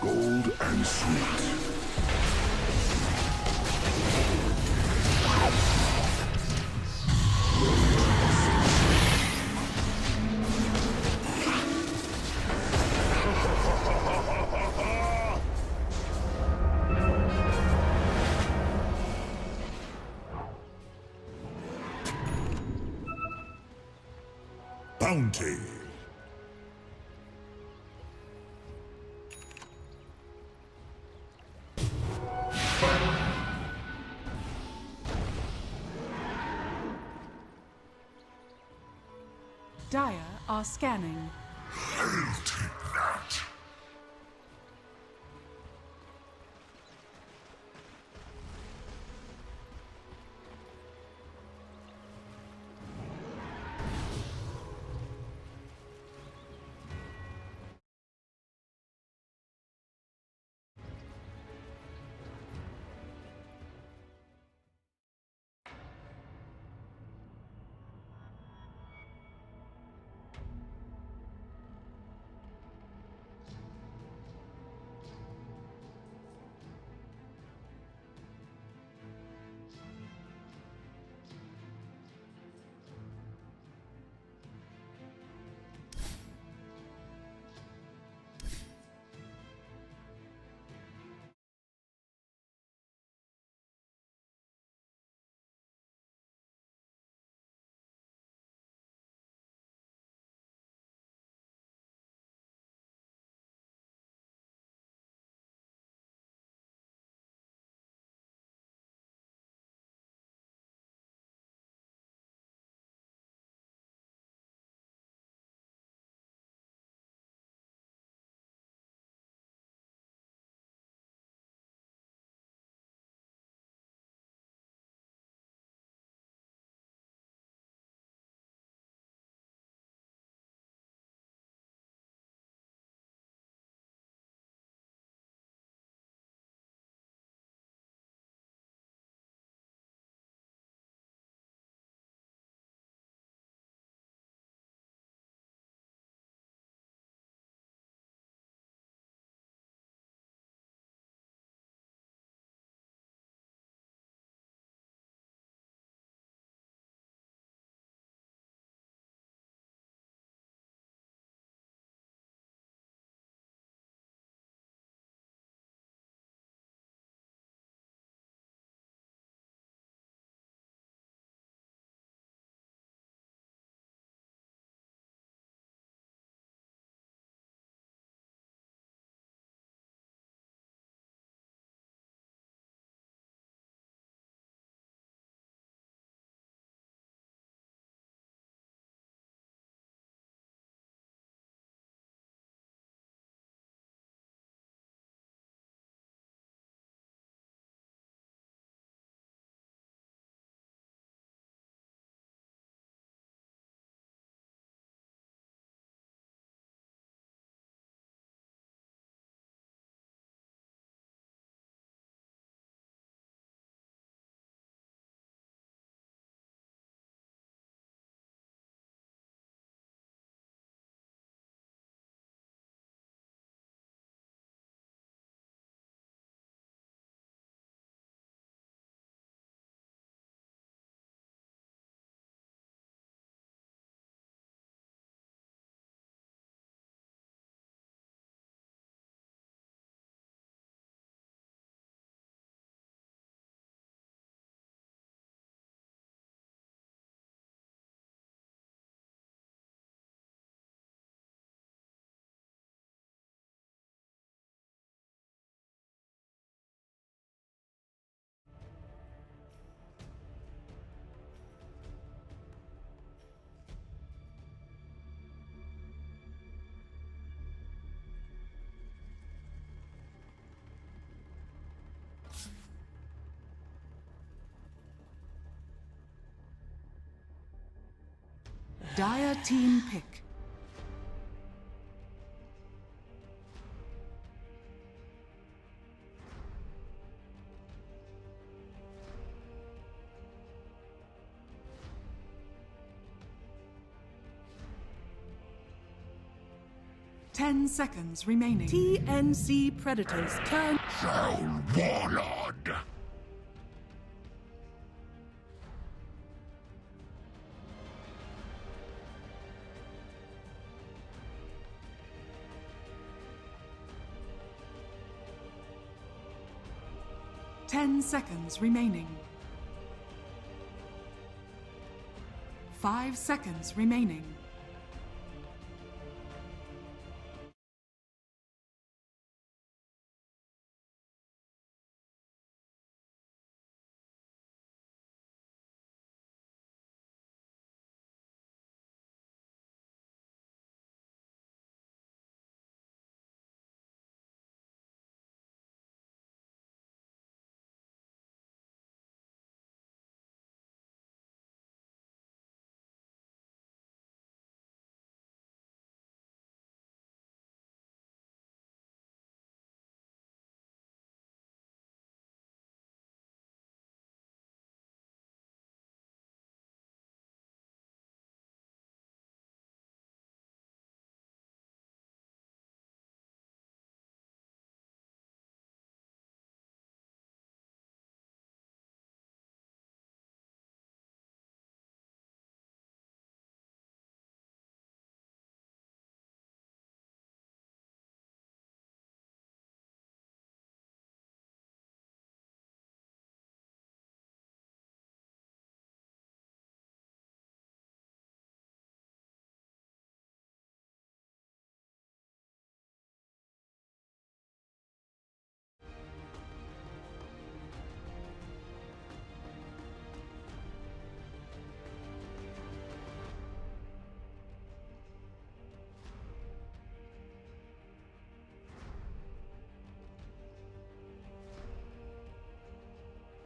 Gold and sweet. Bounty. Dire are scanning. I'll take that. Dire team pick. 10 seconds remaining. TNC Predators turn. Warlord. 10 seconds remaining. 5 seconds remaining.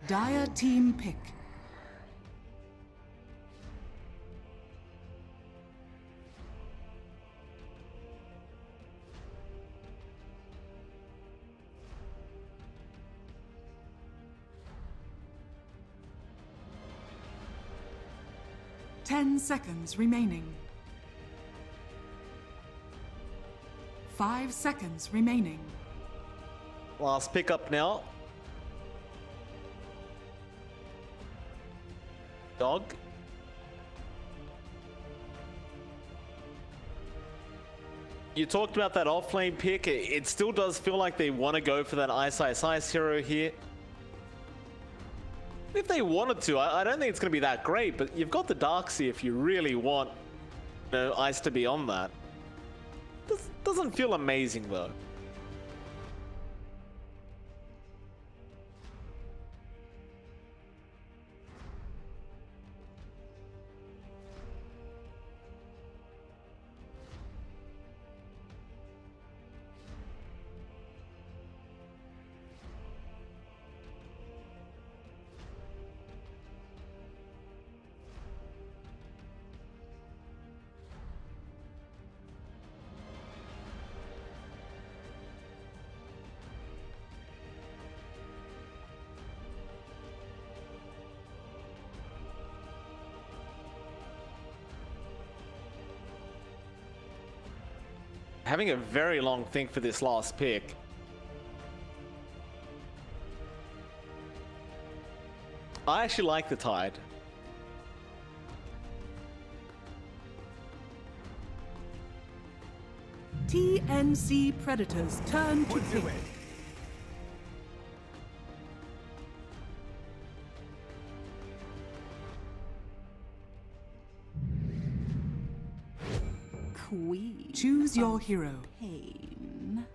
Dire team pick. Ten seconds remaining. 5 seconds remaining. Last pick up now. Dog. You talked about that off-lane pick. It still does feel like they want to go for that Ice hero here. If they wanted to, I don't think it's going to be that great, but you've got the Darkseer if you really want, you know, Ice to be on that. Doesn't feel amazing though. Having a very long think for this last pick. I actually like the Tide. TNC Predators turn to pick. Queen. Choose your hero. Pain.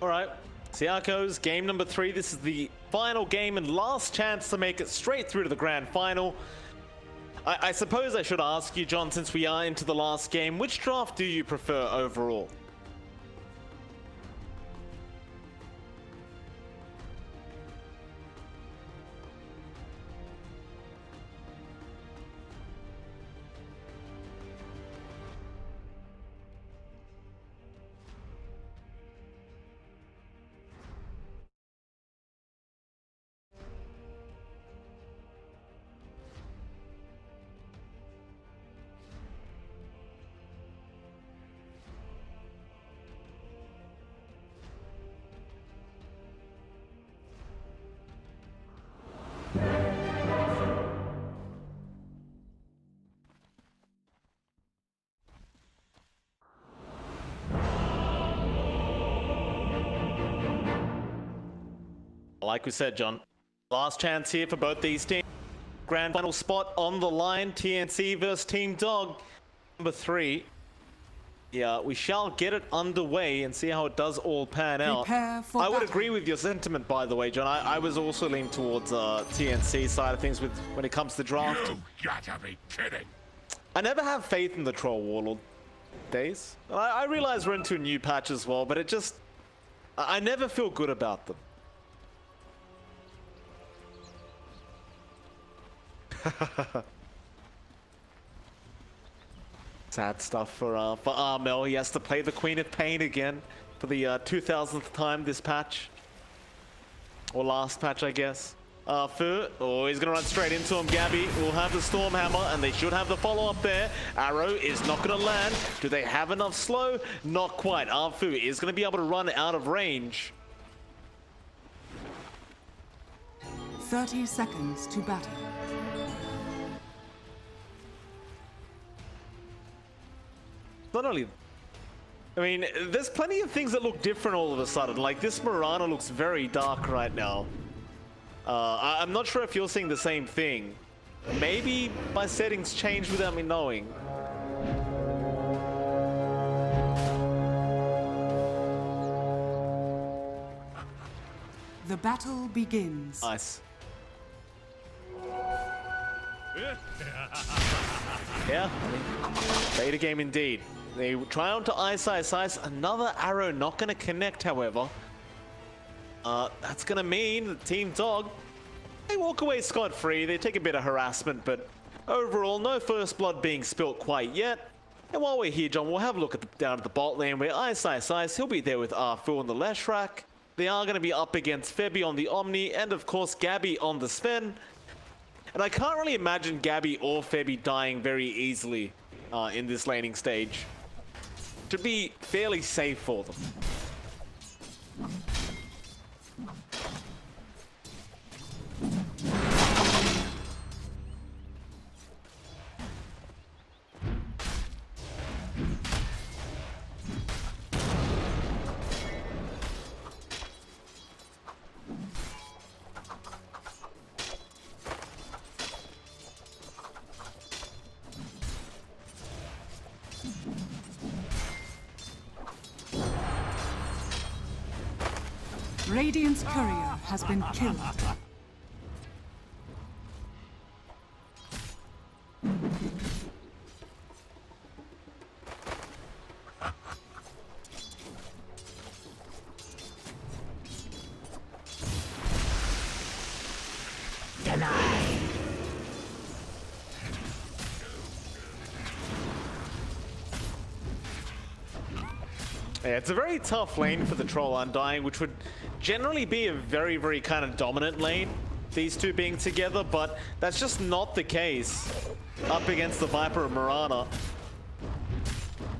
All right, Siako's game number 3. This is the final game and last chance to make it straight through to the grand final. I suppose I should ask you, John, since we are into the last game, which draft do you prefer overall? Like we said, John, last chance here for both these teams. Grand final spot on the line. TNC versus Team Dog. Number 3. Yeah, we shall get it underway and see how it does all pan out. Prepare for I would battle. agree with your sentiment, by the way, John. I was also leaning towards TNC side of things when it comes to draft. You gotta be kidding. I never have faith in the Troll Warlord days. I realize we're into a new patch as well, but it just... I never feel good about them. Sad stuff for Armel. He has to play the Queen of Pain again for the 2000th time this patch. Or last patch, I guess. Fu, oh, he's gonna run straight into him. Gabby will have the Storm Hammer, and they should have the follow-up there. Arrow is not gonna land. Do they have enough slow? Not quite. Fu is gonna be able to run out of range. 30 seconds to battle. Not only... I mean, there's plenty of things that look different all of a sudden. Like, this Mirana looks very dark right now. I'm not sure if you're seeing the same thing. Maybe my settings changed without me knowing. The battle begins. Nice. Yeah, beta game indeed. They try on to Ice. Another arrow not going to connect, however. That's going to mean the Team Dog, they walk away scot-free. They take a bit of harassment, but overall, no first blood being spilt quite yet. And while we're here, John, we'll have a look at down at the bot lane where Ice. He'll be there with Arfu on the Leshrac. They are going to be up against Febby on the Omni, and of course, Gabby on the Sven. And I can't really imagine Gabby or Febby dying very easily in this laning stage. Should be fairly safe for them. Radiant's courier has been killed. Yeah, it's a very tough lane for the Troll Undying, which would generally be a very, very kind of dominant lane, these two being together, but that's just not the case up against the Viper of Mirana.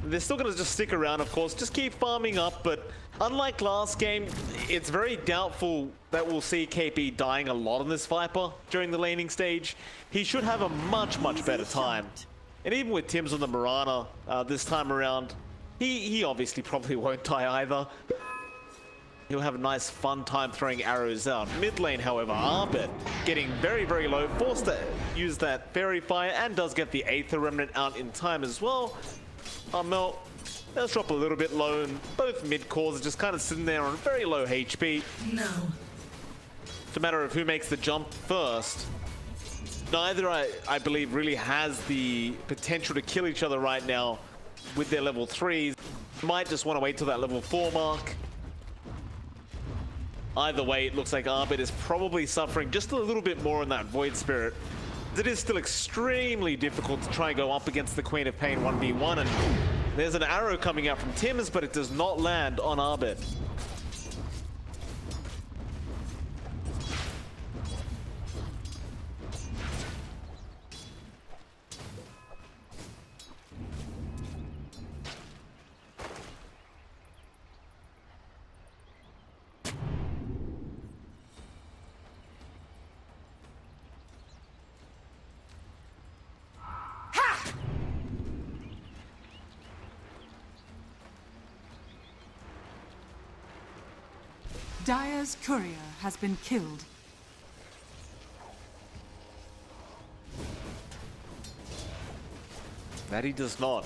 They're still going to just stick around, of course, just keep farming up, but unlike last game, it's very doubtful that we'll see KP dying a lot on this Viper during the laning stage. He should have a much, much better time. And even with Tim's on the Mirana this time around, he obviously probably won't die either. He'll have a nice fun time throwing arrows out. Mid lane, however, Arbet getting very, very low, forced to use that Fairy Fire, and does get the Aether Remnant out in time as well. Mel does drop a little bit low, and both mid cores are just kind of sitting there on very low HP. No. It's a matter of who makes the jump first. Neither, I believe, really has the potential to kill each other right now with their level 3s. Might just want to wait till that level 4 mark. Either way, it looks like Arbit is probably suffering just a little bit more in that Void Spirit. It is still extremely difficult to try and go up against the Queen of Pain 1v1, and there's an arrow coming out from Tim's, but it does not land on Arbit. Dire's courier has been killed. That he does not.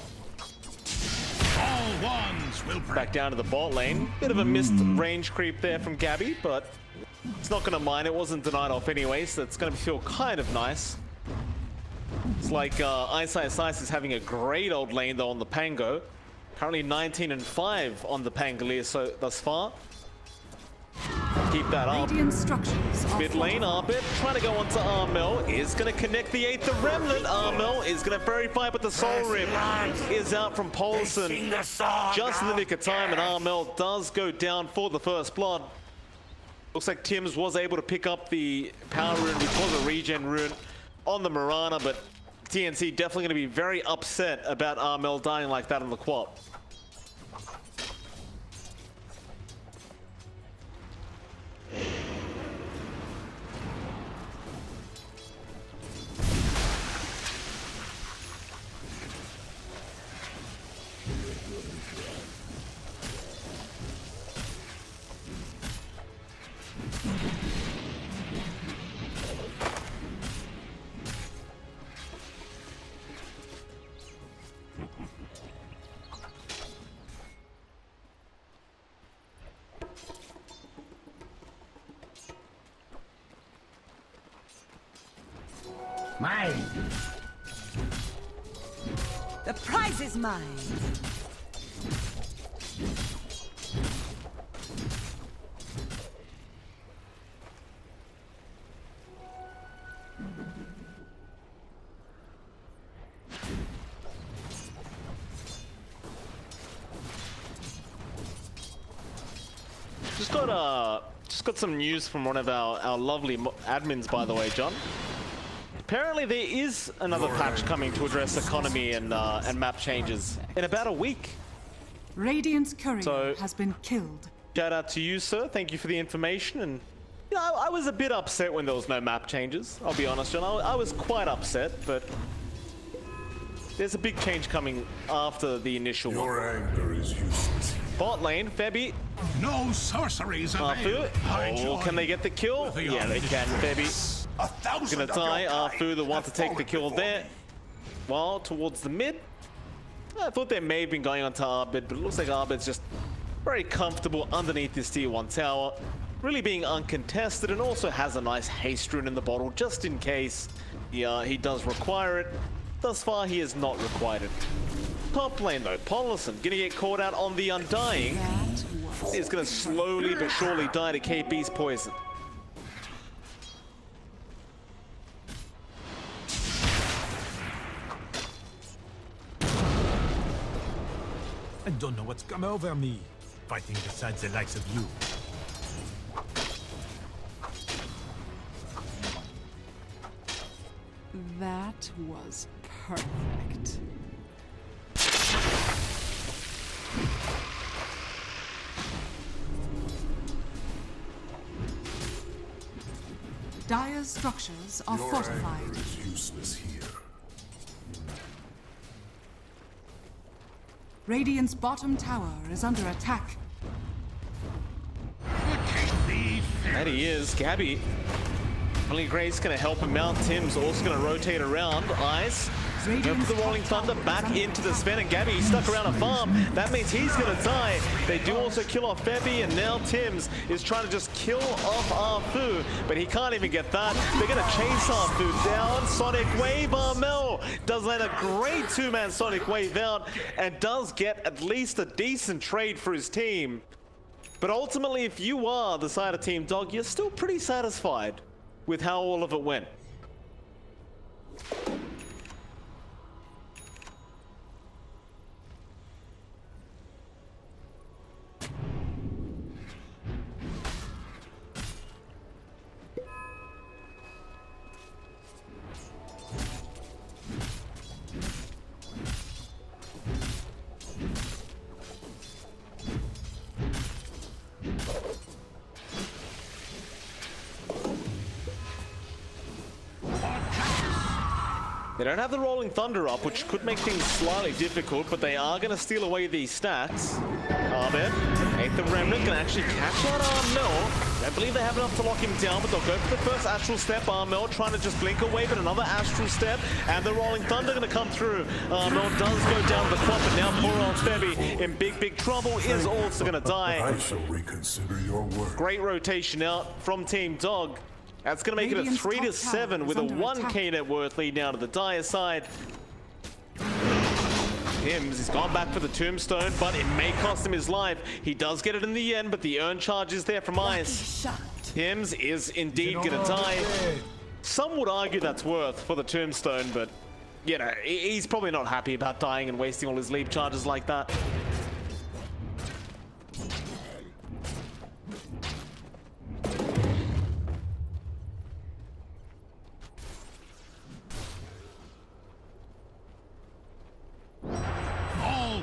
All ones will Back down to the bot lane. Bit of a missed range creep there from Gabby, but it's not going to mind. It wasn't denied off anyway, so it's going to feel kind of nice. It's like Ice is having a great old lane though on the Pango. Currently 19-5 on the Pangolier so thus far. Keep that up. Radiant structures are Mid lane, fortified. Arbit trying to go onto Armel, is going to connect the 8th of Remnant. Armel is going to verify, but the Soul Rip is out from Paulson just in the nick of time, and Armel does go down for the first blood. Looks like Tims was able to pick up the power rune, which was a regen rune on the Mirana, but TNC definitely going to be very upset about Armel dying like that on the quad. Mine. The prize is mine. Just got some news from one of our lovely admins, by the way, John. Apparently there is another patch coming to address economy and map changes in about a week. Radiant's courier So- has been killed. Shout out to you, sir. Thank you for the information. And you know, I was a bit upset when there was no map changes. I'll be honest, John. I was quite upset, but there's a big change coming after the initial one. Your anger is useless. Bot lane, Febby, No sorceries Arfu. Oh, can they get the kill? the Yeah, they can, Febby. 1,000 Gonna of your die. kind Arfu, the one to have take the fallen kill before there. me. Well, towards the mid. I thought they may have been going onto Arbit, but it looks like Arbit's just very comfortable underneath this tier 1 tower. Really being uncontested, and also has a nice haste rune in the bottle just in case he does require it. Thus far, he has not required it. Top lane though, Paulson gonna get caught out on the Undying. Is gonna slowly but surely die to KP's poison. I don't know what's come over me, fighting beside the likes of you. That was perfect. Dire's structures are Your fortified. anger is useless here. Radiant's bottom tower is under attack. And he is. Gabby. Only Gray's gonna help him out. Tim's also gonna rotate around. Ice Go for the Rolling Thunder back into the Sven, and Gabby stuck around a farm. That means he's gonna die. They do also kill off Febby, and now Tims is trying to just kill off Arfu, but he can't even get that. They're gonna chase Arfu down. Sonic Wave. Armel does land a great two-man Sonic Wave out and does get at least a decent trade for his team. But ultimately, if you are the side of Team Dog, you're still pretty satisfied with how all of it went. They don't have the Rolling Thunder up, which could make things slightly difficult, but they are going to steal away these stacks. Arbet, 8th Remnant can actually catch out Armel. I believe they have enough to lock him down, but they'll go for the first Astral Step. Armel trying to just blink away, but another Astral Step, and the Rolling Thunder going to come through. Armel does go down the clock, but now poor old Febby in big trouble is also going to die. I shall reconsider your work. Great rotation out from Team Dog. That's going to make it a 3-7 with a 1k net worth lead now to the Dire side. Tims has gone back for the Tombstone, but it may cost him his life. He does get it in the end, but the earn charge is there from Ice. Tims is indeed going to die. Some would argue that's worth for the Tombstone, but you know, he's probably not happy about dying and wasting all his leap charges like that.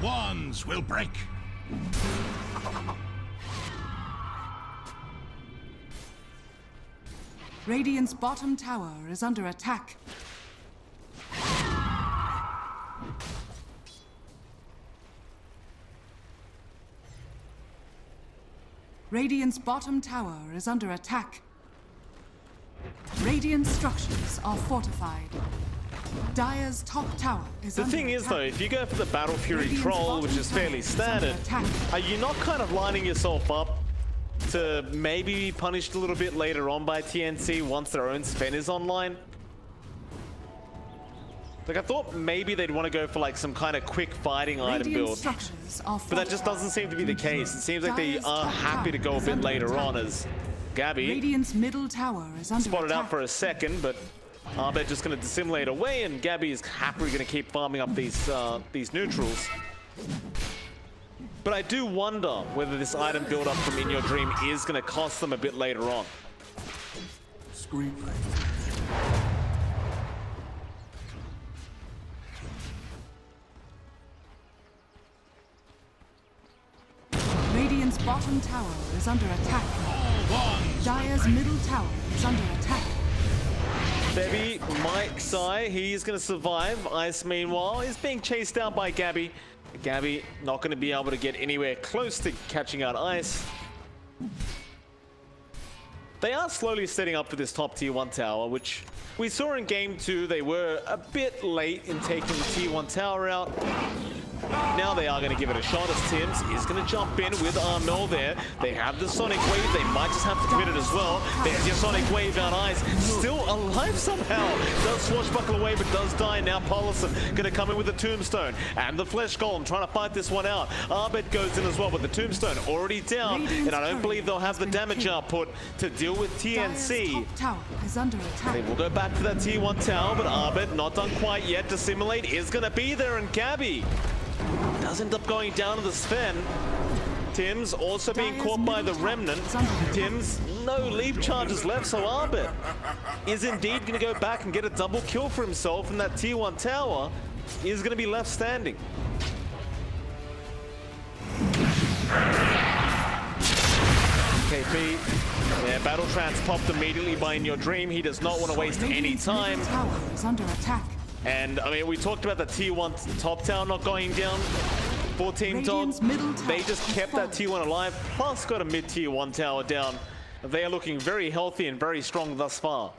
Wands will break. Radiant's bottom tower is under attack. Radiant's bottom tower is under attack. Radiant structures are fortified. Dire's top tower is The under thing is attack. though, if you go for the Battle Fury Radiant's Troll, bottom which is tower fairly is under standard, attack. are you not kind of lining yourself up to maybe be punished a little bit later on by TNC once their own Sven is online? Like, I thought maybe they'd want to go for like some kind of quick fighting item Radiant build, structures are but that just doesn't seem to be the case. It seems like they Dire's are top happy to tower go a is bit under later attack. on as Gabby Radiant's middle tower is under spotted attack. out for a second, but Arbet just going to dissimulate away, and Gabby is happily going to keep farming up these neutrals. But I do wonder whether this item build up from In Your Dream is going to cost them a bit later on. Screenplay. Radiant's bottom tower is under attack. Dire's middle tower is under attack. Febby might die. He's going to survive. Ice, meanwhile, is being chased down by Gabby. Gabby not going to be able to get anywhere close to catching out Ice. They are slowly setting up for this top tier 1 tower, which we saw in game 2. They were a bit late in taking the tier 1 tower out. Now they are going to give it a shot as Tims is going to jump in with Armel there. They have the Sonic Wave. They might just have to commit it as well. There's your Sonic Wave out Ice. Still alive somehow. Does swashbuckle away, but does die. Now Paulison going to come in with the Tombstone and the Flesh Golem trying to fight this one out. Arbet goes in as well, but the Tombstone already down. And I don't believe they'll have the damage output to deal with TNC. Dire's top tower is under attack. They will go back for that tier 1 tower, but Arbet not done quite yet. Dissimulate is going to be there, and Gabby does end up going down to the Sven. Tims also being caught by the Remnant. Tims, no leap charges left, so Arbet is indeed going to go back and get a double kill for himself, and that tier 1 tower is going to be left standing. KP, yeah, Battle Trance popped immediately by In Your Dream. He does not want to waste any Radiant's time. middle tower is under attack. And I mean, we talked about the tier 1 top tower not going down for Team Dog. Radiant's middle tower They just has kept that fallen. tier 1 alive, plus got a mid tier 1 tower down. They are looking very healthy and very strong thus far.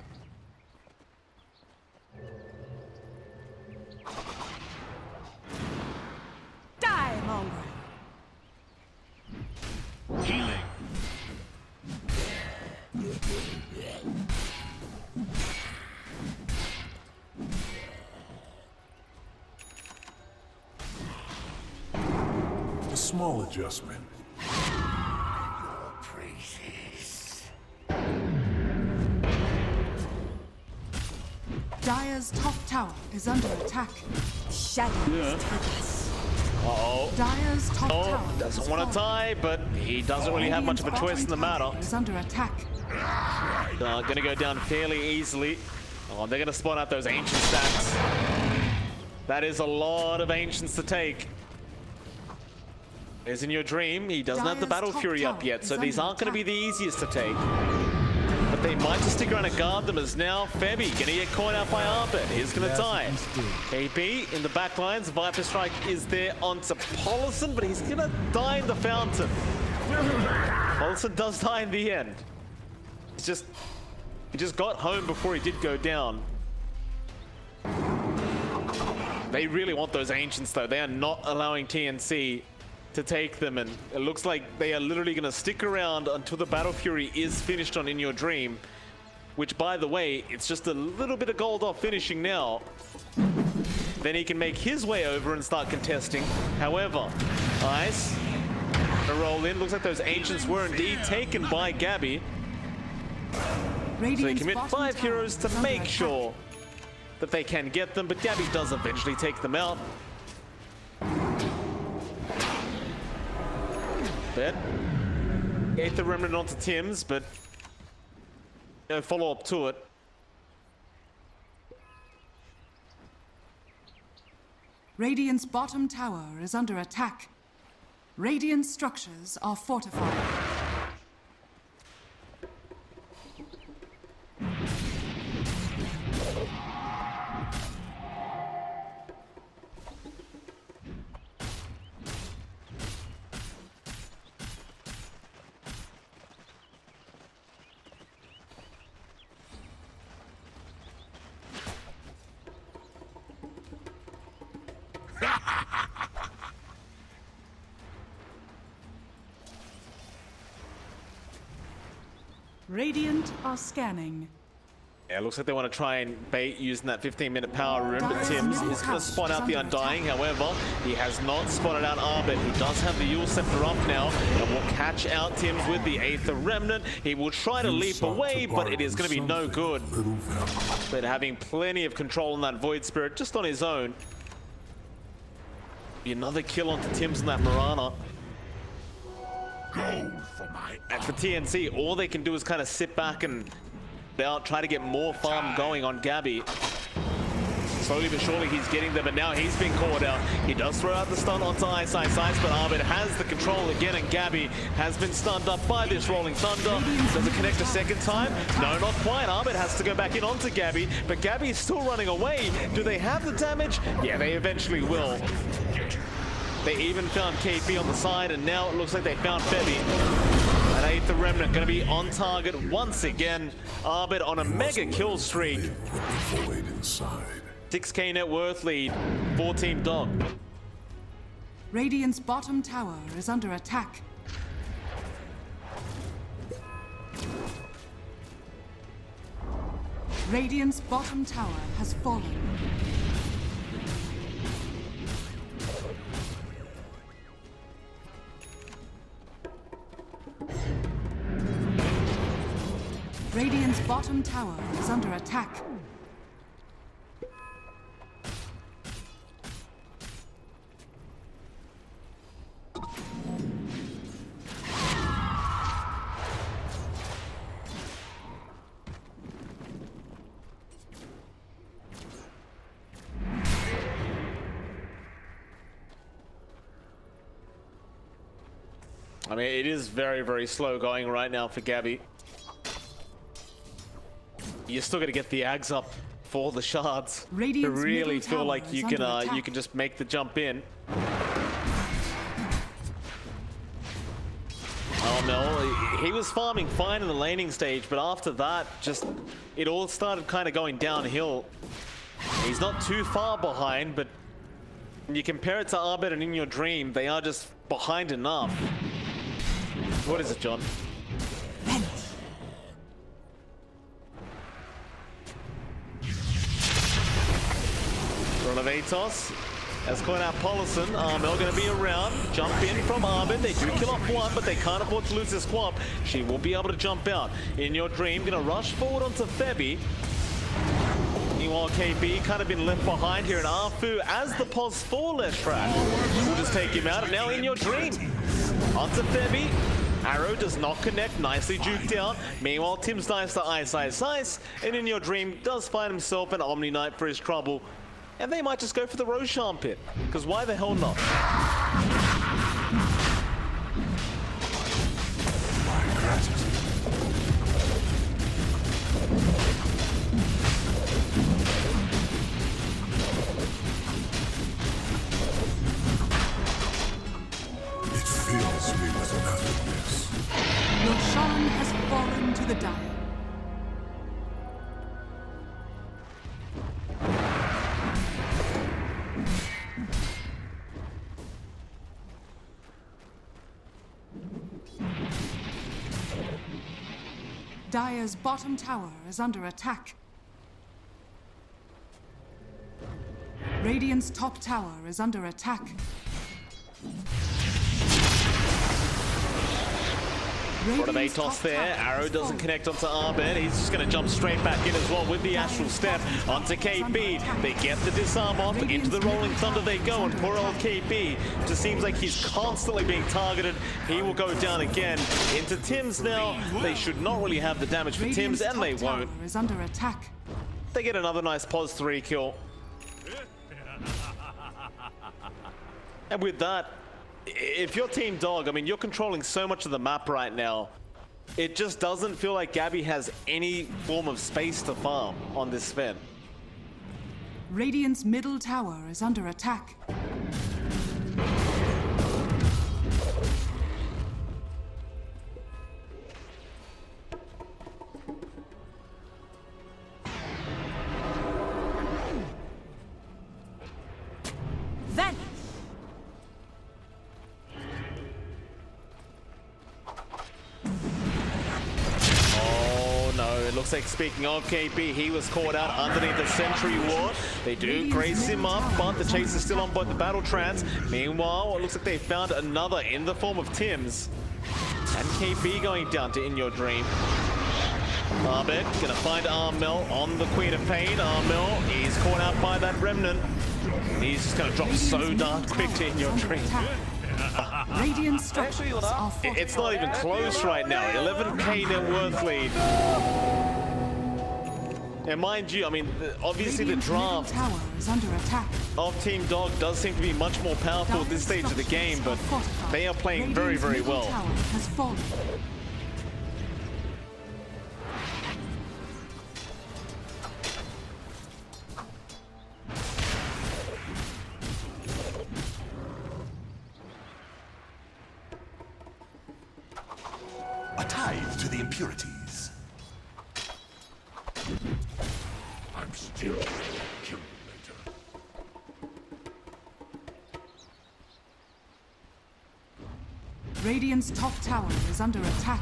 small adjustment. Dire's top tower is under attack. Shadows take us. Uh-oh. Dire's top tower Doesn't is want to falling. tie, but he doesn't really have much of a Radiant's choice in the bottom matter. tower is under attack. Gonna go down fairly easily. Oh, they're gonna spawn out those ancient stacks. That is a lot of ancients to take. As in your dream, he doesn't have the Dire's Battle top Fury up tower yet, is so these under aren't gonna be attack. the easiest to take. But they might just stick around and guard them, as now Febby gonna get caught out by Arbit. He's gonna die. KP in the back lines, Viper Strike is there onto Paulison, but he's gonna die in the fountain. Paulison does die in the end. He just got home before he did go down. They really want those ancients though. They are not allowing TNC to take them, and it looks like they are literally going to stick around until the Battle Fury is finished on In Your Dream, which, by the way, it's just a little bit of gold off finishing now. Then he can make his way over and start contesting. However, Ice, a roll in. Looks like those ancients were indeed taken by Gabby. So they commit 5 heroes to make sure that they can get them, but Gabby does eventually take them out. Bet. Ate the remnant onto Tim's, but no follow-up to it. Radiant's bottom tower is under attack. Radiant structures are fortified. Radiant are scanning. Yeah, it looks like they want to try and bait using that 15-minute power rune, but Tim's is going to spawn out the Undying. However, he has not spotted out Arbit. He does have the Xepter up now, and will catch out Tim's with the Aether Remnant. He will try to leap away, but it is going to be no good. But having plenty of control on that Void Spirit just on his own. Be another kill onto Tim's and that Mirana. And for TNC, all they can do is kind of sit back and try to get more farm going on Gabby. Slowly but surely he's getting them, but now he's been caught out. He does throw out the stun onto Ice, but Arbit has the control again, and Gabby has been stunned up by this Rolling Thunder. Does it connect a second time? No, not quite. Arbit has to go back in onto Gabby, but Gabby is still running away. Do they have the damage? Yeah, they eventually will. They even found KP on the side, and now it looks like they found Febby. And Aether Remnant going to be on target once again. Arbit on a mega kill streak. 6k net worth lead for Team Dog. Radiant's bottom tower is under attack. Radiant's bottom tower has fallen. Radiant's bottom tower is under attack. I mean, it is very, very slow going right now for Gabby. You still got to get the Ags up for the shards to really feel like you can just make the jump in. Oh no, he was farming fine in the laning stage, but after that, just it all started kind of going downhill. He's not too far behind, but when you compare it to Arbit and In Your Dream, they are just behind enough. What is it, John? Run of Atos. As calling out Paulison, Armel going to be around. Jump in from Armin. They do kill off one, but they can't afford to lose this swap. She will be able to jump out. In Your Dream, going to rush forward onto Febby. Meanwhile, KB kind of been left behind here, and Arfu, as the pos for Leshrac, will just take him out. And now In Your Dream, onto Febby. Arrow does not connect, nicely juked out. Meanwhile, Tim's dives to Ice, and In Your Dream does find himself an Omni Knight for his trouble. And they might just go for the Roshan pit, because why the hell not? It fills me with nothingness. Roshan has fallen to the Dire. Dire's bottom tower is under attack. Radiant's top tower is under attack. What do they Radiant's toss top there? tower Arrow is doesn't fallen. connect onto Arben. He's just going to jump straight back in as well with the Astral Step onto KB. They get the disarm off. Into the Rolling Thunder they go, and poor old KB just seems like he's constantly being targeted. He will go down again. Into Tim's now. They should not really have the damage for Tim's, and they won't. Tower is under attack. They get another nice pos 3 kill. And with that, if you're Team Dog, I mean, you're controlling so much of the map right now. It just doesn't feel like Gabby has any form of space to farm on this Sven. Radiant's middle tower is under attack. Vanish! Oh no, it looks like, speaking of KB, he was caught out underneath the Sentry Ward. They do grace him up, but the chase is still on both the Battle Trans. Meanwhile, it looks like they found another in the form of Tim's. And KB going down to In Your Dream. Arbet gonna find Armel on the Queen of Pain. Armel is caught out by that Remnant. He's just gonna drop so dark quick to In Your Dream. Radiant structures are fortified. It's not even close right now. 11k net worth lead. And mind you, I mean, obviously the Radiant's middle draft tower is under attack. of Team Dog does seem to be much more powerful at this stage of the game, but they are playing very, very Radiant's middle well. tower has fallen. A tithe to the impurities. I'm still kill later. Radiant's top tower is under attack.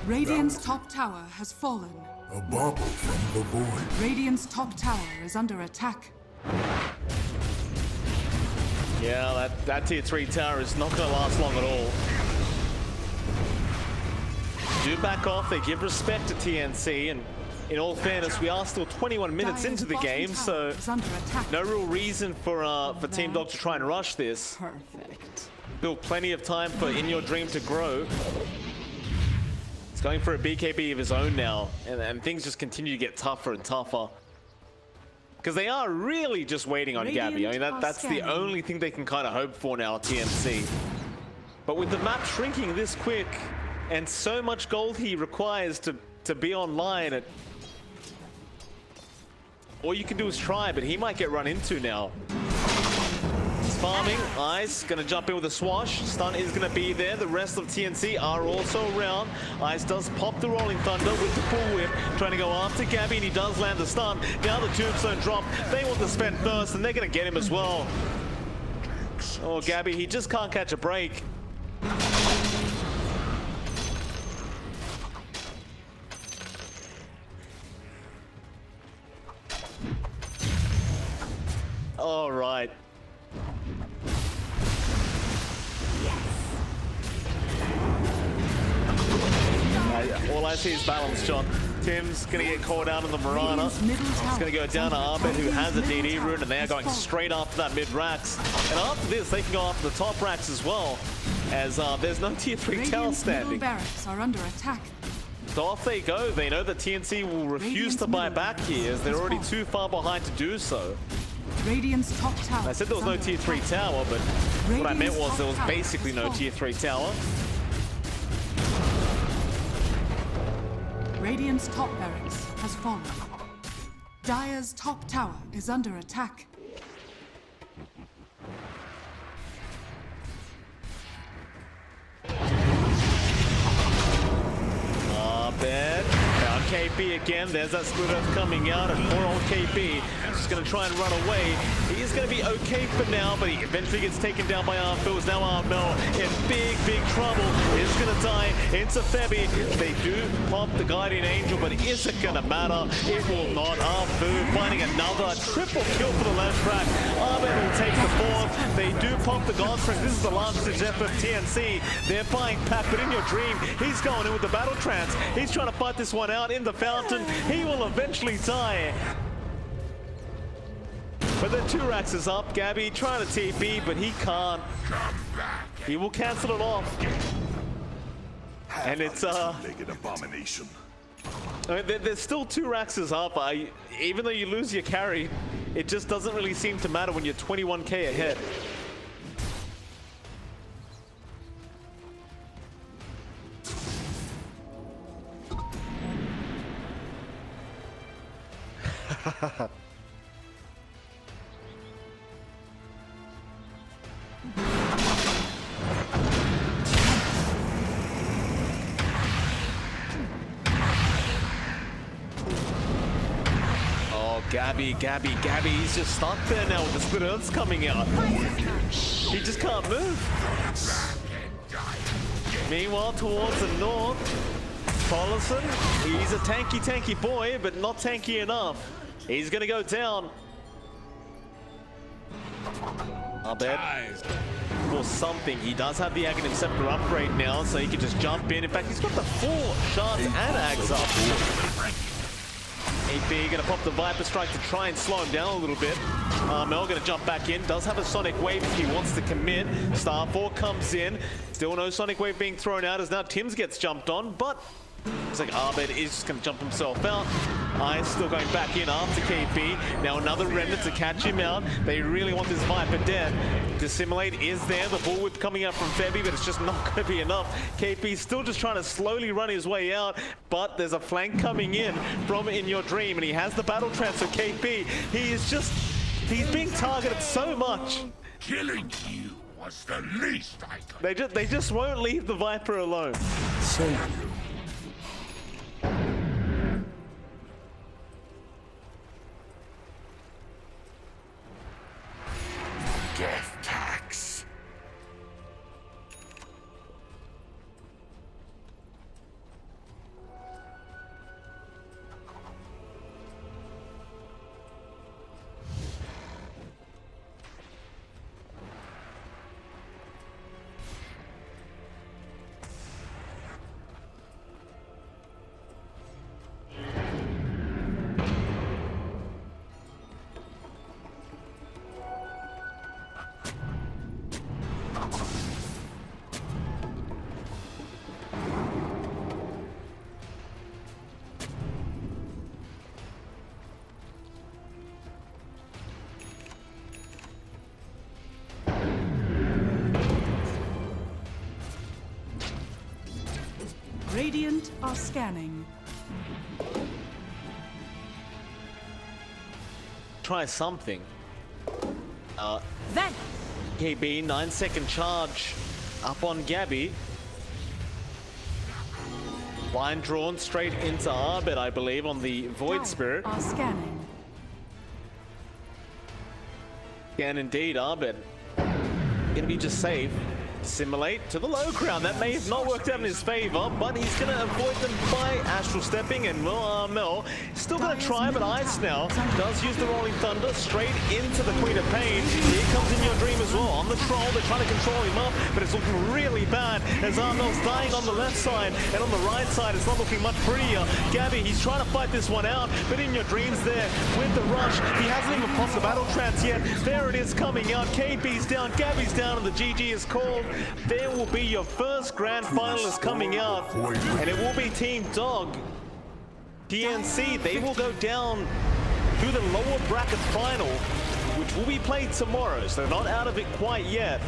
Radiant's top tower has fallen. A bauble from the void. Radiant's top tower is under attack. Yeah, that tier 3 tower is not going to last long at all. Do back off, they give respect to TNC, and in all fairness, we are still 21 minutes into the game, so no real reason for Team Dog to try and rush this. Perfect. Still plenty of time for In Your Dream to grow. He's going for a BKB of his own now, and things just continue to get tougher and tougher. Because they are really just waiting on Gabby. I mean, that's the only thing they can kind of hope for now, TNC. But with the map shrinking this quick, and so much gold he requires to be online, all you can do is try, but he might get run into now. He's farming. Ice gonna jump in with a swash. Stun is gonna be there. The rest of TNC are also around. Ice does pop the Rolling Thunder with the full whip, trying to go after Gabby, and he does land the stun. Now the tombstone drop. They want to spend first, and they're gonna get him as well. Oh, Gabby, he just can't catch a break. All right. All I see is balance, John. Tim's gonna get caught out in the Marana. It's gonna go down to Arbit, who has a DD rune, and they are going straight after that mid racks. And after this, they can go after the top racks as well, as there's no tier 3 tower Radiant's middle standing. barracks are under attack. So off they go. They know that TNC will refuse to buy back here, as they're already too far behind to do so. Radiant's top tower. I said there was no tier 3 tower, but what I meant was there was basically no tier 3 tower. Radiant's top barracks has fallen. Dire's top tower is under attack. Bad. Found KP again. There's that split earth coming out, and poor old KP just going to try and run away. He's going to be okay for now, but he eventually gets taken down by Armfils. Now Armel in big, big trouble. Is going to die into Febby. They do pop the Guardian Angel, but is it going to matter? It will not. Armfu finding another triple kill for the left track. Armel will take the fourth. They do pop the God Strength. This is the last Xepter of TNC. They're buying Pack, but in your dream, he's going in with the Battle Trance. He's trying to fight this one out in the fountain. He will eventually die. But the 2 racks is up. Gabby trying to TP, but he can't. He will cancel it off. And it's Two-legged abomination. I mean, there's still 2 racks is up. Even though you lose your carry, it just doesn't really seem to matter when you're 21k ahead. Oh, Gabby, he's just stuck there now with the split earths coming out. He just can't move. Meanwhile, towards the north, Collison, he's a tanky boy, but not tanky enough. He's gonna go down. I bet. Or something. He does have the Aghanim Xepter upgrade now, so he can just jump in. In fact, he's got the 4 shards and Ags up. AP gonna pop the Viper Strike to try and slow him down a little bit. Mel gonna jump back in. Does have a Sonic Wave if he wants to commit. Star 4 comes in. Still no Sonic Wave being thrown out as now Tim's gets jumped on, but it's like Arbed is just going to jump himself out. Ice still going back in after KP. Now another Remnant to catch him out. They really want this Viper dead. Dissimulate is there. The bullwhip coming out from Febby, but it's just not going to be enough. KP still just trying to slowly run his way out, but there's a flank coming in from In Your Dream, and he has the Battle Trance. So KP, he's being targeted so much. Killing you was the least I could. They just won't leave the Viper alone. So Death tax. Radiant are scanning. Try something. Then KB, 9-second charge up on Gabby. Line drawn straight into Arbet, I believe, on the Void Spirit. are scanning. Can indeed, Arbet. gonna be just safe. Simulate to the low ground. That may have not worked out in his favor, but he's going to avoid them by astral stepping, and Mel still going to try, but Ice now does use the Rolling Thunder straight into the Queen of Pain. Here comes In Your Dream as well. On the Troll, they're trying to control him up, but it's looking really bad as Armel's dying on the left side, and on the right side it's not looking much prettier. Gabby, he's trying to fight this one out, but In Your Dream's there with the rush. He hasn't even popped the Battle Trance yet. There it is coming out. KB's down, Gabby's down, and the GG is called. There will be your first grand finalist coming out, and it will be Team Dog. PNC, they will go down to the lower bracket final, which will be played tomorrow, so they're not out of it quite yet.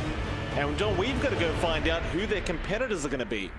And John, we've got to go find out who their competitors are going to be.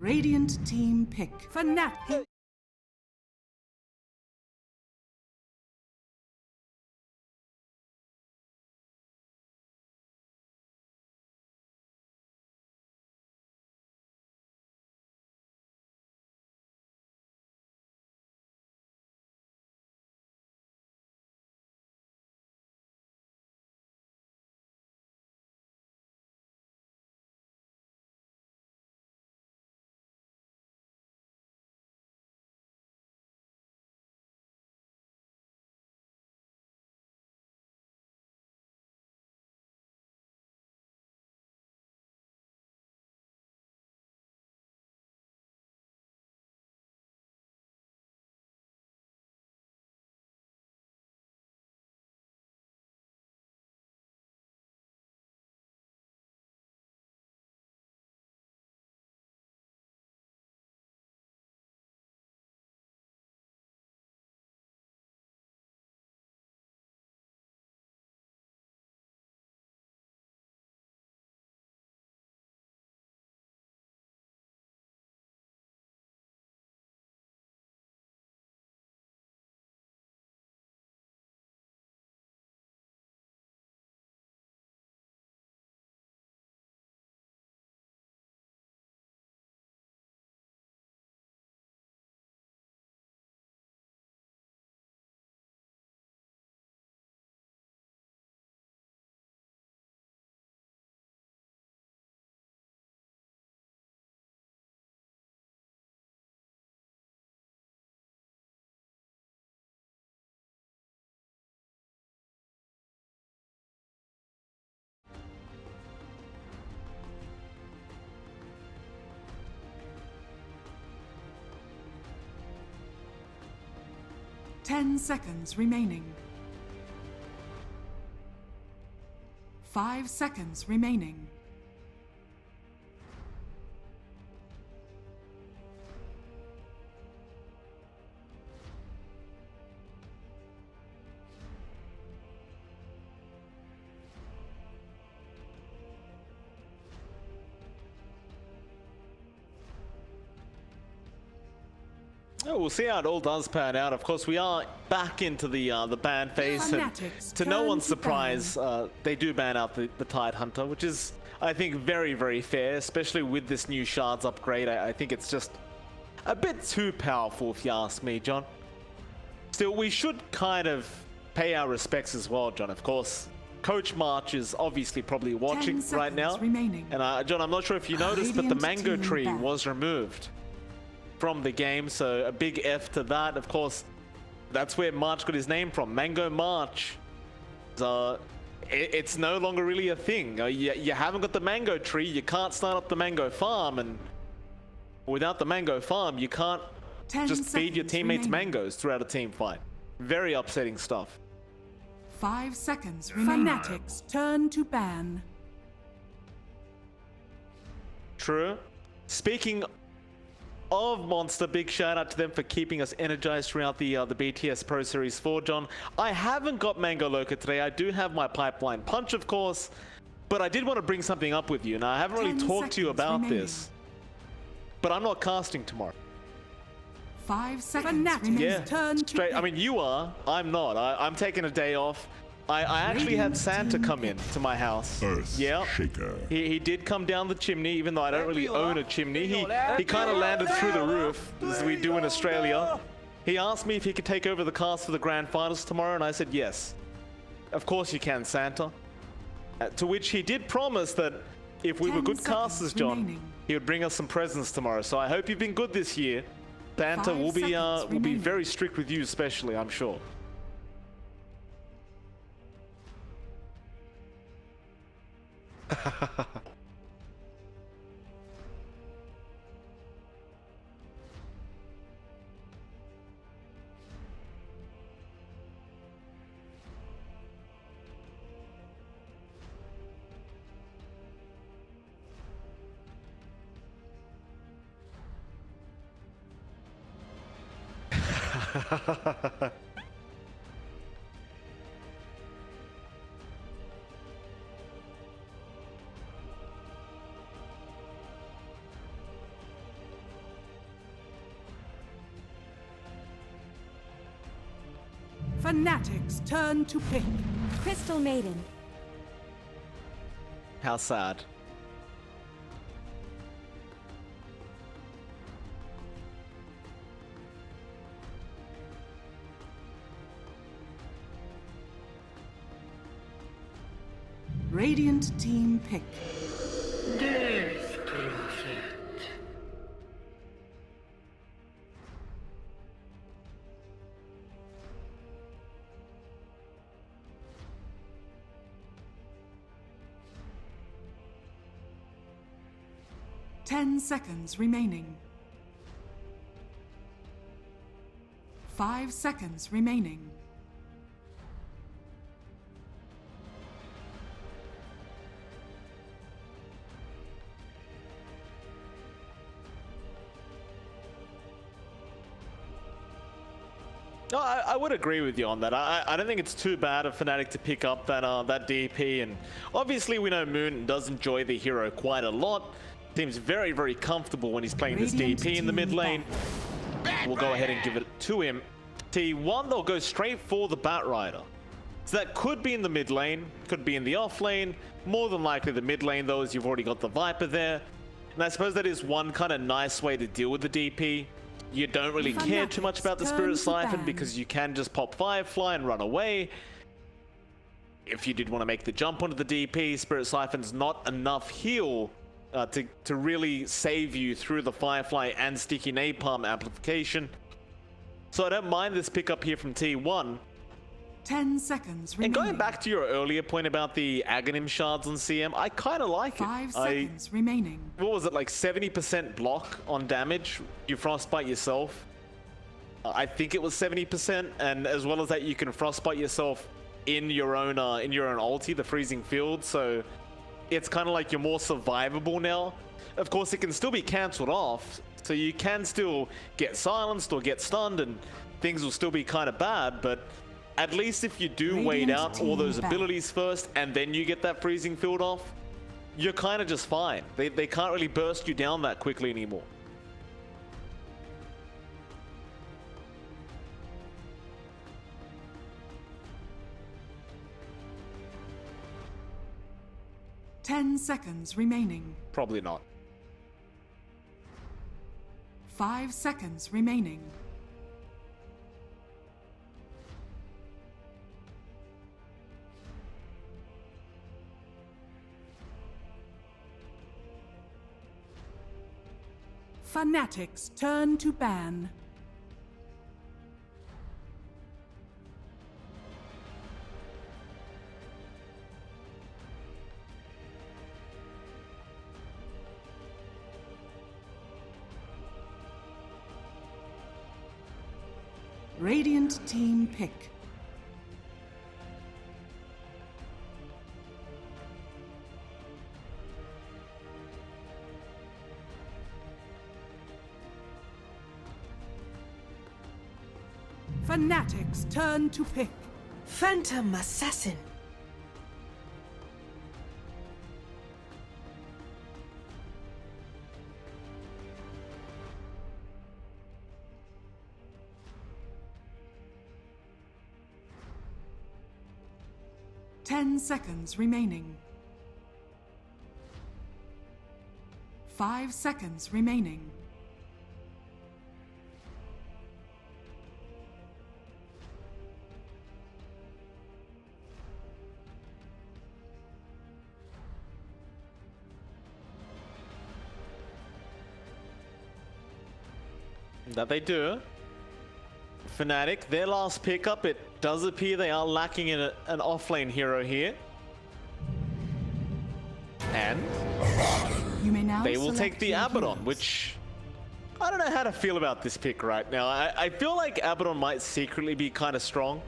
Radiant team pick. Fnatic. Ten seconds remaining. 5 seconds remaining. Oh, we'll see how it all does pan out. Of course, we are back into the ban phase, and to no one's surprise, they do ban out the Tide Hunter, which is, I think, very, very fair, especially with this new Shards upgrade. I think it's just a bit too powerful, if you ask me, John. Still, we should kind of pay our respects as well, John. Of course, Coach March is obviously probably watching right now. Remaining. And John, I'm not sure if you noticed, but the mango tree was removed from the game, so a big F to that. Of course, that's where March got his name from, Mango March. It's no longer really a thing. You haven't got the mango tree, you can't start up the mango farm, and without the mango farm, you can't just feed your teammates mangoes throughout a team fight. Very upsetting stuff. 5 seconds remaining. Fnatic's turn to ban. True. Speaking of Monster, big shout out to them for keeping us energized throughout the BTS Pro Series 4, John. I haven't got Mango Loca today. I do have my Pipeline Punch, of course, but I did want to bring something up with you, and I haven't really talked to you about this, but I'm not casting tomorrow. 5 seconds remaining. Yeah, Turn straight. I mean, you are. I'm not. I'm taking a day off. I actually had Santa come in to my house. Yeah, he did come down the chimney, even though I don't really own a chimney. He kind of landed through the roof, as we do in Australia. He asked me if he could take over the cast for the grand finals tomorrow, and I said yes. Of course you can, Santa. To which he did promise that if we were good casters, John, he would bring us some presents tomorrow. So I hope you've been good this year. Santa will be very strict with you, especially, I'm sure. Fnatic's turn to pick. Crystal Maiden. How sad. Radiant team pick. Death Prophet. 10 seconds remaining. 5 seconds remaining. No, I would agree with you on that. I don't think it's too bad of Fnatic to pick up that DP, and obviously we know Moon does enjoy the hero quite a lot. Seems very, very comfortable when he's playing this DP in the mid lane. We'll go ahead and give it to him. T1, they'll go straight for the Batrider. So that could be in the mid lane, could be in the off lane. More than likely the mid lane though, as you've already got the Viper there. And I suppose that is one kind of nice way to deal with the DP. You don't really care too much about the Spirit Siphon because you can just pop Firefly and run away. If you did want to make the jump onto the DP, Spirit Siphon's not enough heal to really save you through the Firefly and Sticky Napalm amplification. So I don't mind this pickup here from T1. 10 seconds remaining. And going back to your earlier point about the Aghanim shards on CM, I kind of like it. 5 seconds remaining. What was it, like 70% block on damage? You frostbite yourself. I think it was 70%, and as well as that, you can frostbite yourself in your own ulti, the freezing field. So it's kind of like you're more survivable now. Of course, it can still be cancelled off, so you can still get silenced or get stunned, and things will still be kind of bad, but at least if you do wait out all those abilities first and then you get that freezing field off, you're kind of just fine. They can't really burst you down that quickly anymore. Ten seconds remaining. Probably not. 5 seconds remaining. Fnatic's turn to ban. Radiant team pick. Fnatic's turn to pick. Phantom Assassin. Ten seconds remaining. 5 seconds remaining. That they do. Fnatic, their last pickup, it does appear they are lacking in an offlane hero here. And You may now they will select take the your Abaddon, heroes. which I don't know how to feel about this pick right now. I feel like Abaddon might secretly be kind of strong.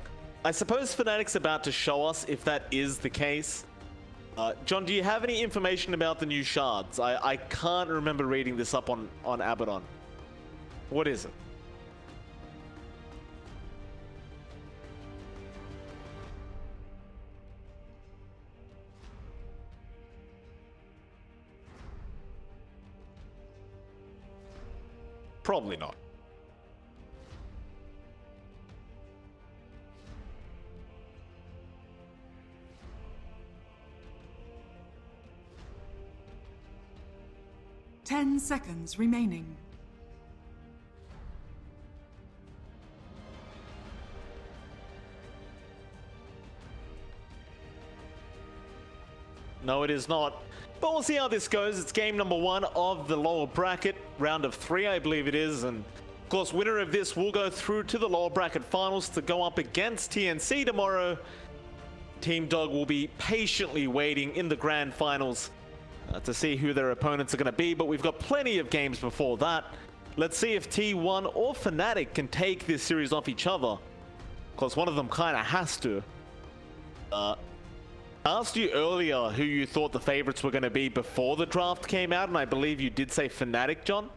I suppose Fnatic's about to show us if that is the case. John, do you have any information about the new shards? I can't remember reading this up on Abaddon. What is it? Probably not. 10 seconds remaining. No, it is not. But we'll see how this goes. It's game number 1 of the lower bracket, round of 3, I believe it is. And of course, winner of this will go through to the lower bracket finals to go up against TNC tomorrow. Team Dog will be patiently waiting in the grand finals to see who their opponents are going to be. But we've got plenty of games before that. Let's see if T1 or Fnatic can take this series off each other. Of course, one of them kind of has to. I asked you earlier who you thought the favorites were going to be before the draft came out, and I believe you did say Fnatic, John.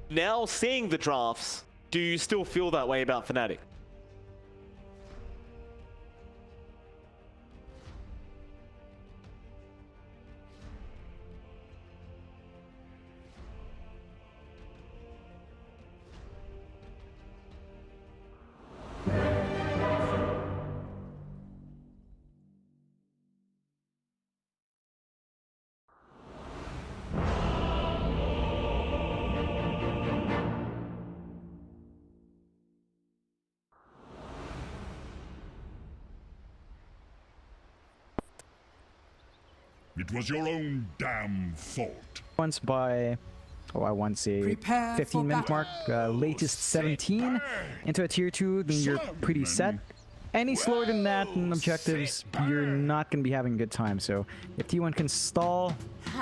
Now seeing the drafts, do you still feel that way about Fnatic? It was your own damn fault. Once by, oh, I want to say Prepare 15-minute for mark, latest 17 into a tier 2, then you're pretty set. Any slower than that in objectives, you're not going to be having a good time. So if T1 can stall,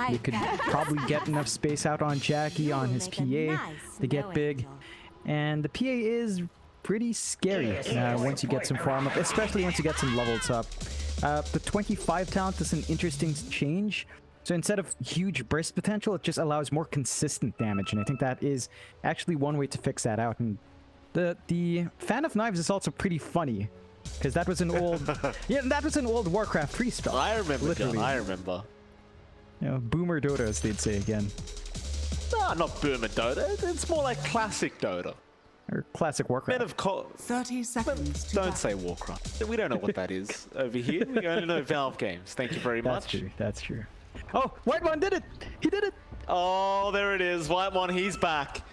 you could probably get enough space out on JaCky, on his PA to get big. And the PA is pretty scary once you get some farm up, especially once you get some levels up. The 25 talent is an interesting change. So instead of huge burst potential, it just allows more consistent damage, and I think that is actually one way to fix that out. And the Fan of Knives is also pretty funny, because that was an old that was an old Warcraft 3 spell. I remember, literally. John, I remember. You know, Boomer Dota, as they'd say again. No, not Boomer Dota. It's more like classic Dota. Or classic Warcraft. Men of 30 seconds to Don't back. say Warcraft. We don't know what that is over here. We only know Valve games. Thank you very That's much. true, that's true. Oh, Whitemon did it! He did it! Oh, there it is. Whitemon, he's back.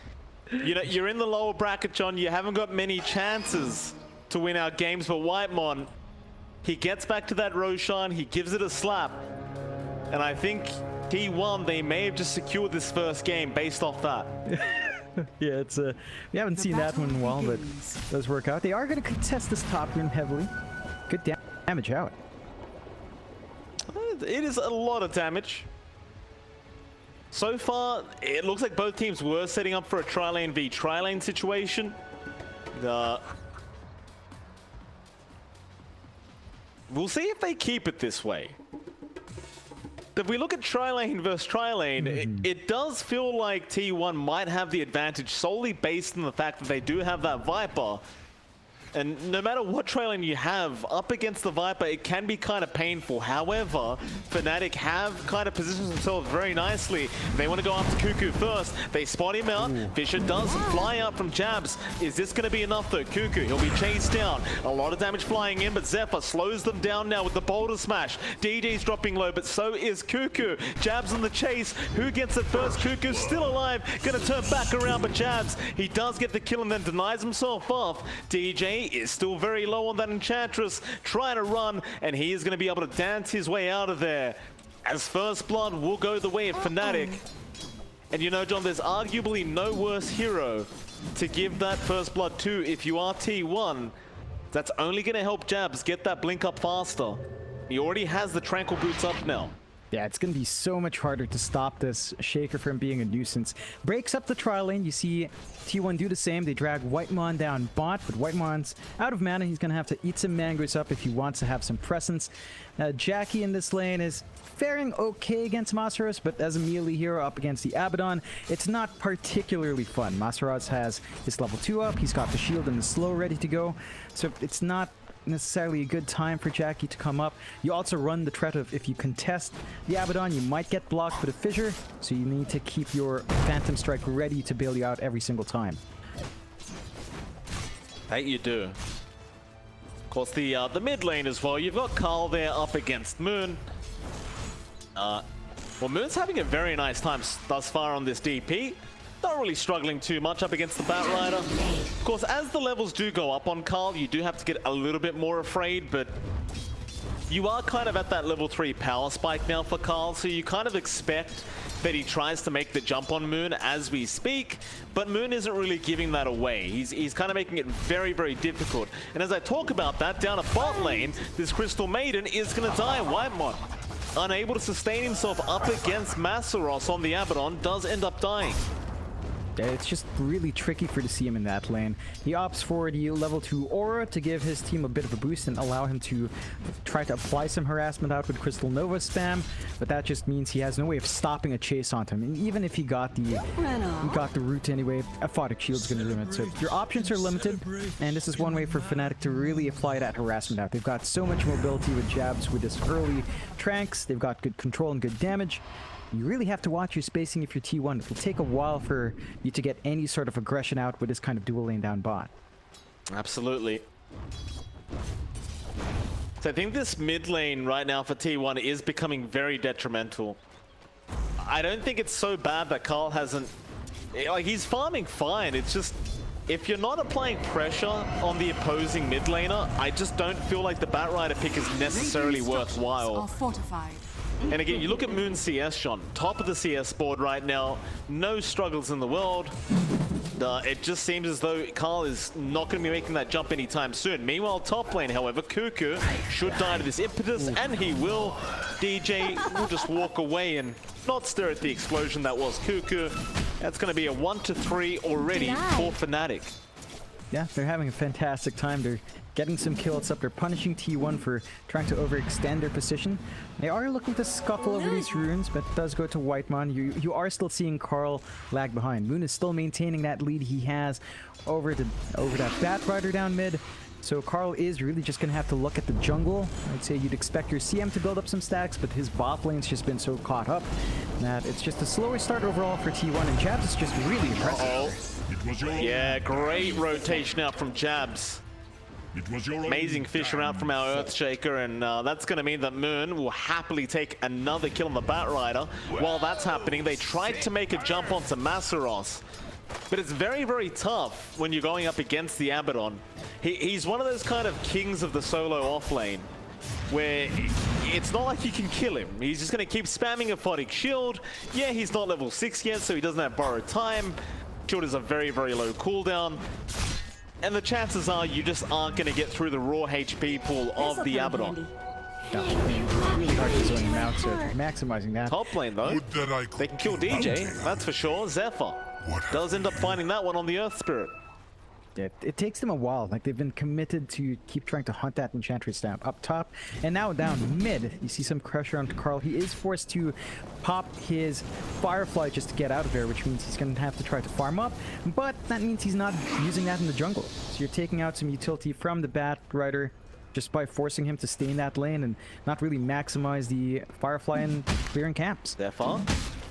You know, you're in the lower bracket, John. You haven't got many chances to win our games, but Whitemon, he gets back to that Roshan, he gives it a slap. And I think T1, they may have just secured this first game based off that. Yeah, it's we haven't seen that one in a while, but it does work out. They are going to contest this top lane heavily. Good damage out. It is a lot of damage. So far, it looks like both teams were setting up for a tri-lane v tri-lane situation. We'll see if they keep it this way. If we look at tri-lane versus tri-lane, it does feel like T1 might have the advantage solely based on the fact that they do have that Viper. And no matter what tri-lane you have, up against the Viper, it can be kind of painful. However, Fnatic have kind of positioned themselves very nicely. They want to go after KuKu first. They spot him out. Fisher does fly out from Jabz. Is this going to be enough though? KuKu, he'll be chased down. A lot of damage flying in, but Zephyr slows them down now with the boulder smash. DJ's dropping low, but so is KuKu. Jabz in the chase. Who gets it first? KuKu's still alive. Going to turn back around, but Jabz, he does get the kill and then denies himself off. DJ is still very low on that Enchantress, trying to run, and he is going to be able to dance his way out of there, as First Blood will go the way of Fnatic. And you know, John, there's arguably no worse hero to give that First Blood to if you are T1. That's only going to help Jabz get that blink up faster. He already has the Tranquil Boots up now. Yeah, it's going to be so much harder to stop this Shaker from being a nuisance. Breaks up the trial lane. You see T1 do the same. They drag Whitemon down bot, but Whitemon's out of mana. He's going to have to eat some mangoes up if he wants to have some presence. JaCky in this lane is faring okay against Masaros, but as a melee hero up against the Abaddon, it's not particularly fun. Masaros has his level 2 up. He's got the shield and the slow ready to go, so it's not necessarily a good time for JaCky to come up. You also run the threat of if you contest the Abaddon, you might get blocked with a fissure, so you need to keep your Phantom Strike ready to bail you out every single time. That you do. Of course, the mid lane as well. You've got Karl there up against Moon. Well, Moon's having a very nice time thus far on this DP. Not really struggling too much up against the Batrider. Of course, as the levels do go up on Karl, you do have to get a little bit more afraid, but you are kind of at that level 3 power spike now for Karl, so you kind of expect that he tries to make the jump on Moon as we speak, but Moon isn't really giving that away. He's kind of making it very, very difficult. And as I talk about that, down a bot lane, this Crystal Maiden is going to die. Whitemon, unable to sustain himself up against Masaros on the Abaddon, does end up dying. It's just really tricky for to see him in that lane. He opts for the level 2 aura to give his team a bit of a boost and allow him to try to apply some harassment out with Crystal Nova spam, but that just means he has no way of stopping a chase onto him. And even if he got the root anyway, a Photic Shield's gonna ruin it. So your options are limited, and this is one way for Fnatic to really apply that harassment out. They've got so much mobility with Jabz with this early tranks. They've got good control and good damage. You really have to watch your spacing if you're T1. It will take a while for you to get any sort of aggression out with this kind of dual lane down bot. Absolutely. So I think this mid lane right now for T1 is becoming very detrimental. I don't think it's so bad that Karl hasn't... Like, he's farming fine. It's just, if you're not applying pressure on the opposing mid laner, I just don't feel like the Batrider pick is necessarily worthwhile. Are fortified. And again, you look at Moon CS, Sean, top of the CS board right now, no struggles in the world. It just seems as though Karl is not going to be making that jump anytime soon. Meanwhile, top lane, however, KuKu should die to this impetus, and he will. DJ will just walk away and not stare at the explosion that was KuKu. That's going to be a 1-3 already for Fnatic. Yeah, they're having a fantastic time. They're getting some kills up. They're punishing T1 for trying to overextend their position. They are looking to scuffle over these runes, but it does go to Whitemon. You are still seeing Karl lag behind. Moon is still maintaining that lead he has over that Batrider down mid. So Karl is really just going to have to look at the jungle. I'd say you'd expect your CM to build up some stacks, but his bot lane's just been so caught up that it's just a slower start overall for T1, and Jabz is just really impressive. Yeah, great rotation out from Jabz. Amazing fisher out from our Earthshaker, and that's going to mean that Moon will happily take another kill on the Batrider. While that's happening, they tried to make a jump onto Masaros, but it's very, very tough when you're going up against the Abaddon. He's one of those kind of kings of the solo off lane, where it's not like you can kill him. He's just going to keep spamming a Photic Shield. Yeah, he's not level 6 yet, so he doesn't have borrowed time. Shield is a very, very low cooldown. And the chances are you just aren't going to get through the raw HP pool of the Abaddon. No, really hard to zone him out, so maximizing that. Top lane though, they can kill DJ, that's for sure. Zephyr does end up finding that one on the Earth Spirit. It takes them a while. Like, they've been committed to keep trying to hunt that Enchantress down up top, and now down mid you see some pressure on Karl. He is forced to pop his Firefly just to get out of there, which means he's going to have to try to farm up, but that means he's not using that in the jungle. So you're taking out some utility from the Batrider just by forcing him to stay in that lane and not really maximize the Firefly and clearing camps. Zephyr.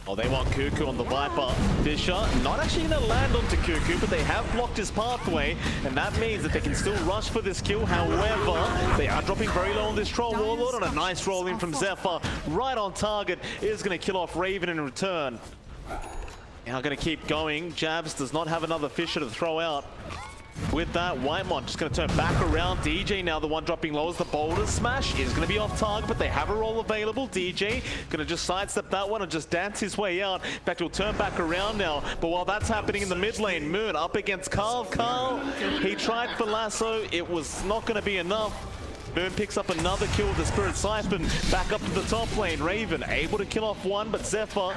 Oh, they want KuKu on the Viper. Fisher not actually going to land onto KuKu, but they have blocked his pathway, and that means that they can still rush for this kill. However, they are dropping very low on this Troll Warlord, and a nice roll in from Zephyr. Right on target. Is going to kill off Raven in return. Now going to keep going. Jabz does not have another Fisher to throw out. With that, Whitemon just going to turn back around. DJ now the one dropping low as the boulder smash is going to be off target, but they have a roll available. DJ going to just sidestep that one and just dance his way out. In fact, he'll turn back around now. But while that's happening in the mid lane, Moon up against Karl. Karl, he tried for lasso. It was not going to be enough. Moon picks up another kill with the Spirit Siphon. Back up to the top lane. Raven able to kill off one, but Zephyr,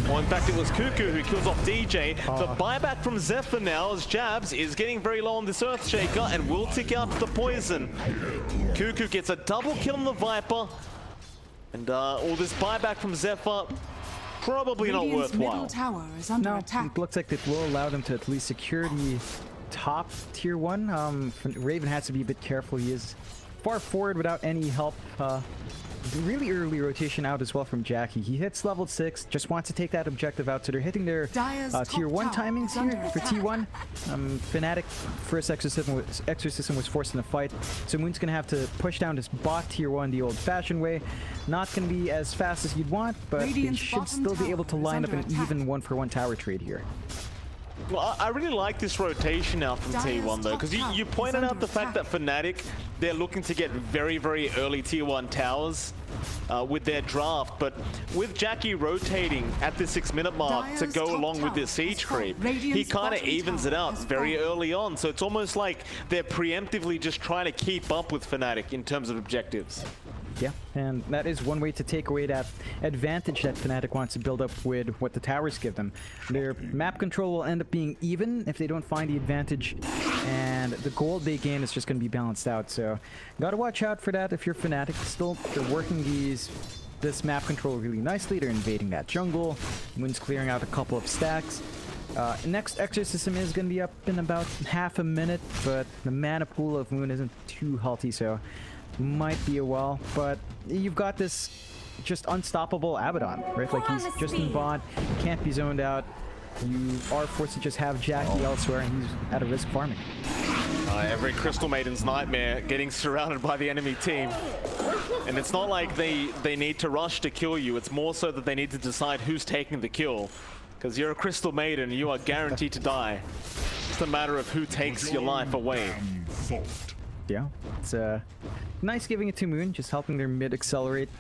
well, in fact, it was KuKu who kills off DJ. The buyback from Zephyr now as Jabz is getting very low on this Earthshaker and will tick out the poison. KuKu gets a double kill on the Viper. And all this buyback from Zephyr, probably not worthwhile. Middle tower is under attack. It looks like it will allow them to at least secure the top tier 1. Raven has to be a bit careful. He is far forward without any help really early rotation out as well from JaCkky. He hits level 6, just wants to take that objective out, so they're hitting their tier 1 timings here for T1. Fnatic first Exorcism was forced in a fight, so Moon's gonna have to push down this bot tier 1 the old-fashioned way. Not gonna be as fast as you'd want, but they should still be able to line up an even 1-for-1 tower trade here. Well, I really like this rotation now from T1 though, because you pointed out the fact that Fnatic, they're looking to get very, very early tier 1 towers with their draft, but with JaCkky rotating at the 6-minute mark to go along with this siege creep, he kind of evens it out very early on, so it's almost like they're preemptively just trying to keep up with Fnatic in terms of objectives. Yeah, and that is one way to take away that advantage that Fnatic wants to build up with what the towers give them. Their map control will end up being even if they don't find the advantage, and the gold they gain is just going to be balanced out. So, gotta watch out for that if you're Fnatic. Still, they're working this map control really nicely. They're invading that jungle. Moon's clearing out a couple of stacks. Next Exorcism is going to be up in about half a minute, but the mana pool of Moon isn't too healthy, so might be a while, but you've got this just unstoppable Abaddon, right? Like, he's just in bot, can't be zoned out. You are forced to just have JaCkky elsewhere, and he's at a risk farming. Every Crystal Maiden's nightmare, getting surrounded by the enemy team. And it's not like they need to rush to kill you, it's more so that they need to decide who's taking the kill. Because you're a Crystal Maiden, you are guaranteed to die. It's a matter of who takes your life away. Yeah, it's nice giving it to Moon, just helping their mid accelerate.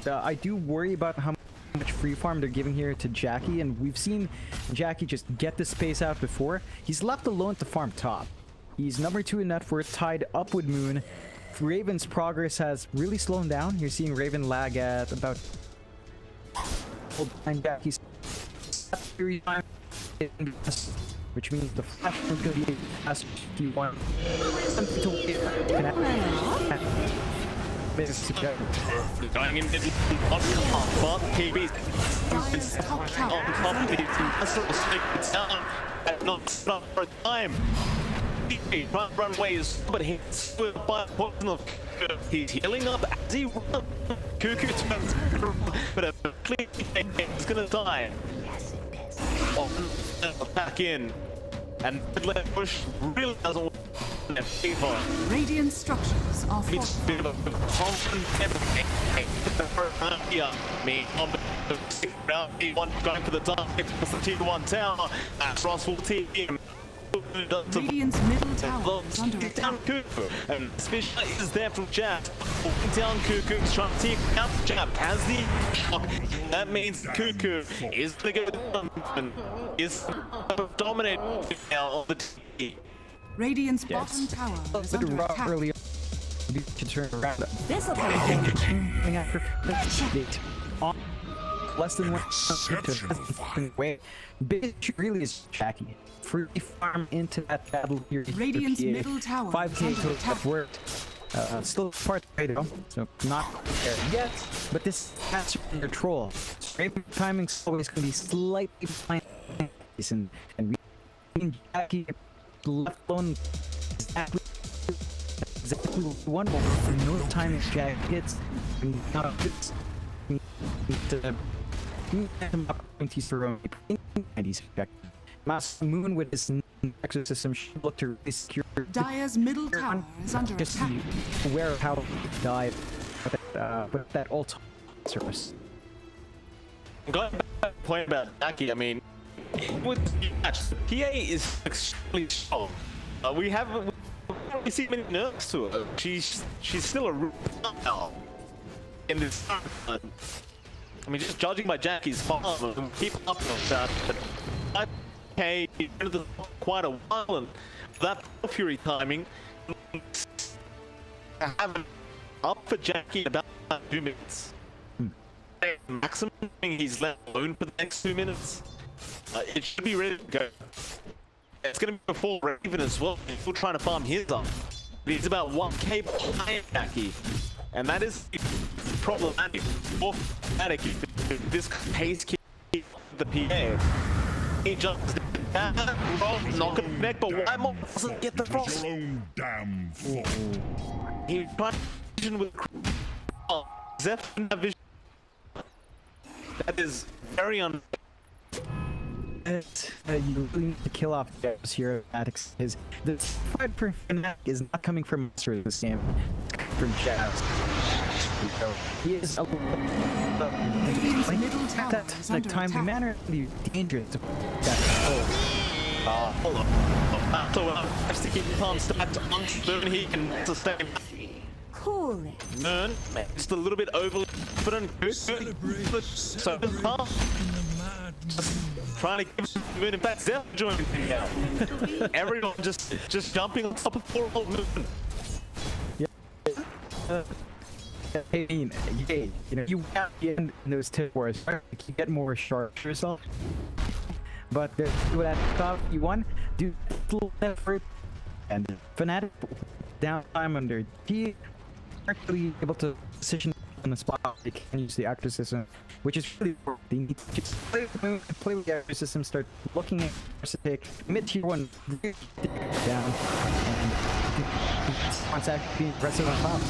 I do worry about how much free farm they're giving here to JaCkky, and we've seen JaCkky just get the space out before. He's left alone to farm top. He's number 2 in net worth, tied up with Moon. Raven's progress has really slowed down. You're seeing Raven lag at about... and JaCkky's time, which means the flash is going to be faster if you want something to wait. Going in on top, PB on top of the Masaros down and not stop for time. Runways, but he's by poison of he's healing up as he runs. KuKu turns, but he's gonna die. Back in, and mid-lane push really doesn't work in their favor. Radiant structures are It's a bit of a confident here. Me on the round, one going for the dark, it's the tier 1 tower. Masaros will team. Radiant's middle tower is under attack. KuKu, and Fisher is there from Jabz. Walking down KuKu, trying to take out Jabz. Has the shock. That means KuKu is the good and is dominate now on the team. Radiant's bottom tower is under attack. Early to turn around. This'll come After on less than 1 way. Big issue really is JaCkky. Free farm into that battle here. Radiant's middle tower 5k to that worked. Still part way to go, so not there yet. But this has under control. Raven timing's always going to be slightly behind, and JaCkky left alone exactly one moment. No timing JaCkky hits. Not hits. Opportunities for own and he's Moon with his Exorcism should look to secure. Dire's middle tower is under just attack. Be aware of how to dive with that ult service. Going back to the point about JaCkky, I mean, with the match, PA is extremely strong. We haven't really seen many nerfs to her. She's still a root now in this. I mean, just judging by JaCkky's farm, keep up with that. But okay, he's been to the quite a while, and that Fury timing, have up for JaCkky in about 2 minutes. Maximum, he's left alone for the next 2 minutes. It should be ready to go. It's going to be before Raven as well. He's still trying to farm his up. He's about 1k behind JaCkky. And that is problematic for Fnatic. This pace keep the PA. He just not gonna connect, but Whitemon doesn't get the frost. He tried to with Xepter didn't have vision. That is very You really need to kill off Jabz here. His the fight for Fnatic is not coming from Masaros this game. It's coming from Jabz. So he is a little that timely manner be dangerous. Hold on. So has to keep palm stacked on Moon. He can sustain. Cool it. Moon, just a little bit overly confident. So Karl trying to give Moon. In fact, Xepter joining him now. Everyone just jumping on top of poor old Moon. Hey, you know, you have to get in those tip wars. You get more sharp for yourself. But what I thought you won, do a little effort. And Fnatic downtime under T, actually able to position on the spot. They can use the actor system, which is really important. They need to just play with the actor system, start looking at take mid tier 1 down, and once actually being aggressive on top.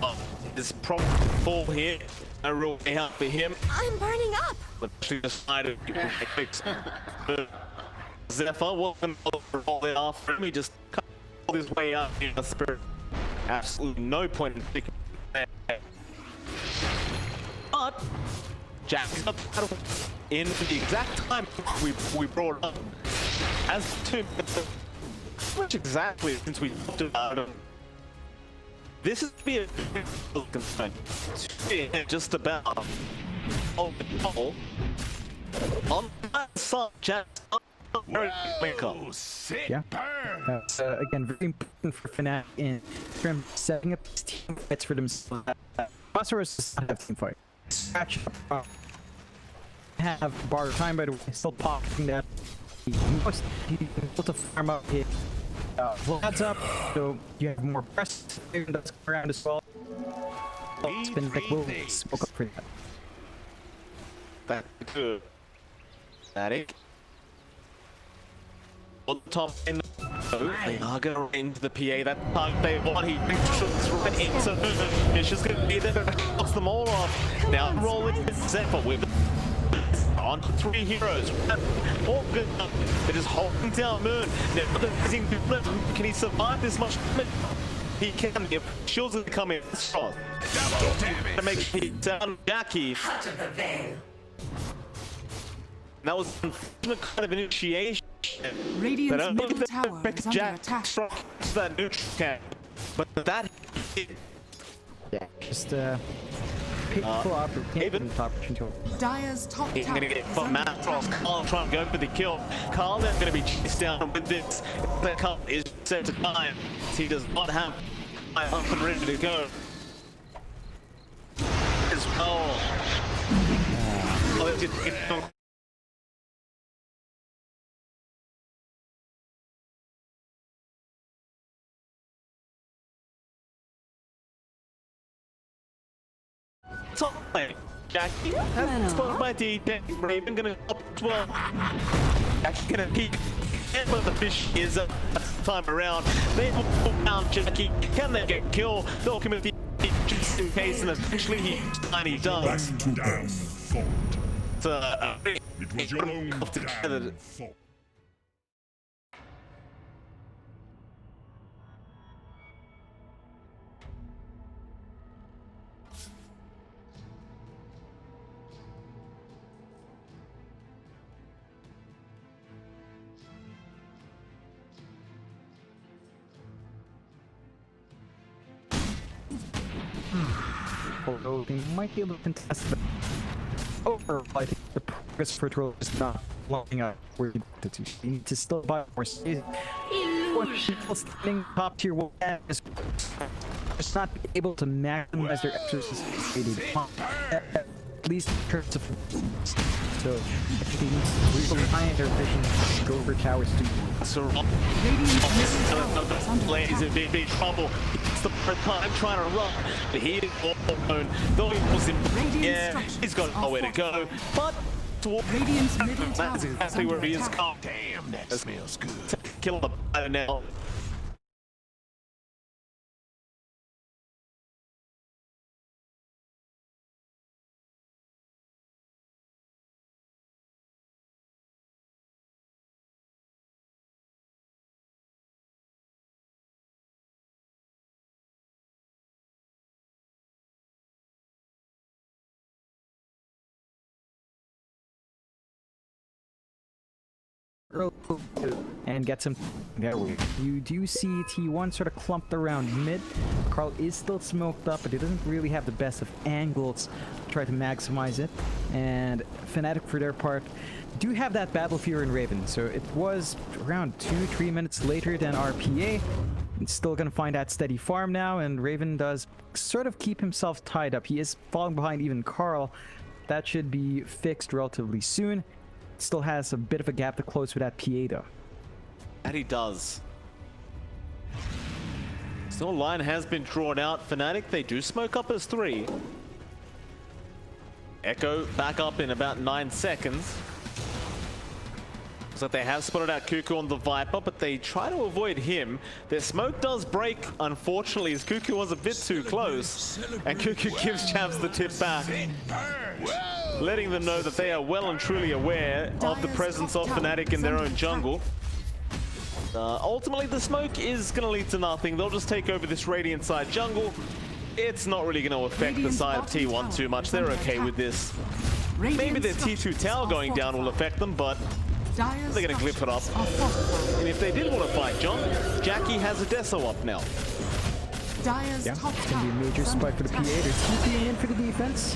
Wow, this problem fall here. No real way out for him. I'm burning up. But she decided to fix Zephyr wasn't all there after him. He just cut all his way up in the spirit. Absolutely no point in picking there. But JaCk's up in the exact time we brought it up. As 2 minutes, which exactly since we talked about him. This is be a concern. Just about on the goal. On that side, JaCk's Yeah. Again, very important for Fnatic in terms of setting up these team fights for themselves. Masaros does not have team fight. Scratch have bar time, by the way, still pocketing that. He's able to farm up his Vlad's up, so you have more press that's around as well. Spin like will smoke up for that. That's good. Fnatic. On the top end, they are going to run into the PA. That time they want, he shoots right into her. It's just going to be there to knocks them all off. Now rolling with Zephyr with on to 3 heroes. All good. They're just holding down Moon. Can he survive this much damage? He can. If shields are coming, strong. To make sure he down JaCkky. That was unfortunate kind of initiation. Radiant's middle tower is under attack. That neutral camp, but that yeah, just painful opportunity. Dire's top he's tower gonna get is from under Masaros. attack. Karl trying to go for the kill. Karl then gonna be chased down with this. That Karl is set to die. He does not have up and ready to go. As well. JaCkky has spotted by D10. Raven gonna up as well. JaCkky gonna peek. And where the fish is time around. They will pull down JaCkky. Can they get killed? They'll commit the just in case, and eventually he does. So, It was your own damn fault. Although they might be able to contest the over, I think the progress for Troll is not blowing up where you need to still buy more space. Standing top tier will just not be able to maximize their exercise at least in terms of so they need to rely on their vision to go over towers to Blaze in big trouble. It's the first time trying to run, but he is all alone. Though he was in he's got nowhere to go. But Radiant's middle tower that's exactly where he is. Damn, that smells good. Kill the now. and get some. There we go. You do see T1 sort of clumped around mid. Karl is still smoked up, but he doesn't really have the best of angles to try to maximize it. And Fnatic, for their part, do have that battle fear in Raven. So it was around 2-3 minutes later than RPA. It's still gonna find that steady farm now, and Raven does sort of keep himself tied up. He is falling behind even Karl. That should be fixed relatively soon. Still has a bit of a gap to close with that PA though. And he does. Still, line has been drawn out. Fnatic, they do smoke up as 3. Echo back up in about 9 seconds. So they have spotted out KuKu on the Viper, but they try to avoid him. Their smoke does break, unfortunately, as KuKu was a bit too close. And KuKu gives Jabz the tip back, letting them know that they are well and truly aware of the presence of Fnatic in their own jungle. Ultimately, the smoke is going to lead to nothing. They'll just take over this Radiant side jungle. It's not really going to affect the side of T1 too much. They're okay with this. Maybe their T2 tower going down will affect them, but they're going to clip it up. And if they did want to fight John, JaCky has a Deso up now. Yeah, it's going to be a major spike for the PA. They're TPing in for the defense.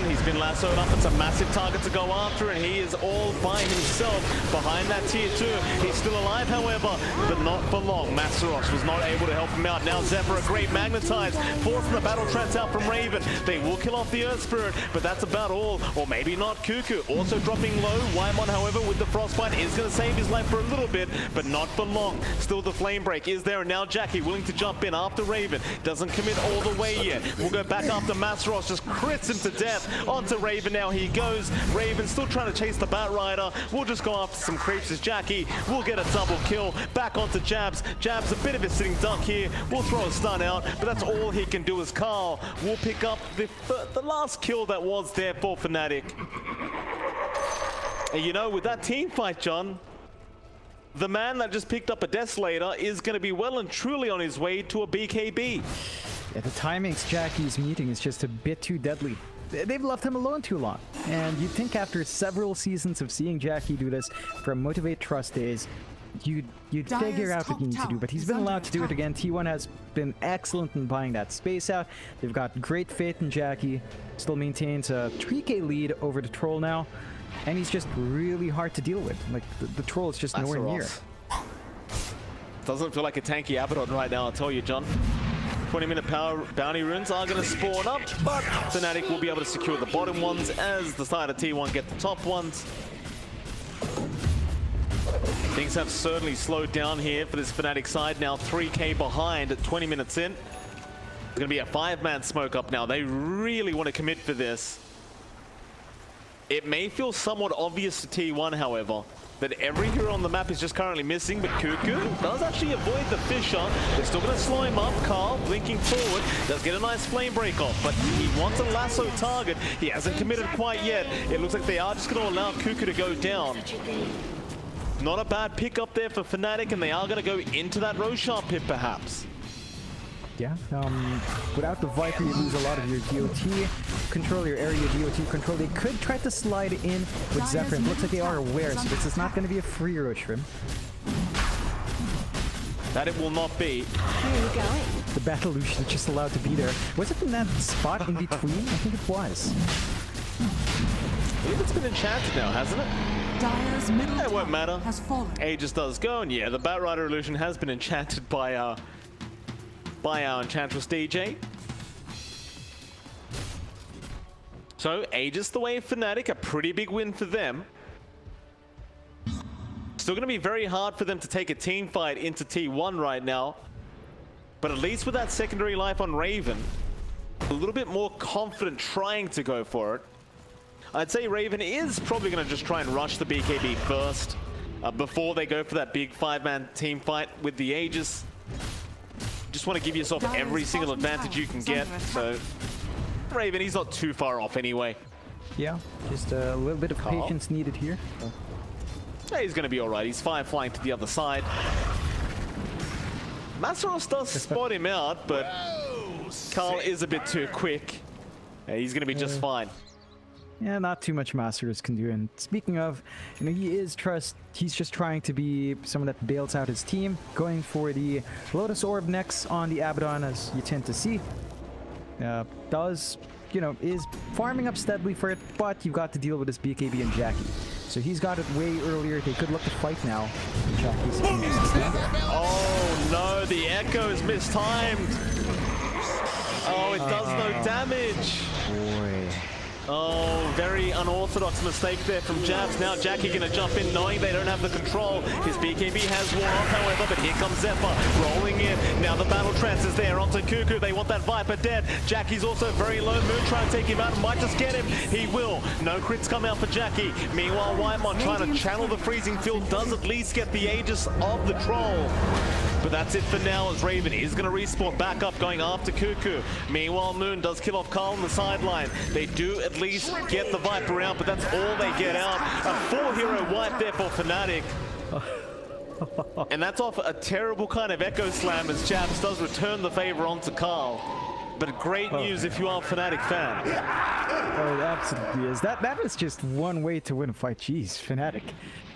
He's been lassoed up. It's a massive target to go after, and he is all by himself behind that tier 2. He's still alive, however, but not for long. Masaros was not able to help him out. Now Xepter, a great magnetize, forcing the battle trance out from Raven. They will kill off the Earth Spirit, but that's about all. Or maybe not. KuKu also dropping low. Whitemon, however, with the frostbite is going to save his life for a little bit, but not for long. Still, the flame break is there, and now JaCky willing to jump in after Raven. Doesn't commit all the way yet. We'll go back after Masaros, just crits him to death. Onto Raven now he goes. Raven still trying to chase the Batrider. We'll just go after some creeps as JaCky. We'll get a double kill. Back onto Jabz. Jabz a bit of a sitting duck here. We'll throw a stun out, but that's all he can do as Karl will pick up the last kill that was there for Fnatic. And you know, with that team fight, John, the man that just picked up a Desolator is going to be well and truly on his way to a BKB. Yeah, the timings JaCkY's meeting is just a bit too deadly. They've left him alone too long. And you'd think after several seasons of seeing JaCkY do this from Motivate Trust days, you'd figure out what you need to do, but he's been allowed to do it again. T1 has been excellent in buying that space out. They've got great faith in JaCkY. Still maintains a 3k lead over the Troll now. And he's just really hard to deal with. Like, the Troll is just nowhere near. Doesn't feel like a tanky Abaddon right now, I'll tell you, John. 20-minute power bounty runes are going to spawn up, but Fnatic will be able to secure the bottom ones as the side of T1 get the top ones. Things have certainly slowed down here for this Fnatic side. Now 3k behind at 20 minutes in. It's going to be a 5-man smoke up now. They really want to commit for this. It may feel somewhat obvious to T1, however, that every hero on the map is just currently missing, but KuKu does actually avoid the Fisher. They're still going to slow him up. Karl blinking forward, does get a nice flame break off, but he wants a lasso target. He hasn't committed quite yet. It looks like they are just going to allow KuKu to go down. Not a bad pick up there for Fnatic, and they are going to go into that Roshan pit, perhaps. Yeah, without the Viper, you lose a lot of your DOT control, your area DOT control. They could try to slide in with Xepter. It looks like they are aware, so this is not going to be a free rush for him. That it will not be. Where are you going? The Battle Lucian is just allowed to be there. Was it in that spot in between? I think it was. I believe it's been enchanted now, hasn't it? Dire's middle It won't matter. has fallen. Aegis does go, and yeah, the Batrider illusion has been enchanted by our Enchantress DJ. So, Aegis the way of Fnatic, a pretty big win for them. Still going to be very hard for them to take a team fight into T1 right now. But at least with that secondary life on Raven, a little bit more confident trying to go for it. I'd say Raven is probably going to just try and rush the BKB first before they go for that big 5-man team fight with the Aegis. Just want to give yourself every single advantage you can get. So Raven, he's not too far off anyway. Yeah, just a little bit of patience needed here. Yeah, he's going to be all right. He's flying to the other side. Masaros does spot him out, but Karl is a bit too quick. He's going to be just fine. yeah, not too much Masaros can do. And speaking of, you know, he's just trying to be someone that bails out his team, going for the Lotus Orb next on the Abaddon, as you tend to see. Is farming up steadily for it, but you've got to deal with this BKB and JaCky. So he's got it way earlier. They could look to fight now. JaCky's oh no, the Echo is mistimed. Oh, it does no damage. Boy. Oh, very unorthodox mistake there from Jabz. Now JaCky gonna jump in knowing they don't have the control. His BKB has worn off, however, but here comes Xepter rolling in. Now the battle trance is there onto KuKu. They want that Viper dead. JaCky's also very low. Moon trying to take him out. Might just get him. He will. No crits come out for JaCky. Meanwhile, Whitemon trying to channel the freezing field does at least get the Aegis of the troll. But that's it for now, as Raven is going to respawn back up going after KuKu. Meanwhile, Moon does kill off Karl on the sideline. They do at least get the Viper out, but that's all they get out. A 4-hero wipe there for Fnatic. And that's off a terrible kind of Echo Slam, as Jabz does return the favor onto Karl. But great news if you are a Fnatic fan. Oh, it absolutely is. That is just one way to win a fight. Jeez, Fnatic.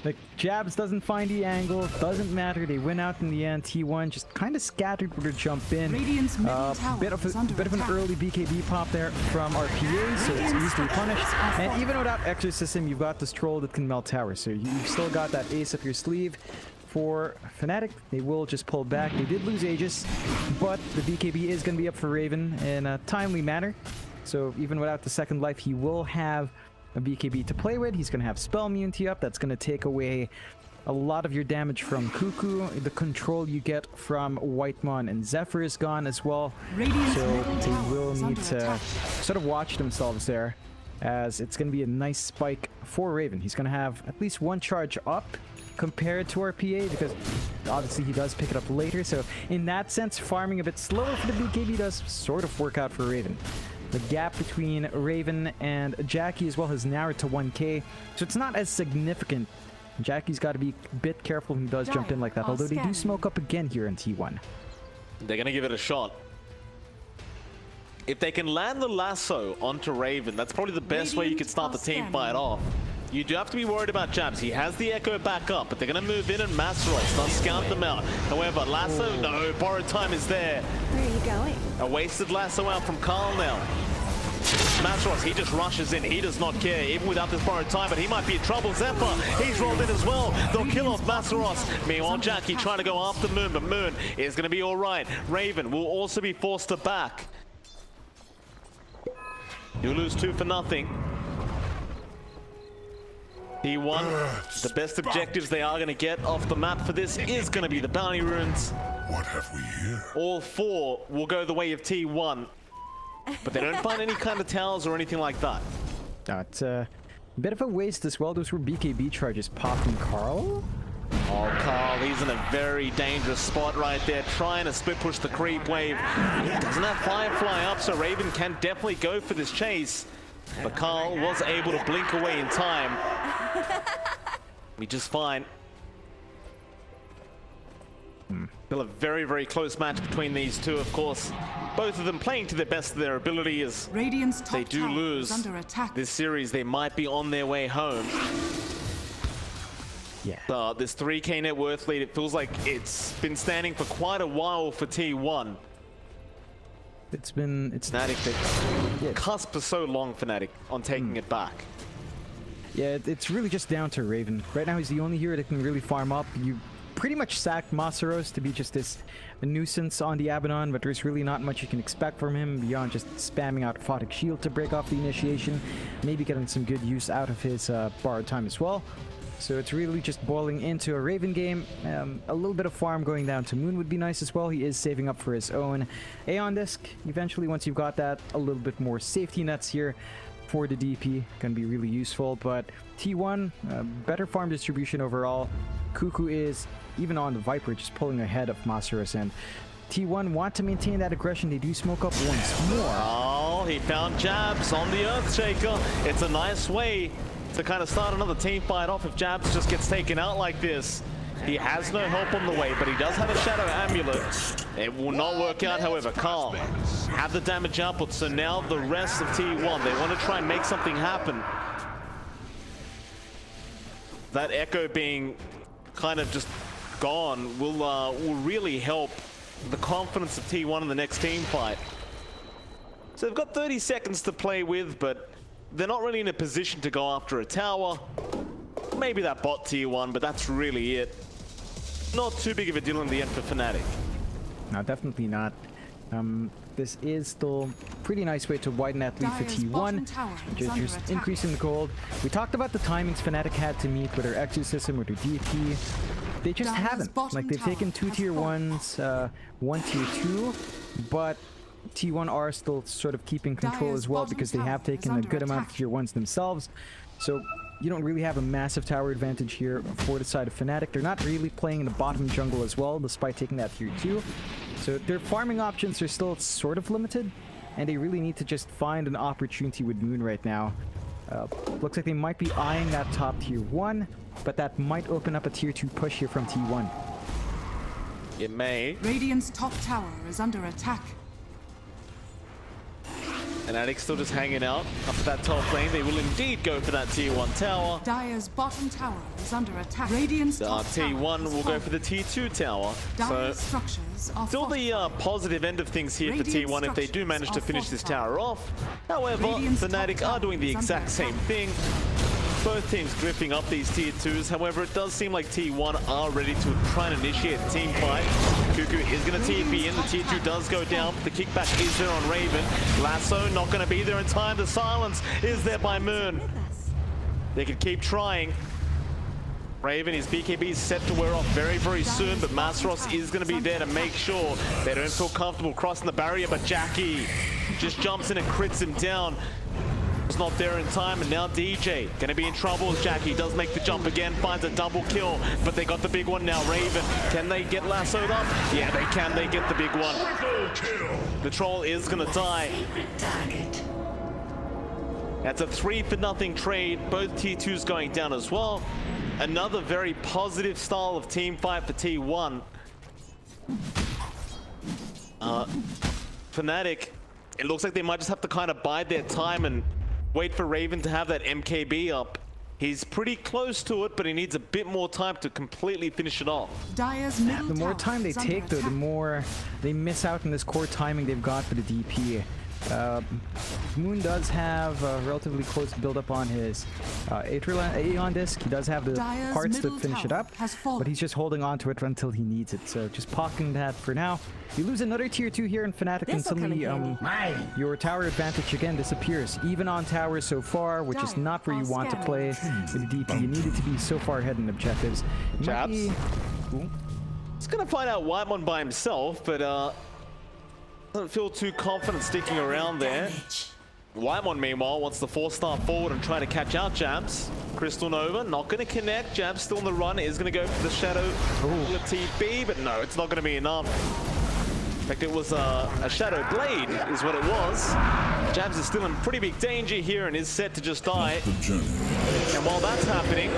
Like, Jabz doesn't find the angle, doesn't matter, they win out in the end. T1 just kind of scattered with their jump in. Bit of an early BKB pop there from our PA, so it's easily punished. And even without Exorcism, you've got this troll that can melt towers, so you've still got that ace up your sleeve. For Fnatic, they will just pull back. They did lose Aegis, but the BKB is going to be up for Raven in a timely manner. So even without the second life, he will have a BKB to play with. He's going to have spell immunity up. That's going to take away a lot of your damage from KuKu. The control you get from Whitemon and Zephyr is gone as well. So they will need to sort of watch themselves there, as it's going to be a nice spike for Raven. He's going to have at least one charge up compared to our PA, because obviously he does pick it up later. So in that sense, farming a bit slower for the BKB does sort of work out for Raven. The gap between Raven and JaCky as well has narrowed to 1k, so it's not as significant. JaCky's got to be a bit careful when he does jump in like that, although they do smoke up again here in T1. They're going to give it a shot. If they can land the lasso onto Raven, that's probably the best way you could start the team fight off. You do have to be worried about Jabz. He has the Echo back up, but they're going to move in and Masaros does scout them out. However, lasso, no, borrowed time is there. Where are you going? A wasted lasso out from Karl now. Masaros, he just rushes in. He does not care, even without this borrowed time, but he might be in trouble. Xepter, he's rolled in as well. They'll kill off Masaros. Meanwhile, JaCky trying to go after Moon, but Moon is going to be all right. Raven will also be forced to back. You lose 2 for nothing. T1, the best objectives they are going to get off the map for this is going to be the bounty runes. What have we here? All 4 will go the way of T1, but they don't find any kind of towers or anything like that. That's a bit of a waste as well. Those were BKB charges popping Karl. Oh, Karl, he's in a very dangerous spot right there, trying to split push the creep wave. He doesn't have Firefly up, so Raven can definitely go for this chase. But Karl was able to blink away in time. We just fine. Still a very, very close match between these two, of course. Both of them playing to the best of their ability. As they do lose this series, they might be on their way home. Yeah. This 3k net worth lead, it feels like it's been standing for quite a while for T1. It's Fnatic, yeah. Cusp for so long, Fnatic, on taking it back. Yeah, it's really just down to Raven. Right now, he's the only hero that can really farm up. You pretty much sacked Masaros to be just this nuisance on the Abaddon, but there's really not much you can expect from him beyond just spamming out Photic Shield to break off the initiation, maybe getting some good use out of his borrowed time as well. So it's really just boiling into a Raven game. A little bit of farm going down to Moon would be nice as well. He is saving up for his own Aeon Disc. Eventually, once you've got that, a little bit more safety nets here for the DP can be really useful. But T1, better farm distribution overall. KuKu is, even on the Viper, just pulling ahead of Masaros, and T1 want to maintain that aggression. They do smoke up once more. Oh, he found Jabz on the Earthshaker. It's a nice way to kind of start another team fight off if Jabz just gets taken out like this. He has no help on the way, but he does have a Shadow Amulet. It will not work out, however. Karl have the damage output, so now the rest of T1, they want to try and make something happen. That Echo being kind of just gone will really help the confidence of T1 in the next team fight. So they've got 30 seconds to play with, but they're not really in a position to go after a tower. Maybe that bot T1, but that's really it. Not too big of a deal in the end for Fnatic. No, definitely not. This is still a pretty nice way to widen that lead for T1. Just increasing the gold. We talked about the timings Fnatic had to meet with their Exorcism or their DP. They just haven't. Like, they've taken 2 tier 1s, 1 tier 2, but T1 are still sort of keeping control as well because they have taken a good amount of tier 1s themselves. So you don't really have a massive tower advantage here for the side of Fnatic. They're not really playing in the bottom jungle as well, despite taking that tier 2. So their farming options are still sort of limited, and they really need to just find an opportunity with Moon right now. Looks like they might be eyeing that top tier 1, but that might open up a tier 2 push here from T1. It may. Radiant's top tower is under attack. Fnatic still just hanging out up at that top lane. They will indeed go for that tier 1 tower. Dire's bottom tower is under attack. Radiant's top T1 will go for the tier 2 tower. So structures are still the positive end of things here for T1 if they do manage to finish this tower off. However, Fnatic are doing the exact same thing. Both teams gripping up these tier 2s. However, it does seem like T1 are ready to try and initiate a team fight. KuKu is going to TP in. The tier 2 does go down. The kickback is there on Raven. Lasso not going to be there in time. The silence is there by Moon. They could keep trying. Raven, his BKB is set to wear off very, very soon, but Masaros is going to be there to make sure they don't feel comfortable crossing the barrier, but JaCkky just jumps in and crits him down. Was not there in time, and now DJ gonna be in trouble as JaCkky does make the jump again, finds a double kill, but they got the big one now. Raven, can they get lassoed up? Yeah, they can. They get the big one. The troll is gonna die. That's a 3-for-0 trade. Both tier 2s going down as well. Another very positive style of team fight for T1. Fnatic, it looks like they might just have to kind of bide their time and wait for Raven to have that MKB up. He's pretty close to it, but he needs a bit more time to completely finish it off. The more time they take, though, the more they miss out on this core timing they've got for the DP. Moon does have a relatively close build-up on his Aeon disc. He does have the parts to finish it up, but he's just holding on to it until he needs it. So just pocketing that for now. You lose another tier 2 here in Fnatic, and suddenly your tower advantage again disappears. Even on towers so far, which is not where you want to play with the DP. You needed to be so far ahead in objectives. Jabz. He's gonna find out Whitemon by himself, but doesn't feel too confident sticking around there. Whitemon, meanwhile, wants to force start forward and try to catch out Jabz. Crystal Nova not going to connect. Jabz still in the run. Is going to go for the Shadow TB, but no, it's not going to be enough. In fact, it was a Shadow Blade is what it was. Jabz is still in pretty big danger here and is set to just die. And while that's happening,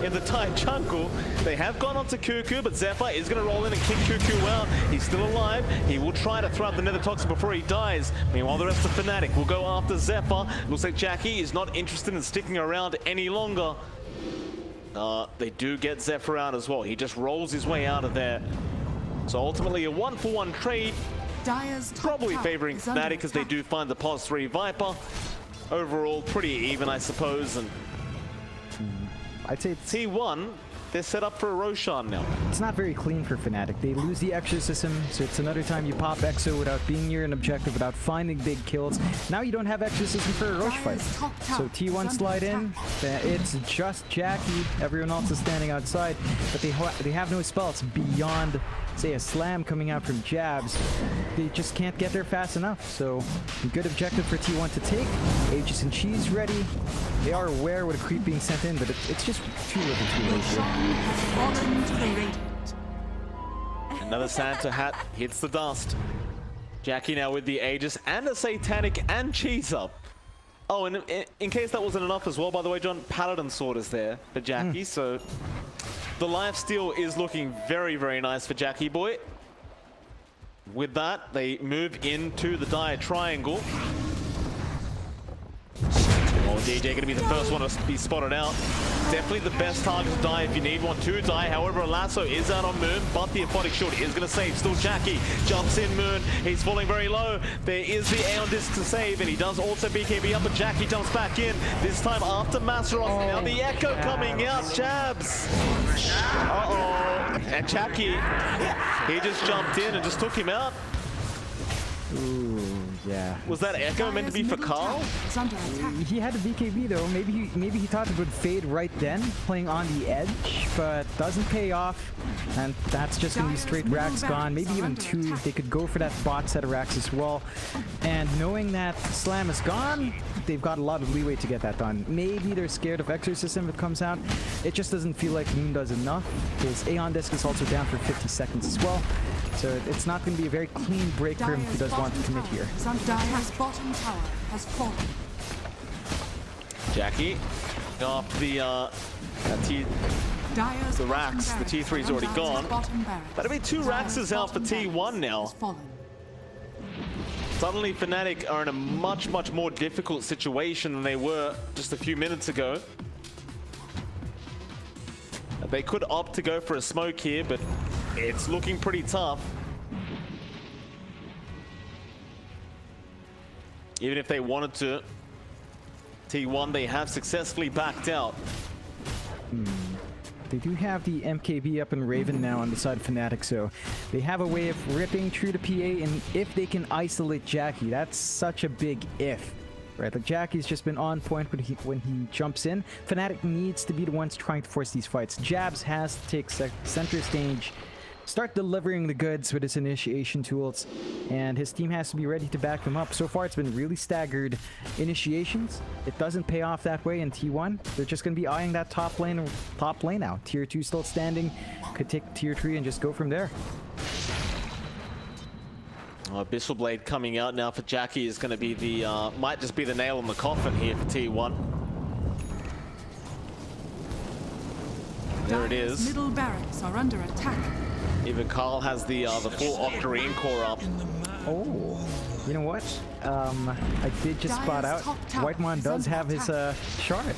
in the Thai jungle, they have gone on to KuKu, but Zephyr is going to roll in and kick KuKu out. He's still alive. He will try to throw out the Nether Toxin before he dies. Meanwhile, the rest of Fnatic will go after Zephyr. Looks like JaCkky is not interested in sticking around any longer. They do get Zephyr out as well. He just rolls his way out of there. So ultimately a 1-for-1 trade, probably favoring Fnatic as they do find the pos 3 Viper. Overall, pretty even, I suppose. And I'd say T1, they're set up for a Roshan now. It's not very clean for Fnatic. They lose the Exorcism, so it's another time you pop Exo without being near an objective, without finding big kills. Now you don't have Exorcism for a Rosh fight. So T1 slide in, it's just JaCkky. Everyone else is standing outside, but they have no spells beyond, say, a slam coming out from Jabz. They just can't get there fast enough. So a good objective for T1 to take. Aegis and Cheese ready. They are aware with a creep being sent in, but it's just too little too late here. Another Santa hat hits the dust. JaCkky now with the Aegis and a Satanic and Cheese up. Oh, and in case that wasn't enough as well, by the way, John, Paladin Sword is there for JaCkky, so the lifesteal is looking very, very nice for JaCkky boy. With that, they move into the dire triangle. Oh, DJ gonna be the first one to be spotted out. Definitely the best target to die if you need one to die. However, a lasso is out on Moon, but the aquatic shield is gonna save. Still JaCkky jumps in Moon. He's falling very low. There is the Aeon Disc to save, and he does also BKB up, but JaCkky jumps back in. This time after Masaros. Now the Echo coming out. Jabz. Uh-oh. And JaCkky, he just jumped in and just took him out. Ooh, yeah. Was that Echo meant to be for Karl? He had a BKB though. Maybe he thought it would fade right then, playing on the edge, but doesn't pay off. And that's just gonna be straight racks gone. Maybe even two. They could go for that bot set of racks as well. And knowing that Slam is gone, they've got a lot of leeway to get that done. Maybe they're scared of Exorcism if it comes out. It just doesn't feel like Moon does enough. His Aeon Disc is also down for 50 seconds as well. So it's not going to be a very clean break for him if he does want to commit here. Dire's bottom tower has fallen. JaCkky off the racks. The T3 is already gone. That'll be 2 racks out for T1 now. Suddenly Fnatic are in a much, much more difficult situation than they were just a few minutes ago. They could opt to go for a smoke here, but it's looking pretty tough. Even if they wanted to, T1, they have successfully backed out. They do have the MKB up in Raven now on the side of Fnatic, so they have a way of ripping through the PA, and if they can isolate JaCkky, that's such a big if. Right, like JaCkky's just been on point when he jumps in. Fnatic needs to be the ones trying to force these fights. Jabz has to take center stage, start delivering the goods with his initiation tools, and his team has to be ready to back him up. So far, it's been really staggered initiations. It doesn't pay off that way in T1. They're just going to be eyeing that top lane out. Tier 2 still standing. Could take Tier 3 and just go from there. Abyssal Blade coming out now for JaCkky is going to be the, might just be the nail in the coffin here for T1. There it is. Middle barracks are under attack. Even Karl has the full Octarine core up. Oh, you know what? I did just spot out. Whitemon does have his shard.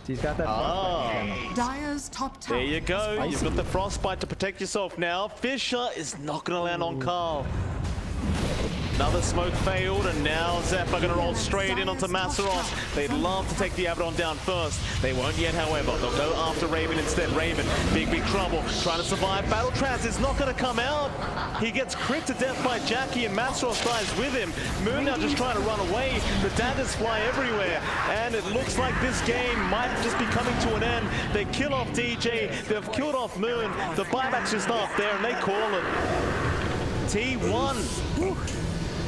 He's got that. Dire's top tower. There you go. You've got the frostbite to protect yourself now. Fisher is not going to land on Karl. Another smoke failed, and now Xepter are going to roll straight in onto Masaros. They'd love to take the Abaddon down first. They won't yet, however. They'll go after Raven instead. Raven, big trouble, trying to survive. Battle Trance is not going to come out. He gets crit to death by JaCkky, and Masaros dies with him. Moon now just trying to run away. The daggers fly everywhere, and it looks like this game might just be coming to an end. They kill off DJ, they've killed off Moon. The buyback's just up there, and they call it. T1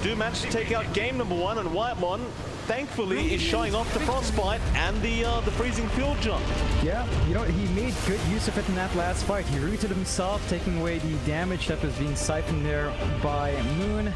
do manage to take out game number 1, and Whitemon, thankfully, is showing off the frostbite and the freezing field jump. Yeah, you know, he made good use of it in that last fight. He rooted himself, taking away the damage that was being siphoned there by Moon.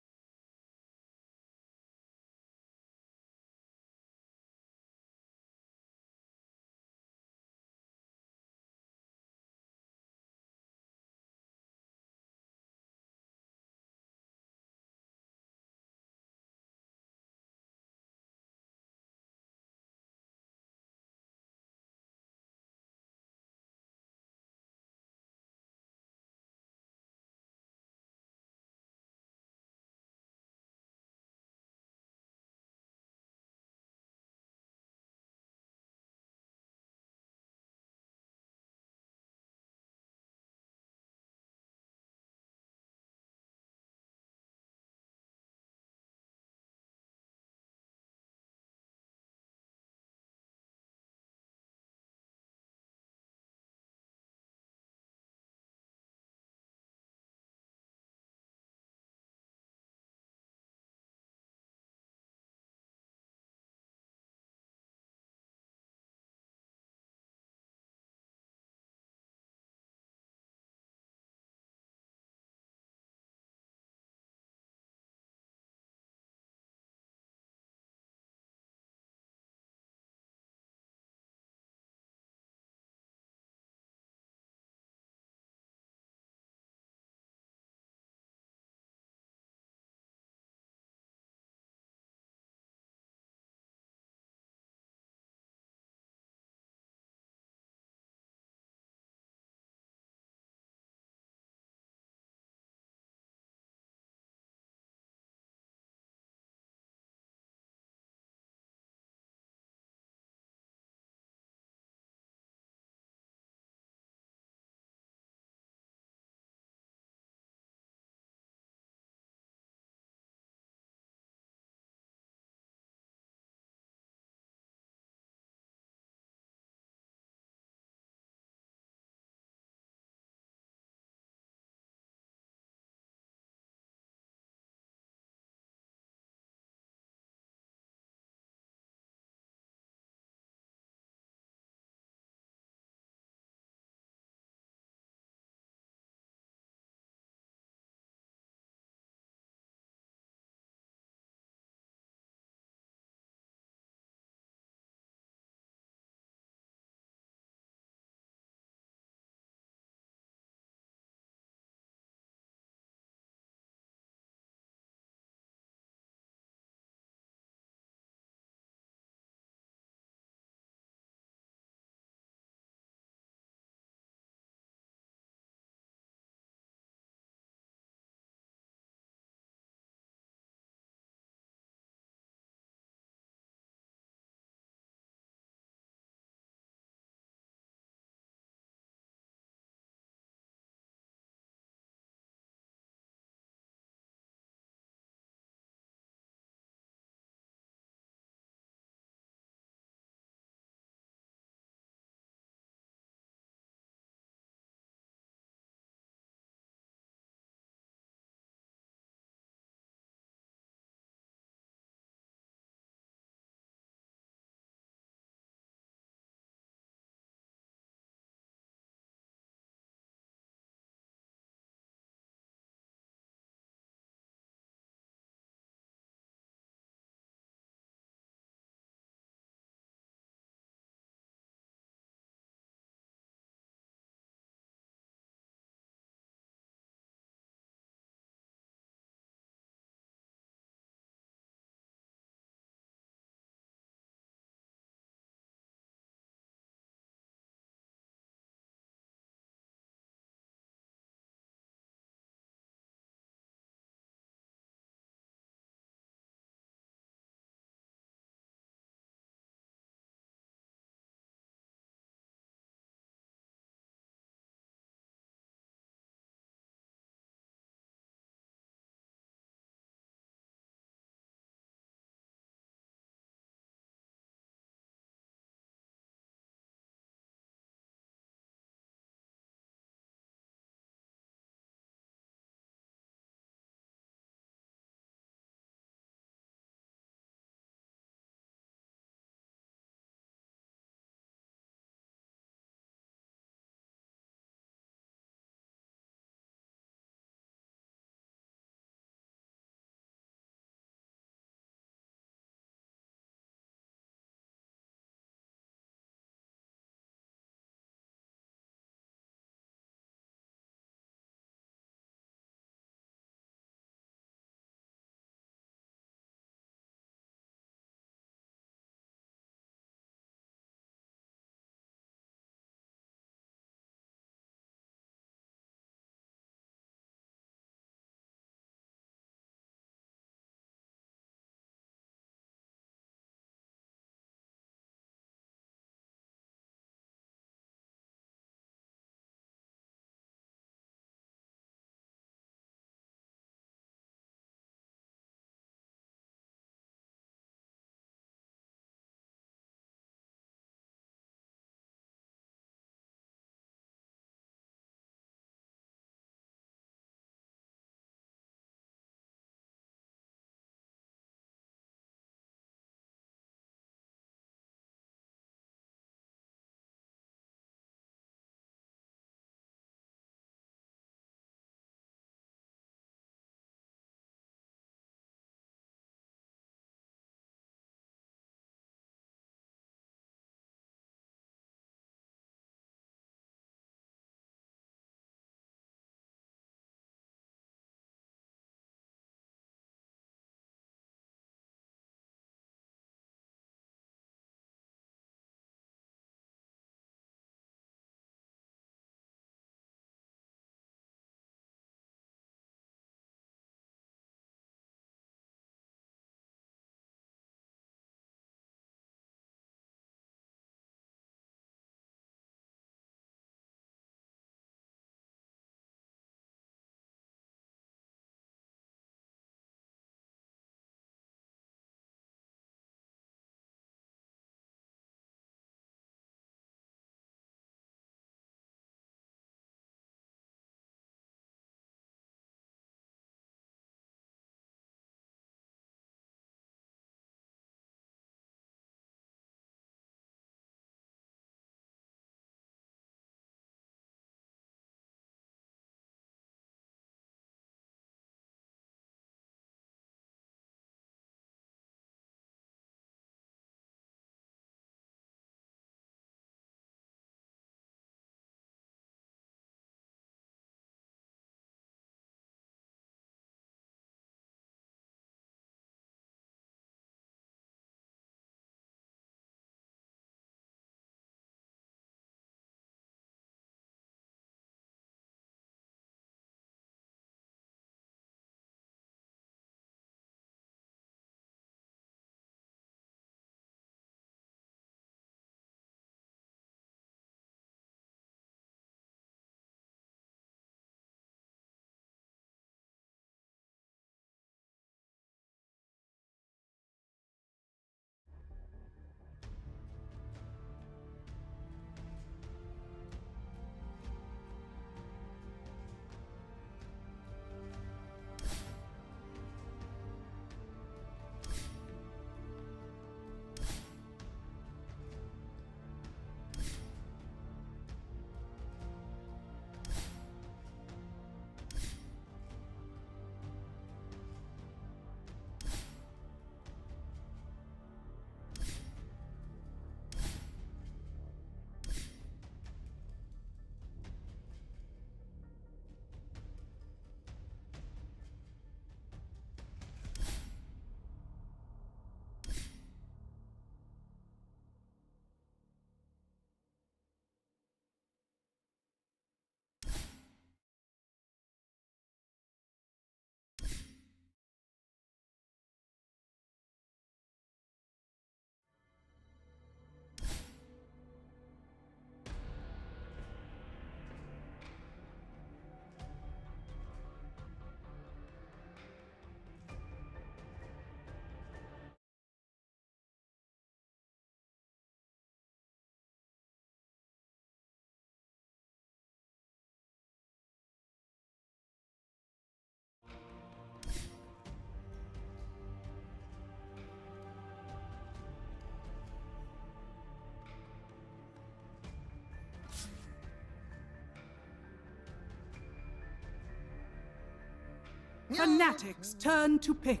Fnatic's turn to pick.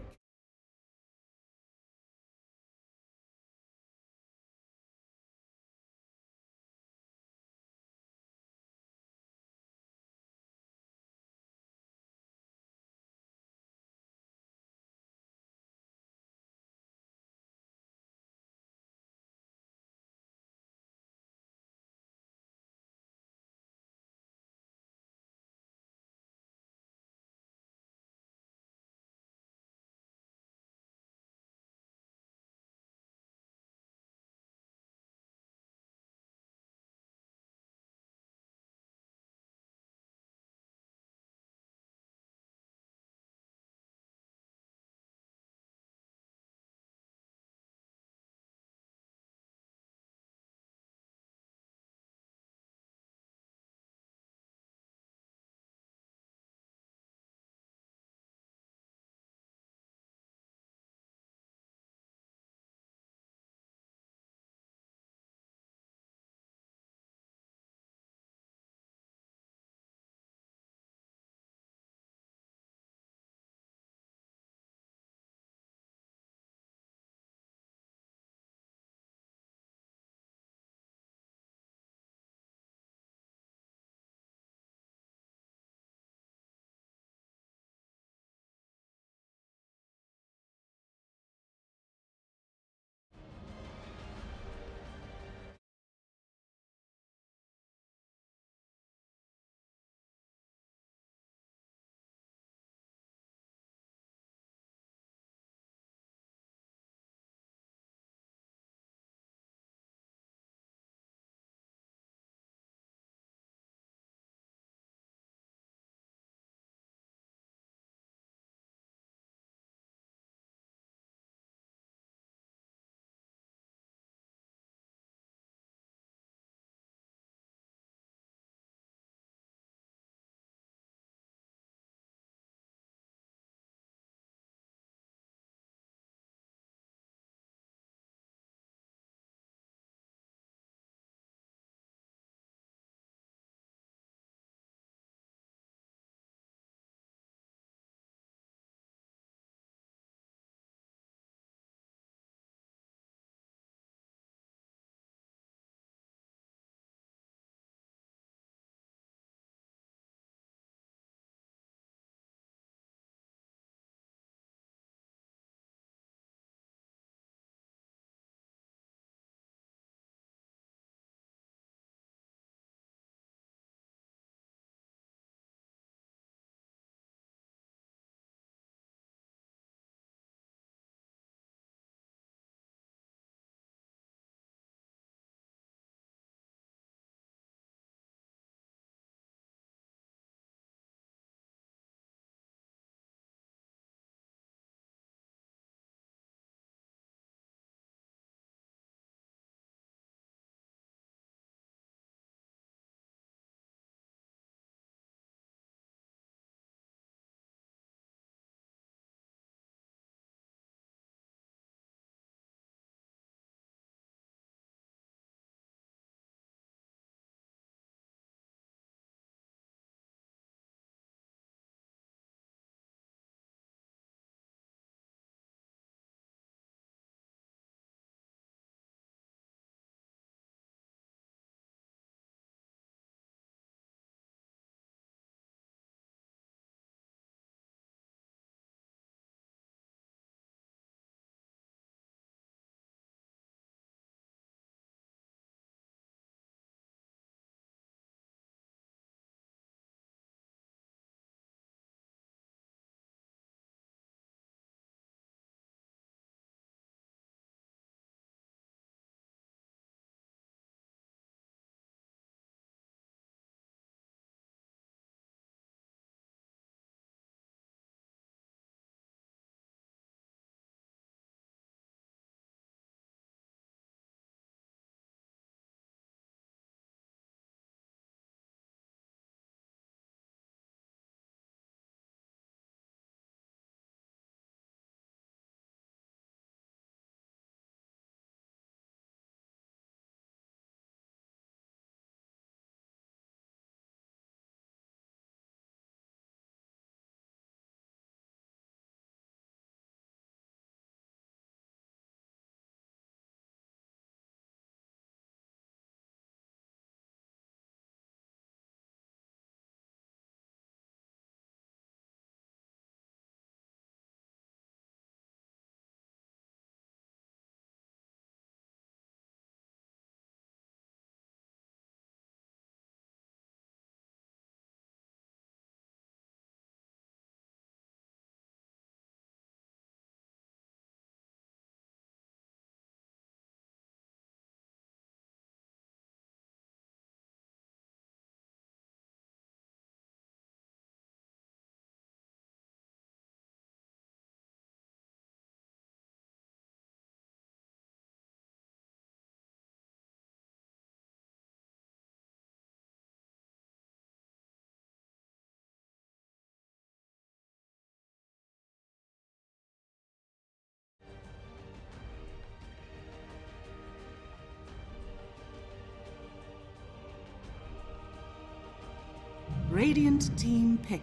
Radiant team pick.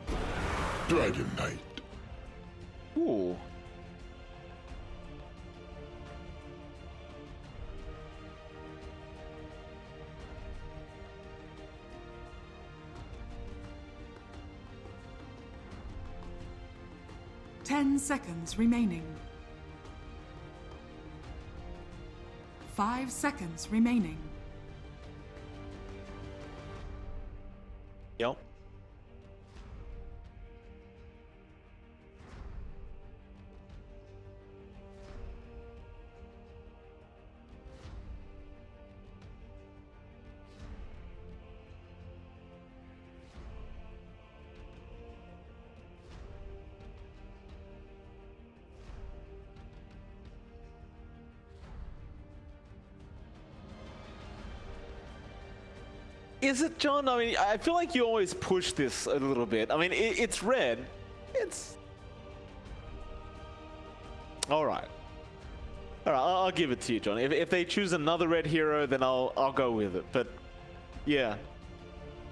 Dragon Knight. Ooh. Ten seconds remaining. 5 seconds remaining. Yep. Is it, John? I mean, I feel like you always push this a little bit. I mean, it's red. It's... Alright. Alright, I'll give it to you, John. If they choose another red hero, then I'll go with it. But, yeah.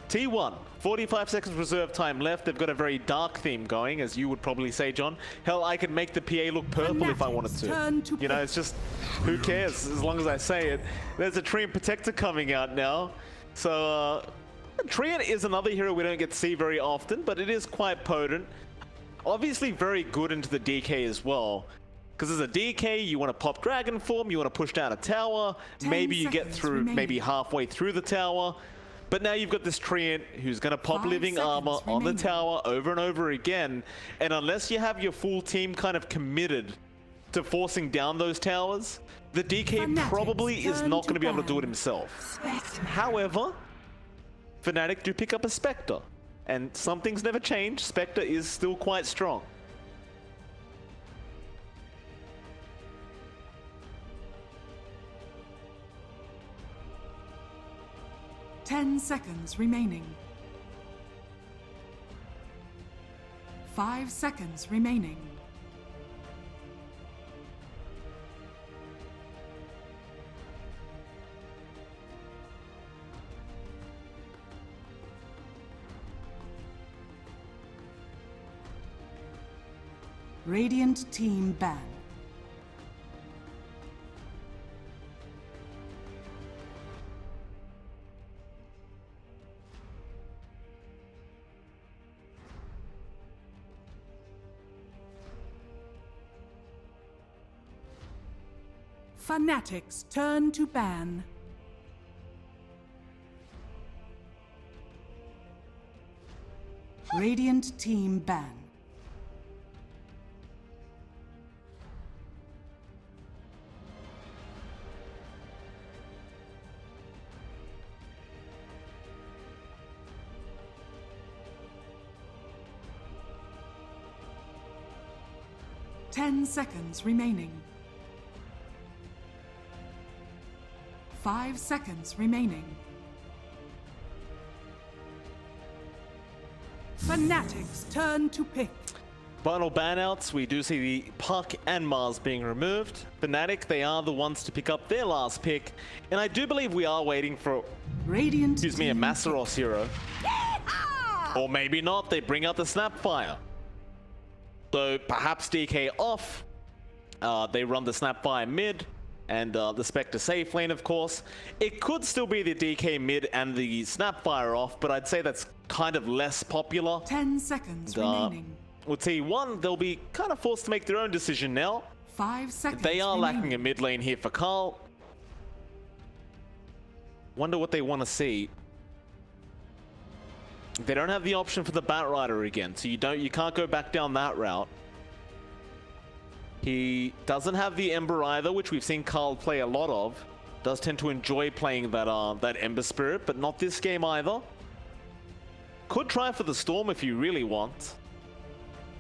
T1, 45 seconds reserve time left. They've got a very dark theme going, as you would probably say, John. Hell, I could make the PA look purple if I wanted to. You know, it's just, who cares, as long as I say it. There's a Treant Protector coming out now. So, Treant is another hero we don't get to see very often, but it is quite potent. Obviously very good into the DK as well. Because as a DK, you want to pop Dragon Form, you want to push down a tower, maybe you get through, maybe halfway through the tower. But now you've got this Treant who's going to pop living armor on the tower over and over again. And unless you have your full team kind of committed to forcing down those towers, the DK probably is not going to be able to do it himself. However, Fnatic do pick up a Xepter. And some things never change. Xepter is still quite strong. Ten seconds remaining. 5 seconds remaining. Radiant team ban. Fnatic's turn to ban. Radiant team ban. Ten seconds remaining. 5 seconds remaining. Fnatic's turn to pick. Final banouts, we do see the Puck and Mars being removed. Fnatic, they are the ones to pick up their last pick. And I do believe we are waiting for, Radiant excuse me, a Masaros hero. Or maybe not, they bring out the Snapfire. So perhaps DK off, they run the Snapfire mid, and the Xepter safe lane, of course. It could still be the DK mid and the Snapfire off, but I'd say that's kind of less popular. 10 seconds remaining. With T1, they'll be kind of forced to make their own decision now. 5 seconds They are remaining. lacking a mid lane here for Karl. Wonder what they want to see. They don't have the option for the Batrider again, so you can't go back down that route. He doesn't have the Ember either, which we've seen Karl play a lot of. Does tend to enjoy playing that Ember Spirit, but not this game either. Could try for the Storm if you really want.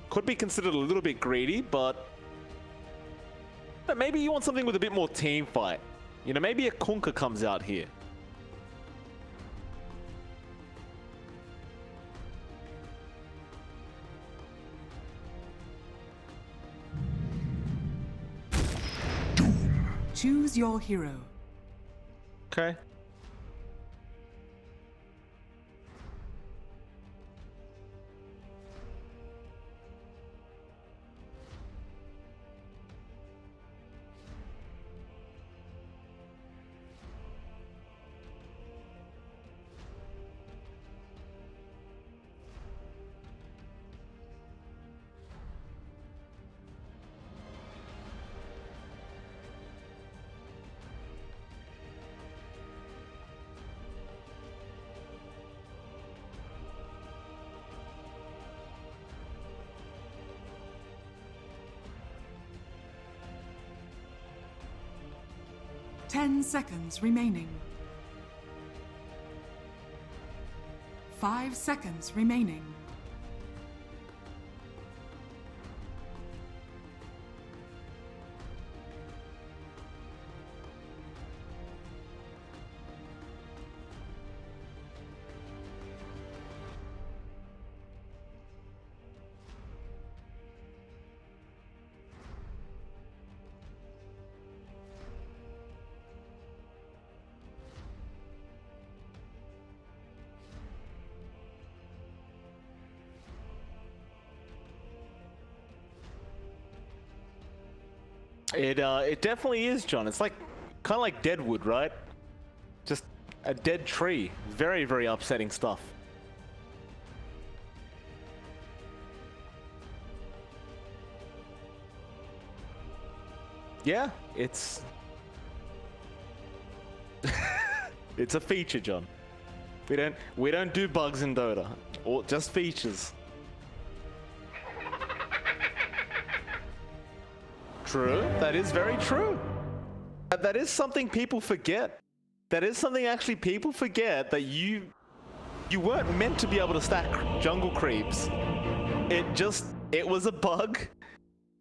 Could be considered a little bit greedy, but maybe you want something with a bit more team fight. You know, maybe a KuKu comes out here. Choose your hero. Okay. 10 seconds remaining. 5 seconds remaining. It definitely is, John. It's like kind of like dead wood, right? Just a dead tree. Very, very upsetting stuff. Yeah, it's it's a feature, John. We don't do bugs in Dota, or just features. True. That is very true. That is something people forget. That is something actually people forget, that you weren't meant to be able to stack jungle creeps. It was a bug,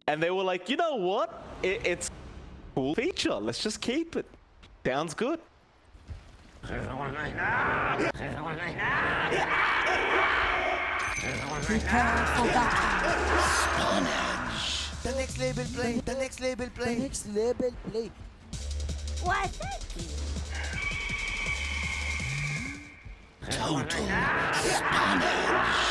and they were like, you know what? It's a cool feature. Let's just keep it. Sounds good. Prepare for battle. The next label play, the next label play, the next label play. Why, thank you. Total Spanish.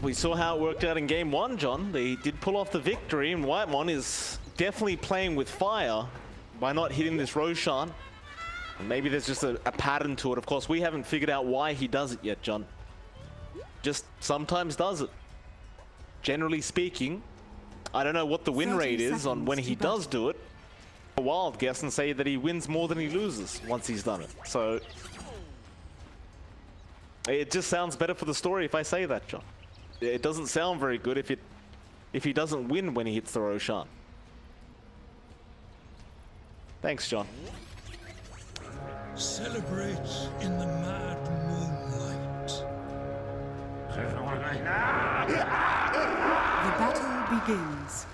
We saw how it worked out in game one, John. They did pull off the victory, and Whitemon is definitely playing with fire by not hitting this Roshan. And maybe there's just a pattern to it. Of course, we haven't figured out why he does it yet, John. Just sometimes does it. Generally speaking, I don't know what the win rate is on when he does do it. A wild guess and say that he wins more than he loses once he's done it. So it just sounds better for the story if I say that, John. It doesn't sound very good if he doesn't win when he hits the Roshan. Thanks, John. Celebrate in the mad moonlight. The battle begins.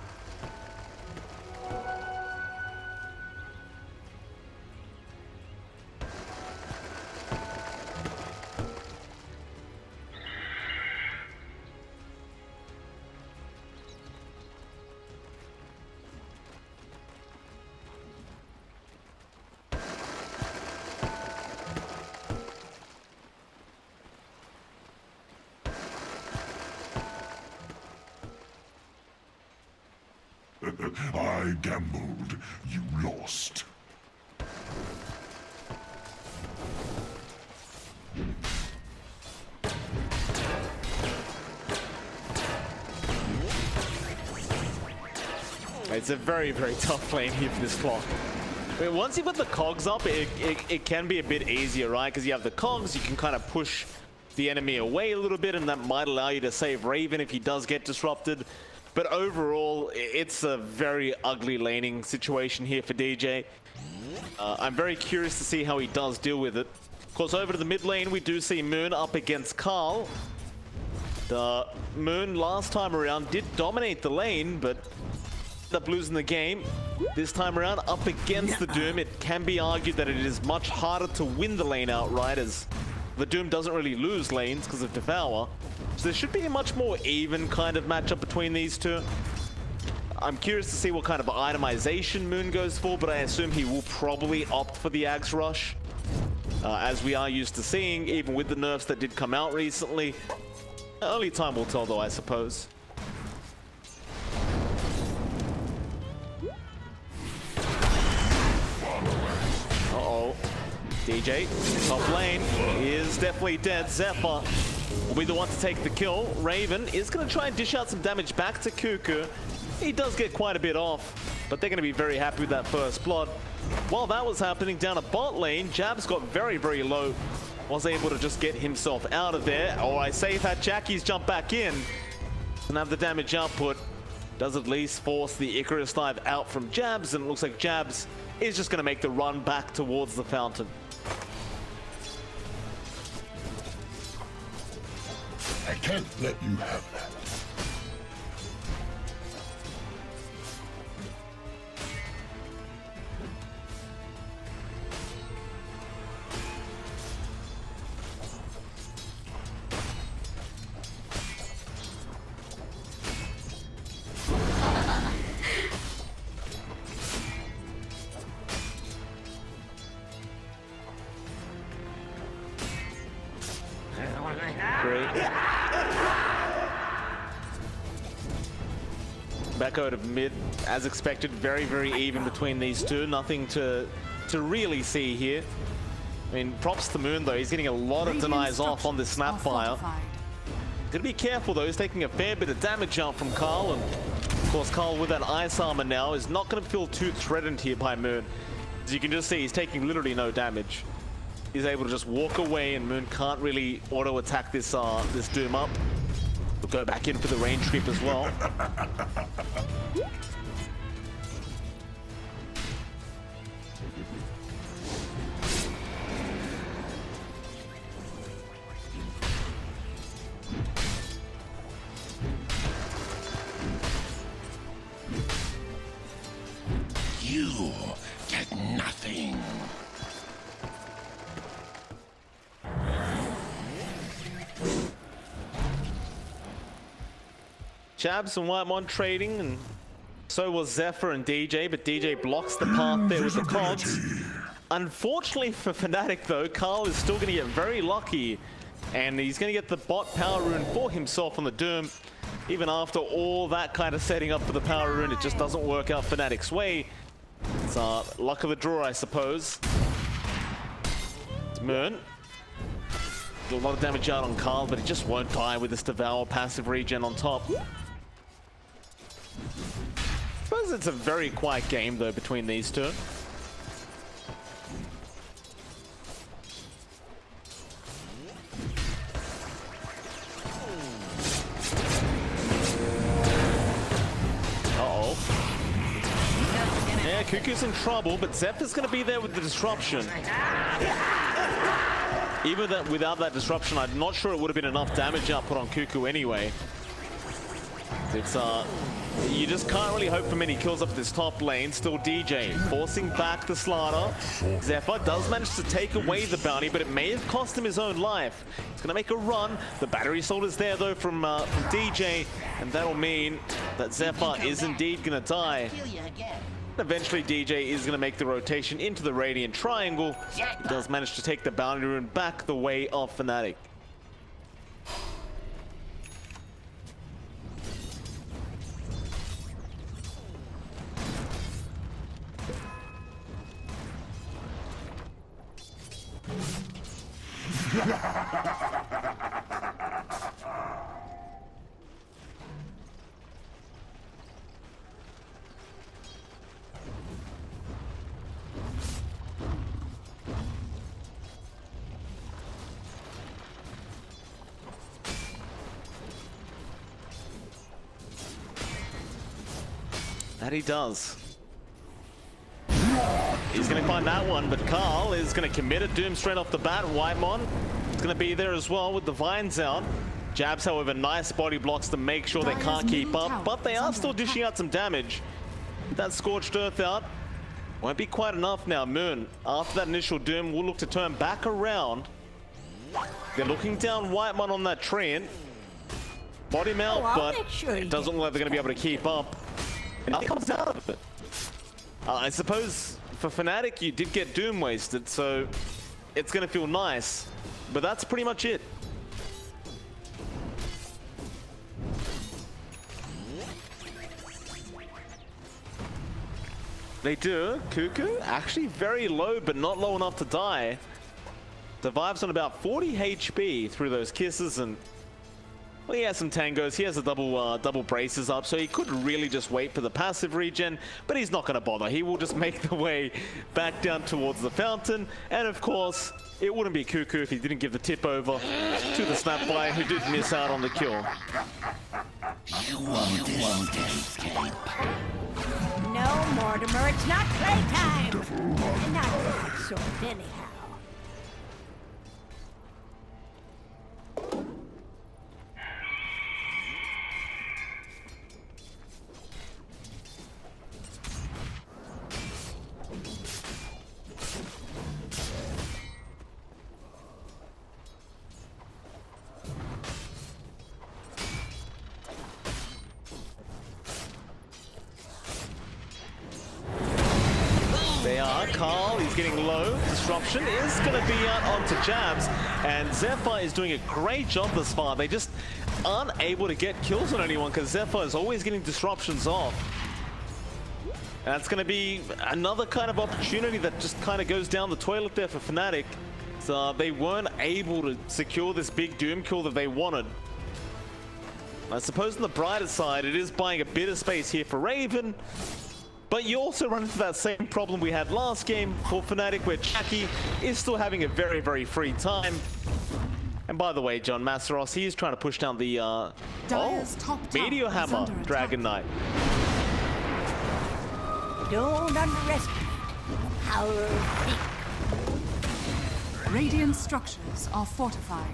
I gambled, you lost. It's a very, very tough lane here for this clock. I mean, once you put the cogs up, it can be a bit easier, right? Because you have the cogs, you can kind of push the enemy away a little bit, and that might allow you to save Raven if he does get disrupted. But overall, it's a very ugly laning situation here for DJ. I'm very curious to see how he does deal with it. Of course, over to the mid lane, we do see Moon up against Karl. The Moon last time around did dominate the lane, but ended up losing the game. This time around, up against the Doom, it can be argued that it is much harder to win the lane outright, as the Doom doesn't really lose lanes because of Devour. So there should be a much more even kind of matchup between these two. I'm curious to see what kind of itemization Moon goes for, but I assume he will probably opt for the Axe Rush, as we are used to seeing, even with the nerfs that did come out recently. Only time will tell, though, I suppose. Uh-oh. DJ, top lane, is definitely dead. Xepter will be the one to take the kill. Raven is going to try and dish out some damage back to KuKu. He does get quite a bit off, but they're going to be very happy with that first blood. while that was happening down at bot lane, Jabz got very, very low. Was able to just get himself out of there. Or I say that JaCkys jump back in and have the damage output. Does at least force the Icarus dive out from Jabz, and it looks like Jabz is just going to make the run back towards the fountain. I can't let you have that. Back out of mid, as expected, very, very even between these two. Nothing to really see here. I mean, props to Moon though. He's getting a lot of denies off on this Snapfire. Gotta be careful though. He's taking a fair bit of damage out from Karl, and of course Karl with that ice armor now is not gonna feel too threatened here by Moon. As you can just see, he's taking literally no damage. He's able to just walk away, and Moon can't really auto attack this Doom up. We'll go back in for the range creep as well. You get nothing. Jabz and Whitemon trading, and so was Xepter and DJ, but DJ blocks the path there with the cogs. Unfortunately for Fnatic though, Karl is still going to get very lucky, and he's going to get the bot power rune for himself on the Doom. Even after all that kind of setting up for the power rune, it just doesn't work out Fnatic's way. It's luck of the draw, I suppose. It's Moon. A lot of damage out on Karl, but he just won't die with this Devour passive regen on top. I suppose it's a very quiet game though between these two. Uh-oh. Yeah, KuKu's in trouble, but Xepter's going to be there with the disruption. Even without that disruption, I'm not sure it would have been enough damage output on KuKu anyway. It's you just can't really hope for many kills up this top lane. Still DJ forcing back the Slaughter. Xepter does manage to take away the bounty, but it may have cost him his own life. He's gonna make a run. The battery sold is there though from DJ, and that'll mean that Xepter is indeed gonna die. Eventually DJ is going to make the rotation into the Radiant Triangle. He does manage to take the bounty rune back the way of Fnatic. That he does. He's going to find that one, but Karl is going to commit a Doom straight off the bat. Whitemon is going to be there as well with the vines out. Jabz, however, nice body blocks to make sure they can't keep up, but they are still dishing out some damage. That Scorched Earth out won't be quite enough now. Moon, after that initial Doom, will look to turn back around. They're looking down Whitemon on that Treant. Body him out, but it doesn't look like they're going to be able to keep up. And nothing comes out of it. I suppose for Fnatic you did get Doom wasted, so it's going to feel nice. But that's pretty much it. They do. KuKu actually very low, but not low enough to die. Survives on about 40 HP through those kisses, and Well, he has some tangos. He has a double braces up, so he could really just wait for the passive regen, but he's not going to bother. He will just make the way back down towards the fountain, and of course, it wouldn't be KuKu if he didn't give the tip over to the Snapfire, who did miss out on the kill. You won't escape. No, Mortimer, it's not playtime. And not that sort, anyhow. Karl, he's getting low. Disruption is going to be out onto Jabz, and Zephyr is doing a great job thus far. They just aren't able to get kills on anyone because Zephyr is always getting disruptions off. And that's going to be another kind of opportunity that just kind of goes down the toilet there for Fnatic. So they weren't able to secure this big Doom kill that they wanted. I suppose on the brighter side, it is buying a bit of space here for Raven. But you also run into that same problem we had last game for Fnatic, where JaCkky is still having a very, very free time. And by the way, John, Masaros, he is trying to push down the Meteor Hammer Dragon Knight. Don't underestimate the power of feet. Radiant structures are fortified.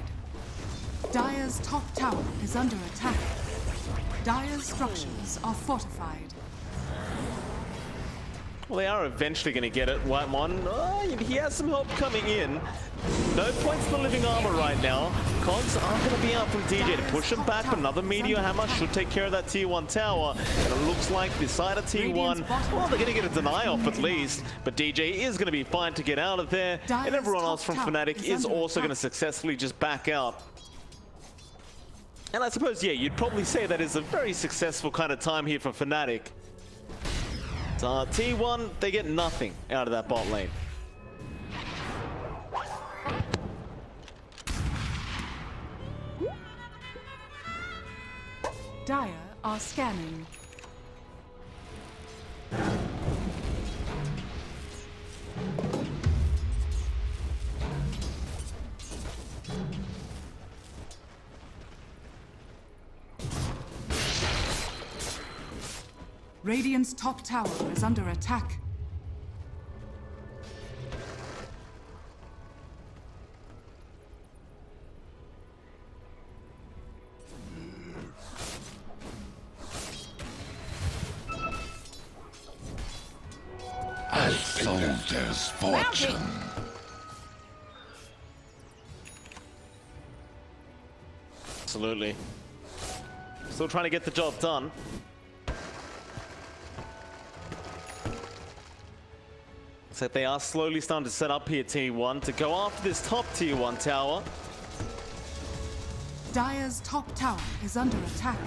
Dire's top tower is under attack. Dire's structures are fortified. Well, they are eventually going to get it. Whitemon, he has some help coming in. No points in the living armor right now. Cogs are going to be out from DJ to push him back, but another Meteor Hammer should take care of that tier 1 tower. And it looks like beside a tier 1, well, they're going to get a deny off at least. But DJ is going to be fine to get out of there. And everyone else from Fnatic is also going to successfully just back out. And I suppose, yeah, you'd probably say that is a very successful kind of time here for Fnatic. So T1, they get nothing out of that bot lane. Dire are scanning. Radiant's top tower is under attack. I soldier's fortune. Absolutely. Still trying to get the job done. So they are slowly starting to set up here, tier 1, to go after this top tier 1 tower. Dire's top tower is under attack.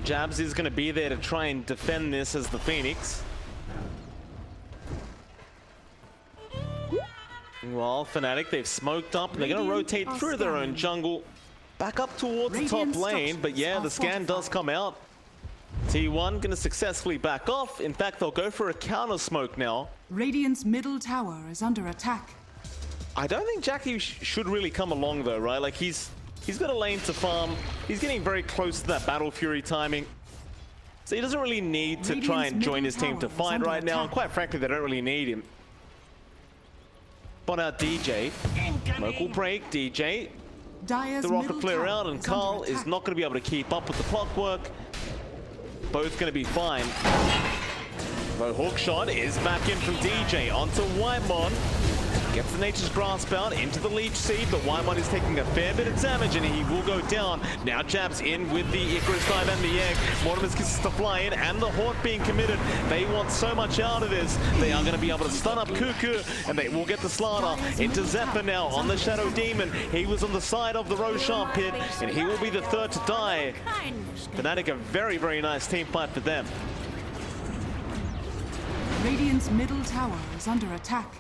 Jabz is going to be there to try and defend this as the Phoenix. Well, Fnatic, they've smoked up. They're going to rotate through their own jungle, back up towards the top lane. But yeah, the scan does come out. T1 going to successfully back off. In fact, they'll go for a counter smoke now. Radiant's middle tower is under attack. I don't think JaCkky should really come along though, right? Like he's got a lane to farm. He's getting very close to that Battle Fury timing. So he doesn't really need to try and join his team to fight right now. And quite frankly, they don't really need him. But now DJ, smoke will break. DJ, the rocket flare out, and Karl is not going to be able to keep up with the clockwork. Both going to be fine. The hook shot is back in from DJ onto Whitemon. Gets the Nature's Grasp out into the Leech Seed, but Whitemon is taking a fair bit of damage and he will go down. Now Jabz in with the Icarus Dive and the Egg. Mortimer's kisses to fly in and the Haunt being committed. They want so much out of this. They are going to be able to stun up KuKu and they will get the Slaughter into Xepter now on the Shadow Demon. He was on the side of the Roshan pit and he will be the third to die. Fnatic, a very, very nice team fight for them. Radiant's middle tower is under attack.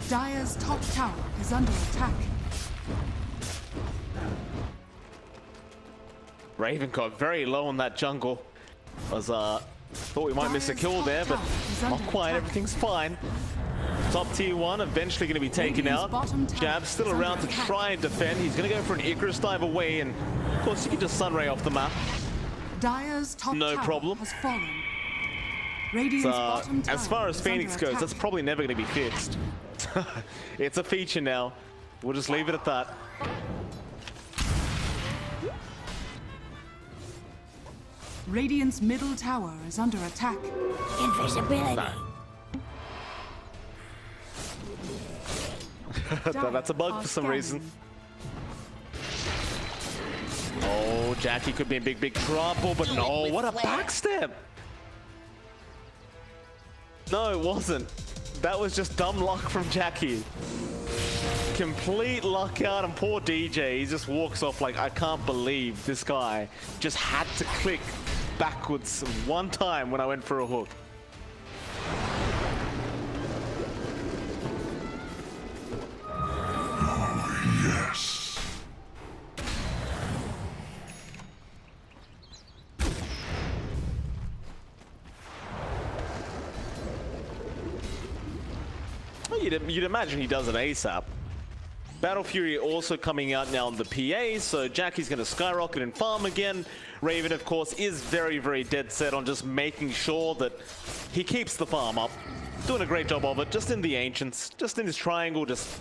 Dire's top tower is under attack. Raven got very low on that jungle. Thought we might miss a kill there, but not quite. Everything's fine. Top tier 1 eventually going to be taken out. Jabz still around to try and defend. He's going to go for an Icarus dive away, and of course you can just sunray off the map. Dire's top No tower problem. has fallen. Radiant's bottom tower As far as is Phoenix under goes, attack. that's probably never going to be fixed. It's a feature now. We'll just leave it at that. Radiant's middle tower is under attack. Invisibility. That's a bug for some reason. Oh, JaCky could be in big trouble, but no, what a backstep! No, it wasn't. That was just dumb luck from JaCky. Complete luck out, and poor DJ, he just walks off like, I can't believe this guy just had to click backwards one time when I went for a hook. Yes. Well, you'd imagine he does it ASAP. Battle Fury also coming out now on the PA, so JaCkY's going to skyrocket and farm again. Raven, of course, is very dead set on just making sure that he keeps the farm up. Doing a great job of it, just in the Ancients, just in his triangle, just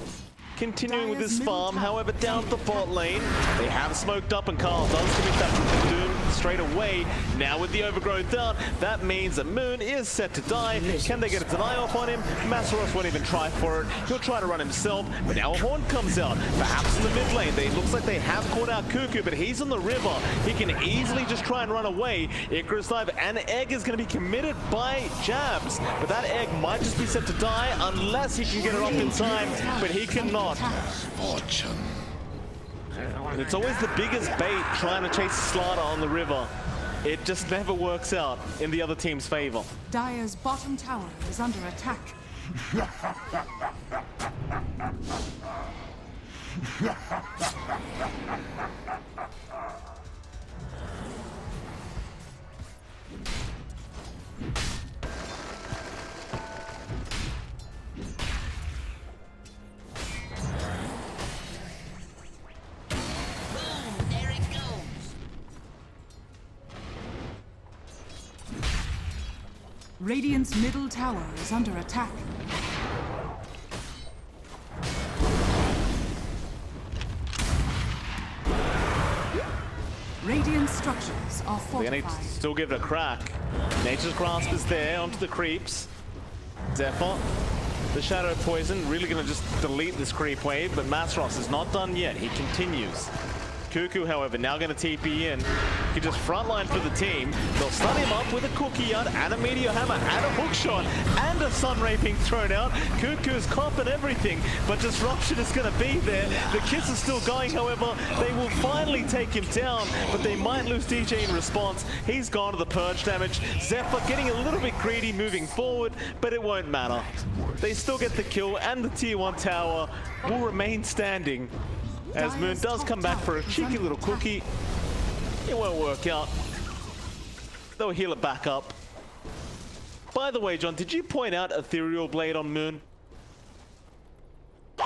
continuing with this farm. However, down the bot lane, they have smoked up, and Karl does commit that Doom straight away. Now with the overgrowth out, that means that Moon is set to die. Can they get a deny off on him? Masaros won't even try for it. He'll try to run himself, but now a Horn comes out. Perhaps in the mid lane, it looks like they have caught out KuKu, but he's on the river. He can easily just try and run away. Icarus dive and egg is going to be committed by Jabz, but that egg might just be set to die unless he can get it off in time, but he cannot. Fortune. And it's always the biggest bait trying to chase Slaughter on the river. It just never works out in the other team's favor. Dire's bottom tower is under attack. Radiant's middle tower is under attack. Radiant structures are They're going fortified. to still give it a crack. Nature's Grasp is there onto the creeps. Zephyr, the Shadow Poison, really going to just delete this creep wave, but Masaros is not done yet. He continues. KuKu, however, now going to TP in. He can just frontline for the team. They'll stun him up with a cookie out and a meteor hammer and a hook shot and a sun ray being thrown out. KuKu's copping everything, but disruption is going to be there. The kiss is still going, however. They will finally take him down, but they might lose DJ in response. He's gone to the purge damage. Zephyr getting a little bit greedy moving forward, but it won't matter. They still get the kill, and the tier 1 tower will remain standing. As Moon does come back for a cheeky little cookie. It won't work out. They'll heal it back up. By the way, John, did you point out Ethereal Blade on Moon?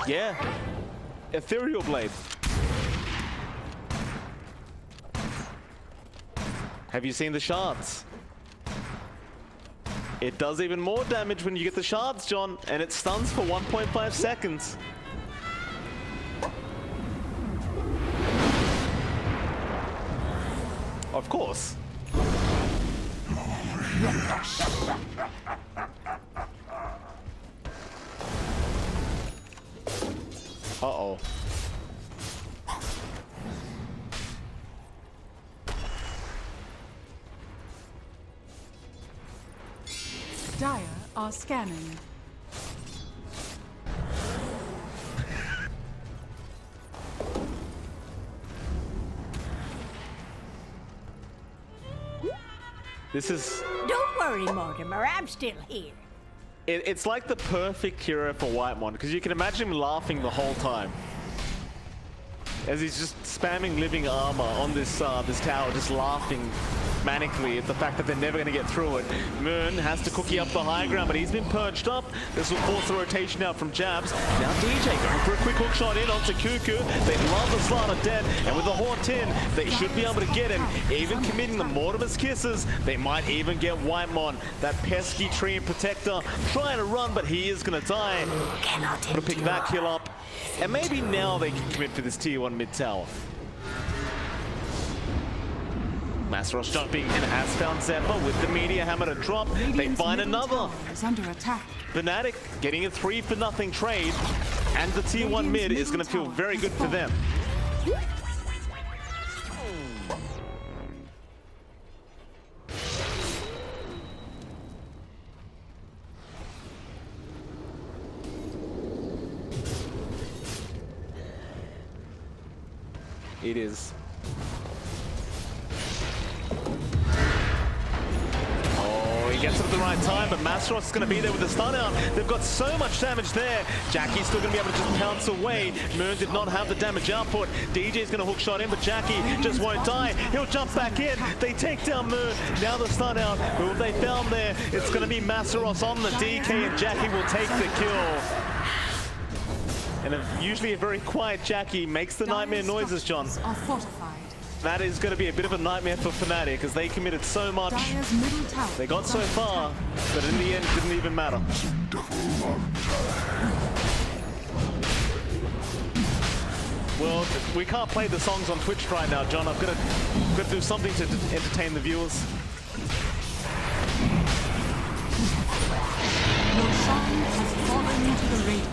Yeah. Ethereal Blade. Have you seen the shards? It does even more damage when you get the shards, John, and it stuns for 1.5 seconds. Of course. Uh-oh. Dire are scanning. This is... Don't worry, Mortimer. I'm still here. It's like the perfect hero for Whitemon, because you can imagine him laughing the whole time. As he's just spamming living armor on this this tower, just laughing manically at the fact that they're never going to get through it. Moon has to cookie up the high ground, but he's been perched up. This will force the rotation out from Jabz. Now DJ going for a quick hook shot in onto KuKu. They love the slot of dead, and with the Haunt in, they should be able to get him. Even committing the Mortimer's Kisses, they might even get Whitemon, that pesky tree and protector, trying to run, but he is going to die. Gonna pick that kill up. And maybe now they can commit for this tier 1 mid tower. Masaros jumping in has found Xepter with the meteor hammer to drop. They find another. Is under attack. Fnatic getting a 3-for-0 trade, and the tier 1 mid is going to feel very good for them. It is. Oh, he gets it at the right time, but Masaros is going to be there with the stun out. They've got so much damage there. JaCky's still going to be able to just pounce away. Moon did not have the damage output. DJ's going to hook shot in, but JaCky just won't die. He'll jump back in. They take down Moon. Now the stun out. Who have they found there? It's going to be Masaros on the DK, and JaCky will take the kill. And usually a very quiet JaCky makes the nightmare noises, John. Are fortified. That is going to be a bit of a nightmare for Fnatic, as they committed so much. Dire's middle tower. They got so far, but in the end, it didn't even matter. Well, we can't play the songs on Twitch right now, John. I've got to do something to entertain the viewers. Your shine has fallen into the rain.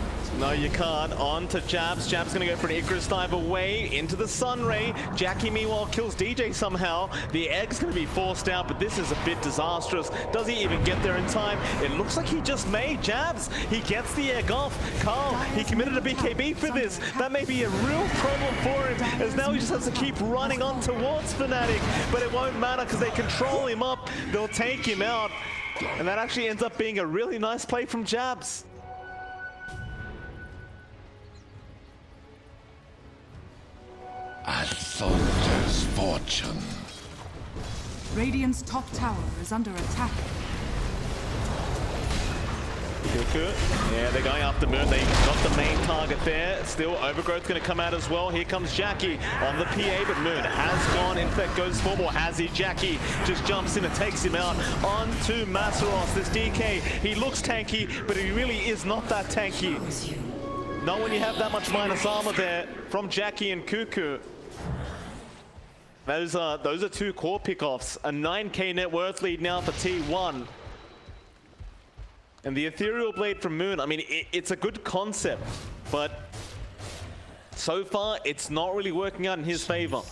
No, you can't. On to Jabz. Jabz gonna go for an Icarus dive away into the Sun Ray. JaCky, meanwhile, kills DJ somehow. The egg's gonna be forced out, but this is a bit disastrous. Does he even get there in time? It looks like he just made Jabz. He gets the egg off. Karl, he committed a BKB for this. That may be a real problem for him, as now he just has to keep running on towards Fnatic. But it won't matter, because they control him up. They'll take him out. And that actually ends up being a really nice play from Jabz. A soldier's fortune. Radiant's top tower is under attack. KuKu. Yeah, they're going after Moon. They got the main target there. Still, Overgrowth's going to come out as well. Here comes JaCky on the PA, but Moon has gone. In fact, goes for more. Has he? JaCky just jumps in and takes him out. On to Masaros. This DK, he looks tanky, but he really is not that tanky. Not when you have that much minus armor there from JaCky and KuKu. Those are two core pickoffs. A 9k net worth lead now for T1. And the Ethereal Blade from Moon, I mean, it's a good concept, but so far it's not really working out in his favor.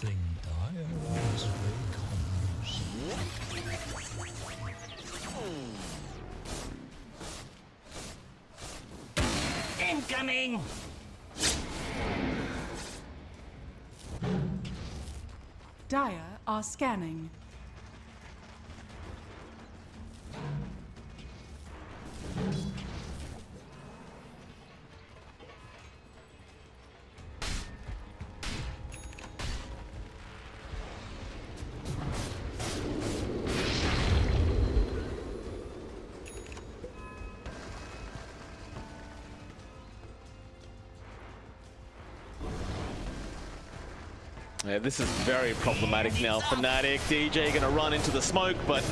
Incoming! Dire are scanning. Yeah, this is very problematic now. Fnatic, DJ gonna run into the smoke, but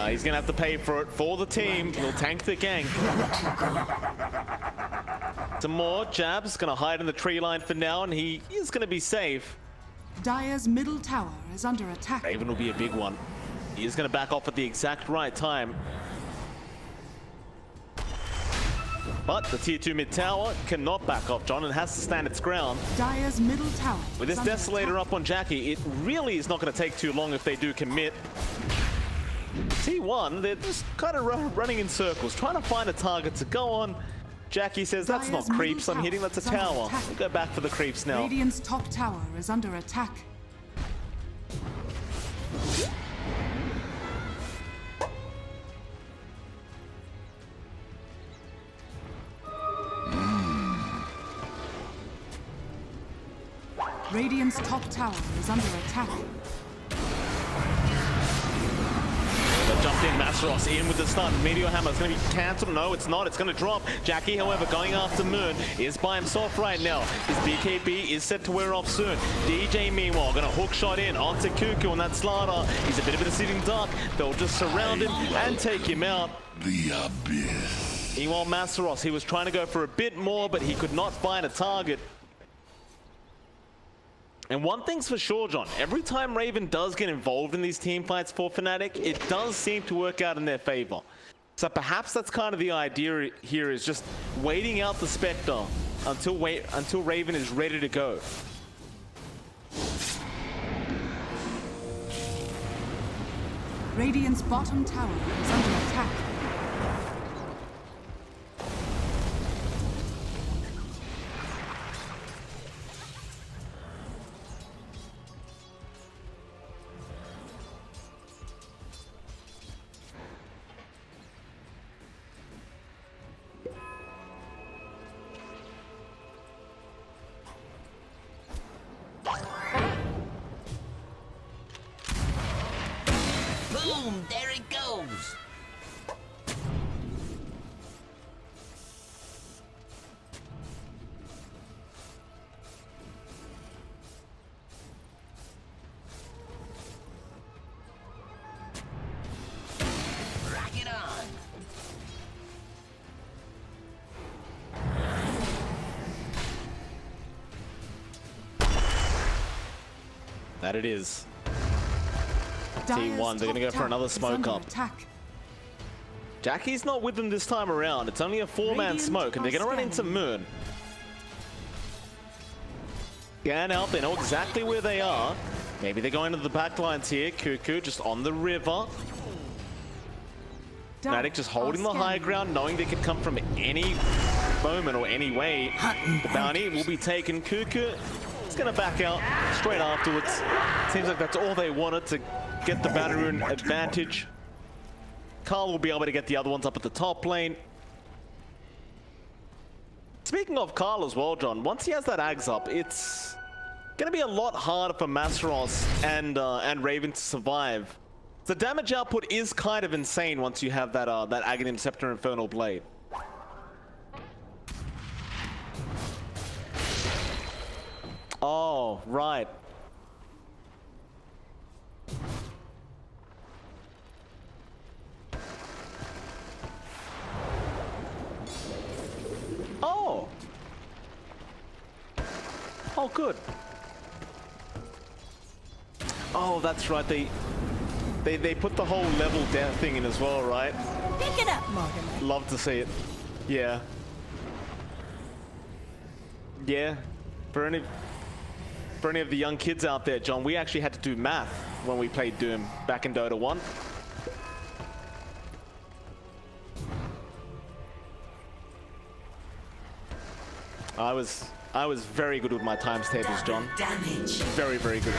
he's gonna have to pay for it for the team. He'll tank the gank. Some more. Jabz gonna hide in the tree line for now, and he is gonna be safe. Dire's middle tower is under attack. Raven will be a big one. He is gonna back off at the exact right time. But the tier 2 mid tower cannot back off, John, and has to stand its ground. Dire's middle tower. With this Desolator up on JaCky, it really is not going to take too long if they do commit. T1, they're just kind of running in circles, trying to find a target to go on. JaCky says, that's not creeps I'm hitting, that's a tower. We'll go back for the creeps now. Radiant's top tower is under attack. Radiant's top tower is under attack. They jumped in, Masaros in with the stun. Meteor Hammer is going to be cancelled. No, it's not. It's going to drop. JaCkky, however, going after Moon, is by himself right now. His BKB is set to wear off soon. DJ, meanwhile, going to hook shot in onto KuKu on that slider. He's a bit of a sitting duck. They'll just surround him and take him out. The abyss. Meanwhile, Masaros, he was trying to go for a bit more, but he could not find a target. And one thing's for sure, John, every time Raven does get involved in these team fights for Fnatic, it does seem to work out in their favor. So perhaps that's kind of the idea here, is just waiting out the Spectre until Raven is ready to go. Radiant's bottom tower is under attack. Boom! There it goes! Rock it on! That it is. Dire's T1, they're going to go top for another tower is smoke under up. attack. JaCkky's not with them this time around. It's only a 4-man Radiant smoke, and they're going to run into scanning. Moon. Scan out, they know exactly where they are. Maybe they're going to the back lines here. KuKu just on the river. Fnatic just holding the high ground, knowing they could come from any moment or any way. The bounty will be taken. KuKu is going to back out straight afterwards. Seems like that's all they wanted, to get the bounty rune advantage. Karl will be able to get the other ones up at the top lane. Speaking of Karl as well, John, once he has that Ags up, it's going to be a lot harder for Masaros and Raven to survive. The damage output is kind of insane once you have that that Aghanim Xepter Infernal Blade. Oh, right. Oh. Oh, good. Oh, that's right. They put the whole level down thing in as well, right? Pick it up, Mortimer. Love to see it. Yeah. Yeah. For any of the young kids out there, John, we actually had to do math when we played Doom back in Dota 1. I was very good with my times tables, John. Very, very good.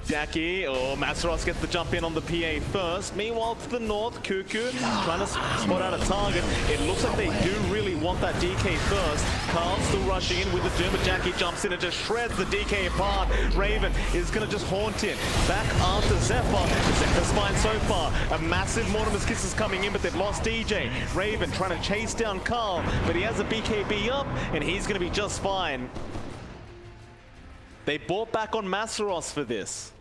JaCkky, or Masaros gets the jump in on the PA first. Meanwhile, to the north, KuKu trying to spot out a target. It looks like they do really want that DK first. Karl still rushing in with the Doom, but JaCkky jumps in and just shreds the DK apart. Raven is going to just haunt in. Back after Zephyr. Zephyr's fine so far. A massive Mortimer's Kiss is coming in, but they've lost DJ. Raven trying to chase down Karl, but he has a BKB up, and he's going to be just fine. They bought back on Masaros for this.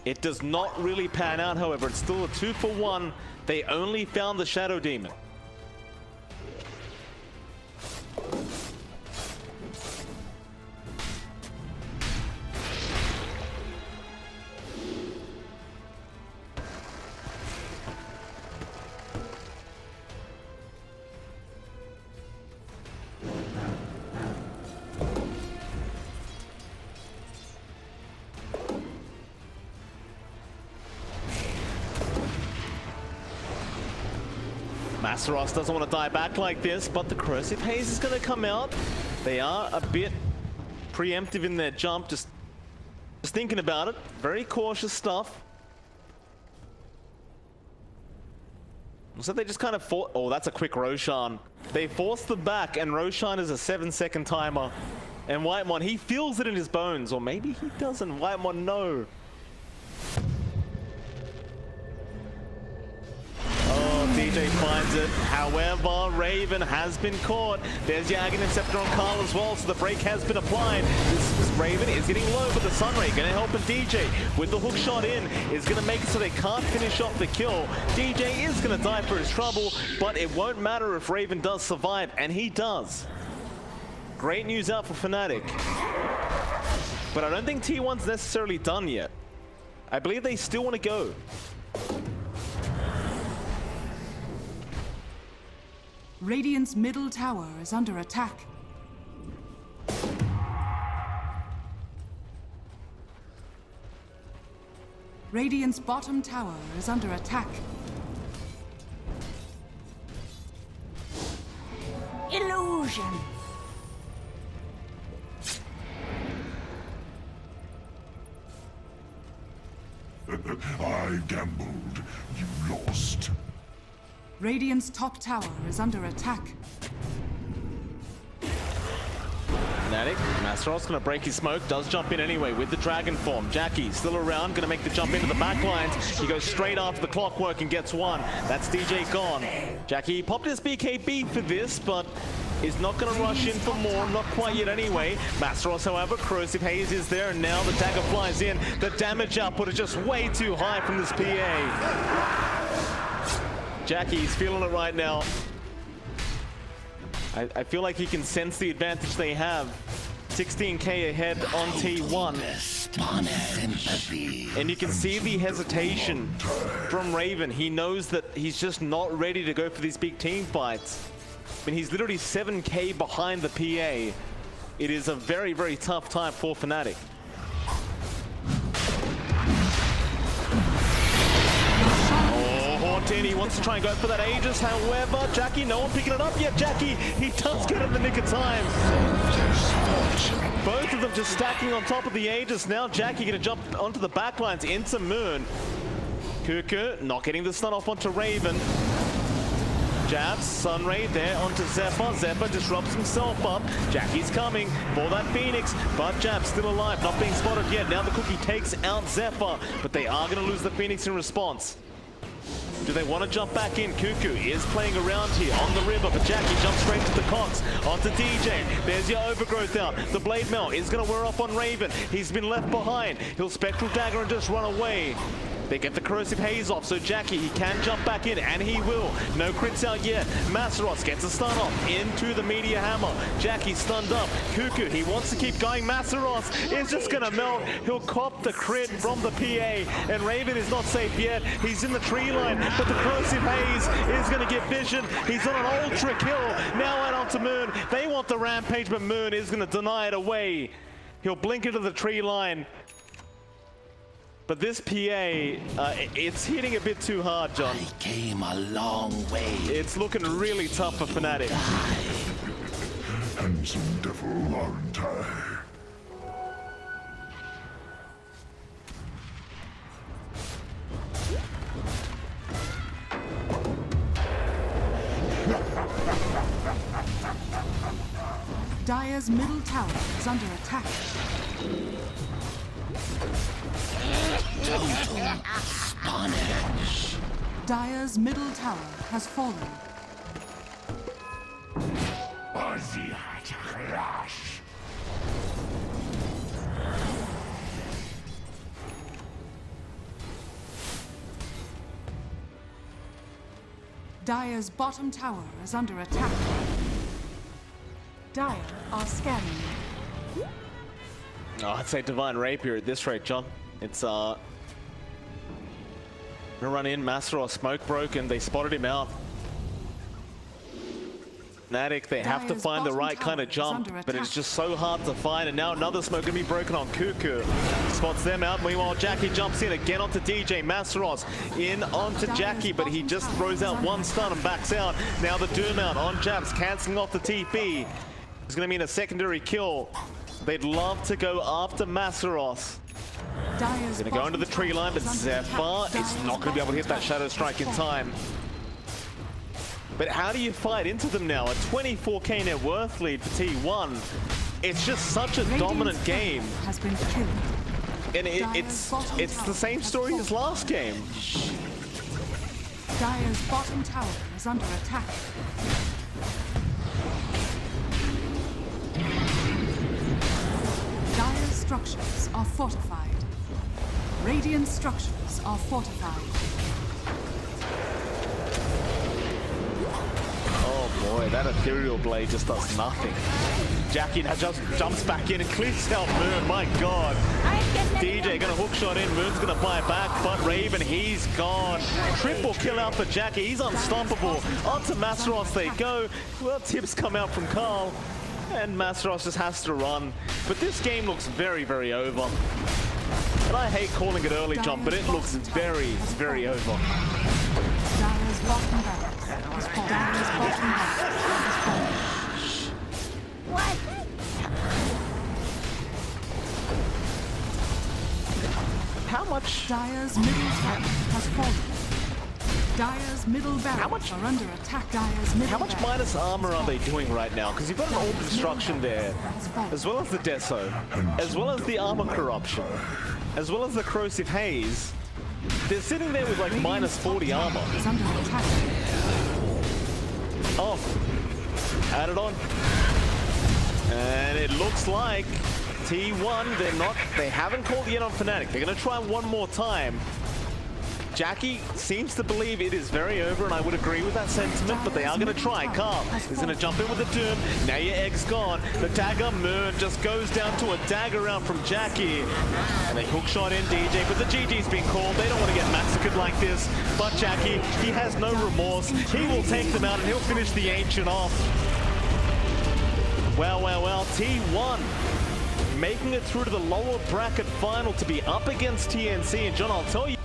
It does not really pan out, however. It's still a 2-for-1. They only found the Shadow Demon. Masaros doesn't want to die back like this, but the Corrosive Haze is going to come out. They are a bit preemptive in their jump, just thinking about it. Very cautious stuff. So they just kind of oh, that's a quick Roshan. They forced them back, and Roshan is a 7-second timer. And Whitemon, he feels it in his bones, or maybe he doesn't. Whitemon, no. Oh, DJ finds it. However, Raven has been caught. There's JaCkky and Xepter on Karl as well, so the break has been applied. This Raven is getting low, but the Sunray going to help him. DJ with the hook shot in is going to make it so they can't finish off the kill. DJ is going to die for his trouble, but it won't matter if Raven does survive, and he does. Great news out for Fnatic. But I don't think T1's necessarily done yet. I believe they still want to go. Radiant's middle tower is under attack. Radiant's bottom tower is under attack. Illusion. I gambled. You lost. Radiant's top tower is under attack. Fnatic, Masaros gonna break his smoke, does jump in anyway with the dragon form. JaCkky still around, gonna make the jump into the back lines. He goes straight after the clockwork and gets one. That's DJ gone. JaCkky popped his BKB for this, but is not gonna rush in for more, not quite yet anyway. Masaros, however, corrosive haze is there, and now the dagger flies in. The damage output is just way too high from this PA. JaCkky's feeling it right now. I feel like he can sense the advantage they have. 16k ahead on T1. And you can see the hesitation from Raven. He knows that he's just not ready to go for these big team fights. I mean, he's literally 7k behind the PA. It is a very, very tough time for Fnatic. He wants to try and go for that Aegis, however, JaCkky, no one picking it up yet. JaCkky, he does get it in the nick of time. Both of them just stacking on top of the Aegis. Now JaCkky gonna jump onto the backlines into Moon. KuKu not getting the stun off onto Raven. Jabz, Sunray there onto Zephyr. Zephyr disrupts himself up. JaCkky's coming for that Phoenix, but Jabz still alive, not being spotted yet. Now the Cookie takes out Zephyr, but they are gonna lose the Phoenix in response. Do they want to jump back in? KuKu is playing around here on the river, but JaCkky jumps straight to the Cox, onto DJ. There's your overgrowth out. The Blade Mail is going to wear off on Raven. He's been left behind. He'll Spectral Dagger and just run away. They get the corrosive haze off, so JaCkky, he can jump back in, and he will. No crits out yet. Masaros gets a stun off into the Meteor Hammer. JaCkky stunned up. KuKu, he wants to keep going. Masaros is just gonna melt. He'll cop the crit from the PA, and Raven is not safe yet. He's in the tree line, but the corrosive haze is gonna get vision. He's on an ultra kill. Now out onto Moon. They want the rampage, but Moon is gonna deny it away. He'll blink into the tree line. But this PA, it's hitting a bit too hard, John. I came a long way. It's looking really tough for Fnatic. Handsome devil, aren't I? Dire's middle tower is under attack. Spanish. Dire's middle tower has fallen. Dire's bottom tower is under attack. Dire are scanning. Oh, I'd say Divine Rapier at this rate, John. It's gonna run in. Masaros smoke broken. They spotted him out. Fnatic, they have to find the right kind of jump, but it's just so hard to find. And now another smoke gonna be broken on KuKu. Spots them out. Meanwhile, JaCkky jumps in again onto DJ. Masaros in onto JaCkky, but he just throws out one stun and backs out. Now the Doom out on Jabz, canceling off the TP. It's gonna mean a secondary kill. They'd love to go after Masaros. He's gonna go into the tree line, but Zephyr is not gonna be able to hit that Shadow Strike in time. But how do you fight into them now? A 24k net worth lead for T1. It's just such a dominant game. Has been killed. And it's the same story as last game. Dire's bottom tower is under attack. Dire's structures are fortified. Radiant structures are fortified. Oh boy, that ethereal blade just does nothing. JaCkky now just jumps back in and clears out Moon. My god. DJ gonna hook shot in. Moon's gonna buy back, but Raven, he's gone. Triple kill out for JaCkky. He's unstoppable. On to Masaros they go. Well, tips come out from Karl, and Masaros just has to run. But this game looks very, very over. And I hate calling it early jump, but it looks very, very over. Dire's bottom barracks is falling. Dire's bottom barracks is falling. What? How much? Dire's middle tower has fallen. Dire's middle barracks are under attack. Dire's middle How much barracks minus armor are they doing right now? Because you've got an orb destruction there, as well as the Deso, as well as the armor corruption, as well as the corrosive haze. They're sitting there with like minus 40 armor. is under attack. Oh, add it on. And it looks like T1, they haven't called yet on Fnatic. They're gonna try one more time. JaCkky seems to believe it is very over, and I would agree with that sentiment, but they are going to try. Karl is going to jump in with the Doom. Now your egg's gone. The dagger, Moon just goes down to a dagger round from JaCkky. And they hook shot in DJ, but the GG's been called. They don't want to get massacred like this. But JaCkky, he has no remorse. He will take them out, and he'll finish the Ancient off. Well, well, well, T1 making it through to the lower bracket final to be up against TNC. And John, I'll tell you,